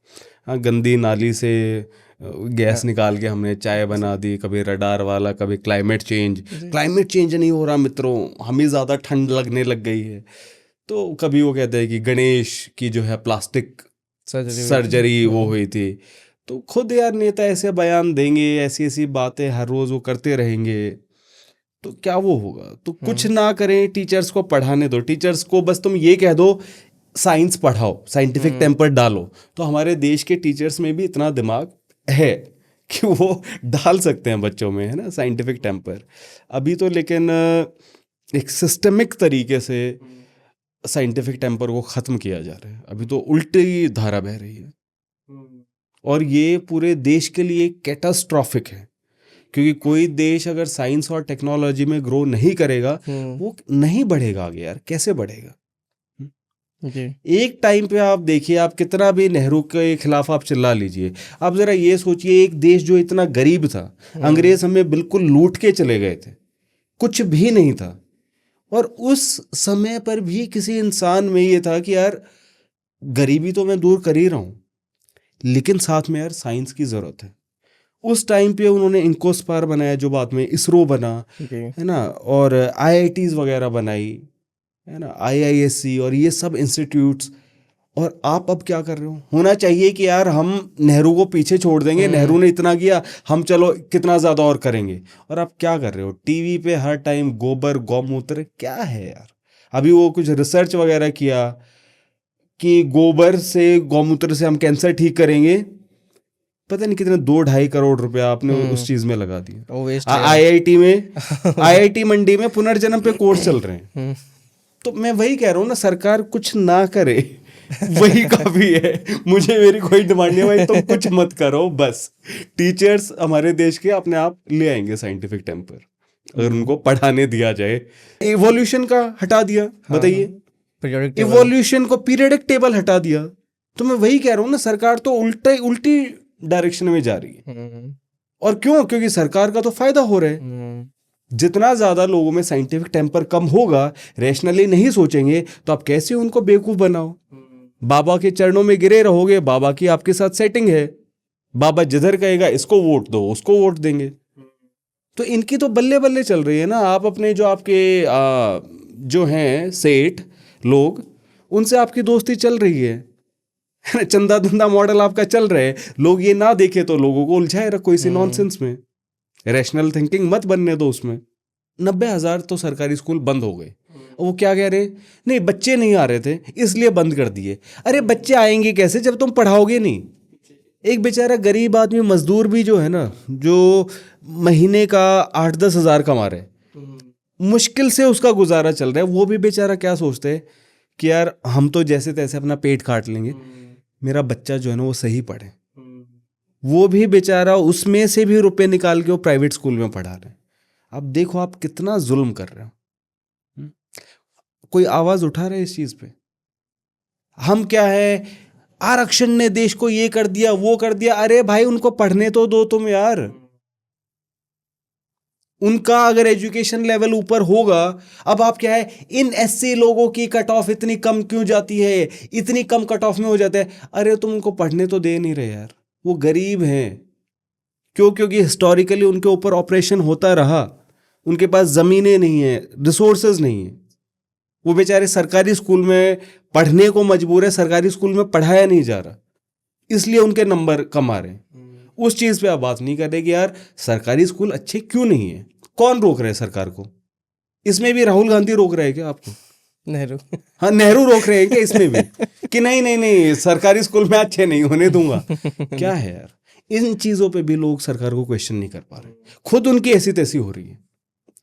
हाँ, गंदी नाली से गैस निकाल के हमने चाय बना दी, कभी रडार वाला, कभी क्लाइमेट चेंज नहीं हो रहा मित्रों, हमें ज़्यादा ठंड लगने लग गई है। तो कभी वो कहते हैं कि गणेश की जो है प्लास्टिक सर्जरी वो हुई थी। तो खुद यार नेता ऐसे बयान देंगे, ऐसी ऐसी बातें हर रोज वो करते रहेंगे, तो क्या वो होगा? तो कुछ ना करें, टीचर्स को पढ़ाने दो। टीचर्स को बस तुम ये कह दो साइंस पढ़ाओ, साइंटिफिक टेम्पर डालो, तो हमारे देश के टीचर्स में भी इतना दिमाग है कि वो डाल सकते हैं बच्चों में, है ना, साइंटिफिक टेम्पर। अभी तो लेकिन एक सिस्टमिक तरीके से साइंटिफिक टेम्पर को ख़त्म किया जा रहा है। अभी तो उल्टी धारा बह रही है और ये पूरे देश के लिए कैटास्ट्रॉफिक है, क्योंकि कोई देश अगर साइंस और टेक्नोलॉजी में ग्रो नहीं करेगा वो नहीं बढ़ेगा आगे। यार कैसे बढ़ेगा? एक टाइम पे आप देखिए, आप कितना भी नेहरू के खिलाफ आप चिल्ला लीजिए, आप ज़रा ये सोचिए, एक देश जो इतना गरीब था, अंग्रेज हमें बिल्कुल लूट के चले गए थे, कुछ भी नहीं था, और उस समय पर भी किसी इंसान में ये था कि यार गरीबी तो मैं दूर कर ही रहा हूँ, लेकिन साथ में यार साइंस की ज़रूरत है। उस टाइम पे उन्होंने इनकोस्पायर बनाया, जो बाद में इसरो बना, है ना, और IITs वगैरह बनाई, है ना, IISc और ये सब इंस्टीट्यूट्स। और आप अब क्या कर रहे हो? होना चाहिए कि यार हम नेहरू को पीछे छोड़ देंगे, नेहरू ने इतना किया, हम चलो कितना ज़्यादा और करेंगे। और आप क्या कर रहे हो? टीवी पे हर टाइम गोबर गौमूत्र, क्या है यार? अभी वो कुछ रिसर्च वगैरह किया कि गोबर से, गौमूत्र से हम कैंसर ठीक करेंगे, पता नहीं कितने 2-2.5 करोड़ रुपया आपने उस चीज़ में लगा दिया। IIT में IIT मंडी में पुनर्जन्म पे कोर्स चल रहे हैं। तो मैं वही कह रहा हूँ ना, सरकार कुछ ना करे वही काफ़ी है। मुझे मेरी कोई डिमांड नहीं है भाई, तुम कुछ मत करो, बस टीचर्स हमारे देश के अपने आप ले आएंगे साइंटिफिक टेम्पर, अगर उनको पढ़ाने दिया जाए। इवोल्यूशन का हटा दिया, बताइए, इवोल्यूशन को पीरियडिक टेबल हटा दिया। तो मैं वही कह रहा हूँ ना, सरकार तो उल्टी डायरेक्शन में जा रही है। और क्यों? क्योंकि सरकार का तो फायदा हो रहा है। जितना ज़्यादा लोगों में साइंटिफिक टेम्पर कम होगा, रैशनली नहीं सोचेंगे, तो आप कैसे उनको बेवकूफ़ बनाओ? बाबा के चरणों में गिरे रहोगे, बाबा की आपके साथ सेटिंग है, बाबा जिधर कहेगा इसको वोट दो, उसको वोट देंगे। तो इनकी तो बल्ले बल्ले चल रही है ना। आप अपने जो आपके जो हैं सेठ लोग, उनसे आपकी दोस्ती चल रही है, चंदा धंधा मॉडल आपका चल रहा है। लोग ये ना देखे तो लोगों को उलझाए रखो इसी नॉनसेंस में, रैशनल थिंकिंग मत बनने दो उसमें। 90,000 तो सरकारी स्कूल बंद हो गए। वो क्या कह रहे? नहीं बच्चे नहीं आ रहे थे इसलिए बंद कर दिए। अरे बच्चे आएंगे कैसे जब तुम पढ़ाओगे नहीं? एक बेचारा गरीब आदमी मजदूर भी जो है ना, जो महीने का 8-10 हज़ार कमा रहे, मुश्किल से उसका गुजारा चल रहा है, वो भी बेचारा क्या सोचते है कि यार हम तो जैसे तैसे अपना पेट काट लेंगे, मेरा बच्चा जो है ना वो सही पढ़े, वो भी बेचारा उसमें से भी रुपए निकाल के वो प्राइवेट स्कूल में पढ़ा रहे हैं। अब देखो आप कितना जुल्म कर रहे हो। हम्म? कोई आवाज उठा रहे इस चीज पे? हम क्या है, आरक्षण ने देश को ये कर दिया वो कर दिया। अरे भाई उनको पढ़ने तो दो तुम यार। उनका अगर एजुकेशन लेवल ऊपर होगा, अब आप क्या है, इन एससी लोगों की कट ऑफ इतनी कम क्यों जाती है, इतनी कम कट ऑफ में हो जाता है? अरे तुम उनको पढ़ने तो दे नहीं रहे यार, वो गरीब हैं। क्यों? क्योंकि हिस्टोरिकली उनके ऊपर ऑपरेशन होता रहा, उनके पास जमीनें नहीं है, रिसोर्सेज नहीं है, वो बेचारे सरकारी स्कूल में पढ़ने को मजबूर है, सरकारी स्कूल में पढ़ाया नहीं जा रहा, इसलिए उनके नंबर कम आ रहे हैं। उस चीज पे आप बात नहीं कर रहे कि यार सरकारी स्कूल अच्छे क्यों नहीं है, कौन रोक रहे हैं सरकार को? इसमें भी राहुल गांधी रोक रहे हैं क्या आपको? नेहरू। हाँ, नेहरू रोक रहे हैं क्या इसमें भी कि नहीं नहीं नहीं सरकारी स्कूल में अच्छे नहीं होने दूंगा? क्या है यार, इन चीजों पे भी लोग सरकार को क्वेश्चन नहीं कर पा रहे, खुद उनकी ऐसी तैसी हो रही है।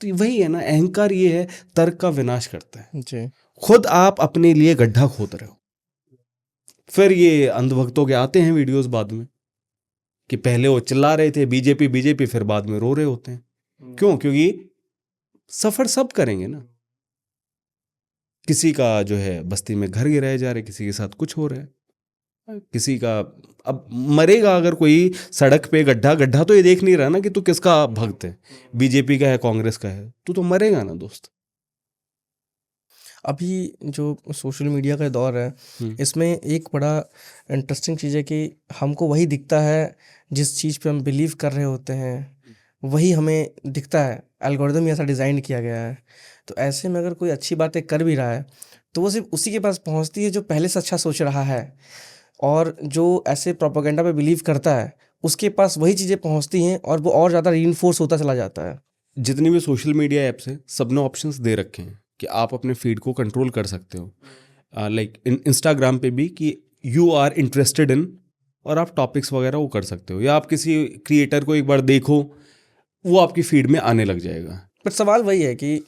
तो वही है ना, अहंकार ये है, तर्क का विनाश करता है जी। खुद आप अपने लिए गड्ढा खोद रहे हो। फिर ये अंधभक्तों के आते हैं वीडियोस बाद में कि पहले वो चिल्ला रहे थे बीजेपी बीजेपी, फिर बाद में रो रहे होते हैं। क्यों? क्योंकि सफर सब करेंगे ना। किसी का जो है बस्ती में घर गिराए जा रहे, किसी के साथ कुछ हो रहा है, किसी का अब मरेगा अगर कोई सड़क पे गड्ढा गड्ढा, तो ये देख नहीं रहा ना कि तू किसका भक्त है, बीजेपी का है कांग्रेस का है, तू तो मरेगा ना दोस्त। अभी जो सोशल मीडिया का दौर है, इसमें एक बड़ा इंटरेस्टिंग चीज़ है कि हमको वही दिखता है जिस चीज़ पे हम बिलीव कर रहे होते हैं, वही हमें दिखता है। एल्गोरिदम ऐसा डिज़ाइन किया गया है। तो ऐसे में अगर कोई अच्छी बातें कर भी रहा है तो वो सिर्फ उसी के पास पहुंचती है जो पहले से अच्छा सोच रहा है, और जो ऐसे प्रोपेगेंडा पे बिलीव करता है उसके पास वही चीज़ें पहुंचती हैं और वो और ज़्यादा रीइंफोर्स होता चला जाता है। जितनी भी सोशल मीडिया ऐप्स हैं सब ने ऑप्शंस दे रखे हैं कि आप अपने फीड को कंट्रोल कर सकते हो। लाइक इंस्टाग्राम पे भी कि यू आर इंटरेस्टेड इन, और आप टॉपिक्स वगैरह वो कर सकते हो, या आप किसी क्रिएटर को एक बार देखो, वो आपकी फीड में आने लग जाएगा। बट सवाल वही है कि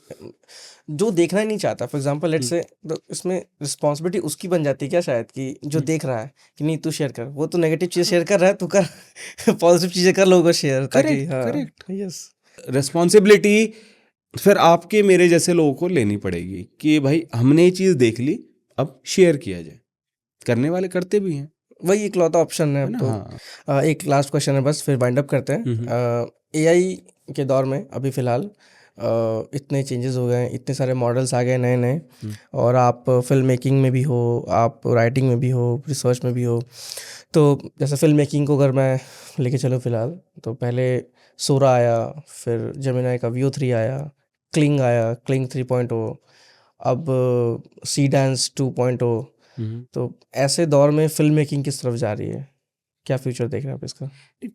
जो देखना ही नहीं चाहता, फॉर एग्जांपल लेट्स से, तो इसमें रिस्पॉन्सिबिलिटी उसकी बन जाती है क्या शायद, कि जो देख रहा है कि नहीं तू शेयर कर, वो तो नेगेटिव चीज़ें शेयर कर रहा है, तू कर पॉजिटिव चीज़ें कर लोगों को शेयर, ताकि करेक्ट। यस। रिस्पॉन्सिबिलिटी फिर आपके मेरे जैसे लोगों को लेनी पड़ेगी कि भाई हमने ये चीज़ देख ली, अब शेयर किया जाए। करने वाले करते भी हैं, वही इकलौता ऑप्शन है अब ना? तो। हाँ। एक लास्ट क्वेश्चन है बस, फिर वाइंड अप करते हैं। एआई के दौर में अभी फ़िलहाल इतने चेंजेस हो गए हैं, इतने सारे मॉडल्स आ गए नए नए, और आप फिल्म मेकिंग में भी हो, आप राइटिंग में भी हो, रिसर्च में भी हो। तो जैसे फिल्म मेकिंग को अगर मैं लेके चलूँ फ़िलहाल, तो पहले सोरा आया, फिर जेमिनाई का Veo 3 आया, क्लिंग आया, क्लिंग 3.0, अब सी डांस 2.0। तो ऐसे दौर में फिल्म मेकिंग किस तरफ जा रही है, क्या फ्यूचर देख रहे हैं आप इसका?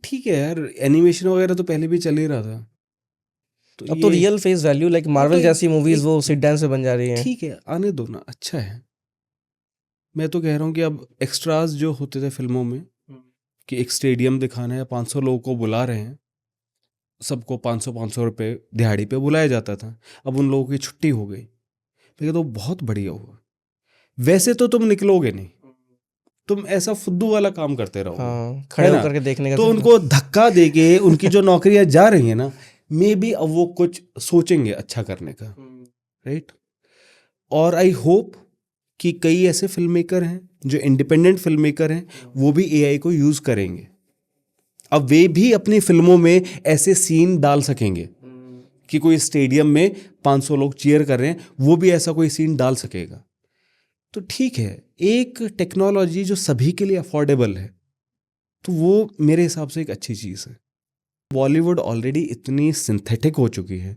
ठीक है यार, एनिमेशन वगैरह तो पहले भी चल ही रहा था। अब तो real face value, like Marvel तो जैसी मूवीज वो सीट डांस में बन जा रही हैं। ठीक है, आने दो ना, अच्छा है। मैं तो कह रहा हूँ कि अब एक्स्ट्रास जो होते थे फिल्मों में कि एक स्टेडियम दिखाना है, 500 लोगों को बुला रहे हैं, सबको 500 रुपये दिहाड़ी पे बुलाया जाता था, अब उन लोगों की छुट्टी हो गई। मैं तो बहुत बढ़िया हुआ। वैसे तो तुम निकलोगे नहीं, तुम ऐसा फुद्दू वाला काम करते रहोगे। हाँ, खड़े है ना? होकर के देखने का तो उनको धक्का देके उनकी जो नौकरियां जा रही है ना, मे बी अब वो कुछ सोचेंगे अच्छा करने का, राइट? और आई होप कि कई ऐसे फिल्म मेकर हैं जो इंडिपेंडेंट फिल्म मेकर हैं, वो भी एआई को यूज करेंगे। अब वे भी अपनी फिल्मों में ऐसे सीन डाल सकेंगे कि कोई स्टेडियम में 500 लोग चीयर कर रहे हैं, वो भी ऐसा कोई सीन डाल सकेगा। तो ठीक है, एक टेक्नोलॉजी जो सभी के लिए अफोर्डेबल है, तो वो मेरे हिसाब से एक अच्छी चीज़ है। बॉलीवुड ऑलरेडी इतनी सिंथेटिक हो चुकी है,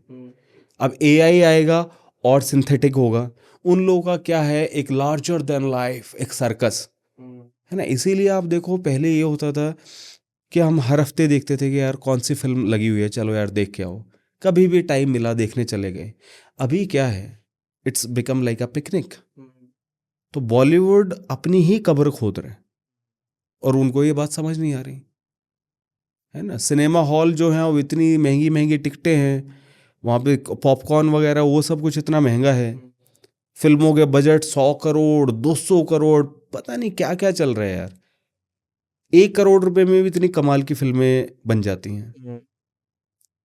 अब एआई आएगा और सिंथेटिक होगा। उन लोगों का क्या है, एक लार्जर देन लाइफ, एक सर्कस है ना। इसीलिए आप देखो, पहले ये होता था कि हम हर हफ्ते देखते थे कि यार कौन सी फिल्म लगी हुई है, चलो यार देख के आओ, कभी भी टाइम मिला देखने चले गए। अभी क्या है, it's become like a picnic. तो बॉलीवुड अपनी ही कब्र खोद रहे, और उनको ये बात समझ नहीं आ रही है ना। सिनेमा हॉल जो है वो इतनी महंगी महंगी टिकटें हैं, वहाँ पे पॉपकॉर्न वगैरह वो सब कुछ इतना महंगा है। फिल्मों के बजट 100 करोड़ 200 करोड़, पता नहीं क्या क्या चल रहा है यार। 1 करोड़ रुपए में भी इतनी कमाल की फिल्में बन जाती हैं।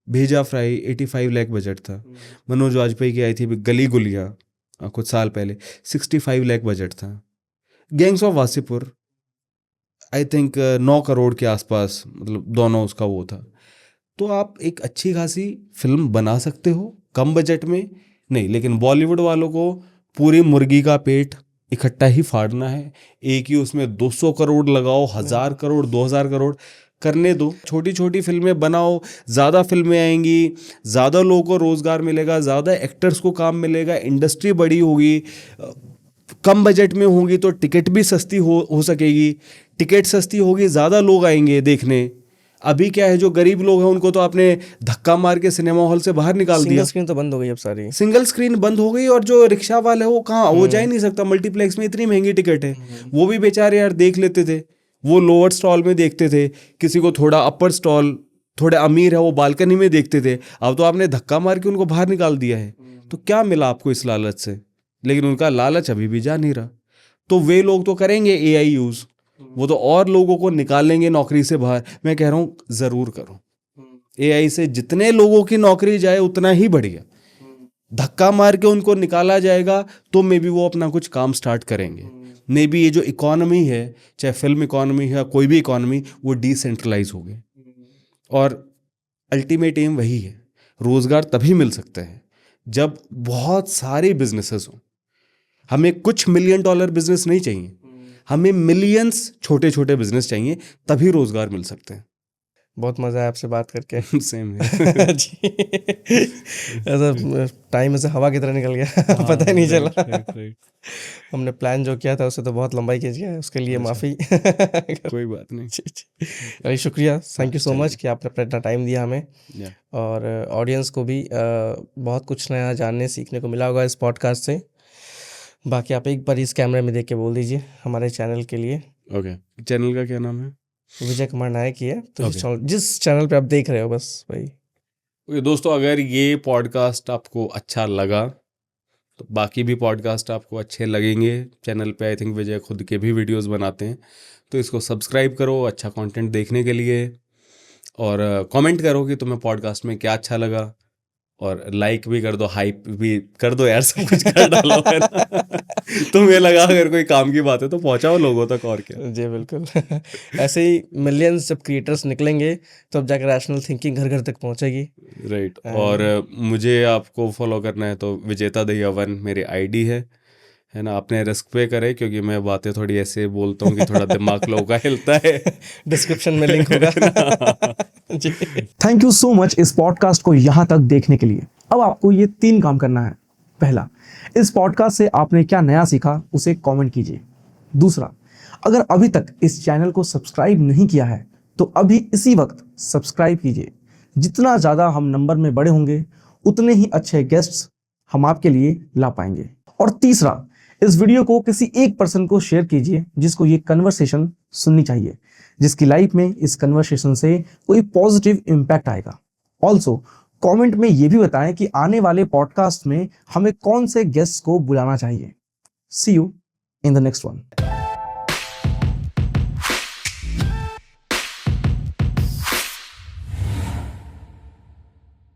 भेजा फ्राई 85 लाख बजट था। मनोज वाजपेयी की आई थी गली गुलिया कुछ साल पहले, 65 लाख बजट था। Gangs of Wasseypur I think 9 crore के आसपास, मतलब दोनों उसका वो था। तो आप एक अच्छी खासी फिल्म बना सकते हो कम बजट में, नहीं, लेकिन बॉलीवुड वालों को पूरी मुर्गी का पेट इकट्ठा ही फाड़ना है। एक ही उसमें 200 करोड़ लगाओ, 1000 करोड़, 2000 करोड़, करने दो। छोटी छोटी फिल्में बनाओ, ज़्यादा फिल्में आएंगी, ज़्यादा लोगों को रोज़गार मिलेगा, ज़्यादा एक्टर्स को काम मिलेगा, इंडस्ट्री बड़ी होगी, कम बजट में होगी तो टिकट भी सस्ती हो सकेगी। टिकट सस्ती होगी, ज़्यादा लोग आएंगे देखने। अभी क्या है, जो गरीब लोग हैं उनको तो आपने धक्का मार के सिनेमा हॉल से बाहर निकाल दिया। सिंगल स्क्रीन तो बंद हो गई अब सारी। सिंगल स्क्रीन बंद हो गई, और जो रिक्शा वाले है वो कहाँ, वो जा ही नहीं सकता मल्टीप्लेक्स में, इतनी महंगी टिकट है। वो भी बेचारे यार देख लेते थे, वो लोअर स्टॉल में देखते थे, किसी को थोड़ा अपर स्टॉल, थोड़े अमीर है वो बालकनी में देखते थे। अब तो आपने धक्का मार के उनको बाहर निकाल दिया है। तो क्या मिला आपको इस लालच से? लेकिन उनका लालच अभी भी जा नहीं रहा। तो वे लोग तो करेंगे एआई यूज़, वो तो और लोगों को निकालेंगे नौकरी से बाहर। मैं कह रहा हूँ ज़रूर करो, एआई से जितने लोगों की नौकरी जाए उतना ही बढ़िया। धक्का मार के उनको निकाला जाएगा तो मे बी वो अपना कुछ काम स्टार्ट करेंगे। मे बी ये जो इकॉनमी है, चाहे फिल्म इकॉनमी है, कोई भी इकॉनमी, वो डिसेंट्रलाइज हो गई। और अल्टीमेट एम वही है, रोज़गार तभी मिल सकता है जब बहुत सारे बिजनेसेस हों। हमें कुछ $1 मिलियन बिजनेस नहीं चाहिए, हमें मिलियंस छोटे छोटे बिजनेस चाहिए, तभी रोज़गार मिल सकते हैं। बहुत मज़ा आया आपसे बात करके। सेम है। जी, ऐसा टाइम ऐसे हवा की तरह निकल गया, पता ही नहीं चला। हमने प्लान जो किया था उससे तो बहुत लंबाई खींच गया, उसके लिए माफ़ी। कोई बात नहीं। अरे शुक्रिया, थैंक यू सो मच कि आपने अपना इतना टाइम दिया हमें। और ऑडियंस को भी बहुत कुछ नया जानने सीखने को मिला होगा इस पॉडकास्ट से। बाकी आप एक बार इस कैमरे में देख के बोल दीजिए हमारे चैनल के लिए। ओके, चैनल का क्या नाम है? विजय कुमार नायक ही है। तो जिस चैनल पे आप देख रहे हो बस वही। ओके दोस्तों, अगर ये पॉडकास्ट आपको अच्छा लगा तो बाकी भी पॉडकास्ट आपको अच्छे लगेंगे। चैनल पे आई थिंक विजय खुद के भी वीडियोस बनाते हैं, तो इसको सब्सक्राइब करो अच्छा कंटेंट देखने के लिए, और कमेंट करो कि तुम्हें पॉडकास्ट में क्या अच्छा लगा, और लाइक भी कर दो, हाइप भी कर दो यार, सब कुछ कर डालो है ना। तुम्हें लगा अगर कोई काम की बात है तो पहुंचाओ लोगों तक, और क्या। जी बिल्कुल। ऐसे ही मिलियंस जब क्रिएटर्स निकलेंगे तो अब जाकर रैशनल थिंकिंग घर घर तक पहुंचेगी। राइट। और मुझे आपको फॉलो करना है तो विजेता दहिया 1 मेरी आईडी है ना। आपने रिस्क पे करे, क्योंकि मैं बातें थोड़ी ऐसे बोलता हूँ कि थोड़ा दिमाग लोगों का हिलता है। डिस्क्रिप्शन में लिंक होगा। जी। थैंक यू सो मच इस पॉडकास्ट को यहाँ तक देखने के लिए। अब आपको ये 3 काम करना है। पहला, इस पॉडकास्ट से आपने क्या नया सीखा उसे कमेंट कीजिए। दूसरा, अगर अभी तक इस चैनल को सब्सक्राइब नहीं किया है तो अभी इसी वक्त सब्सक्राइब कीजिए। जितना ज़्यादा हम नंबर में बड़े होंगे उतने ही अच्छे गेस्ट्स हम आपके लिए ला पाएंगे। और तीसरा, इस वीडियो को किसी एक पर्सन को शेयर कीजिए जिसको ये कन्वर्सेशन सुननी चाहिए, जिसकी लाइफ में इस कन्वर्सेशन से कोई पॉजिटिव इम्पैक्ट आएगा। ऑल्सो कमेंट में ये भी बताएं कि आने वाले पॉडकास्ट में हमें कौन से गेस्ट को बुलाना चाहिए। See you in the next one.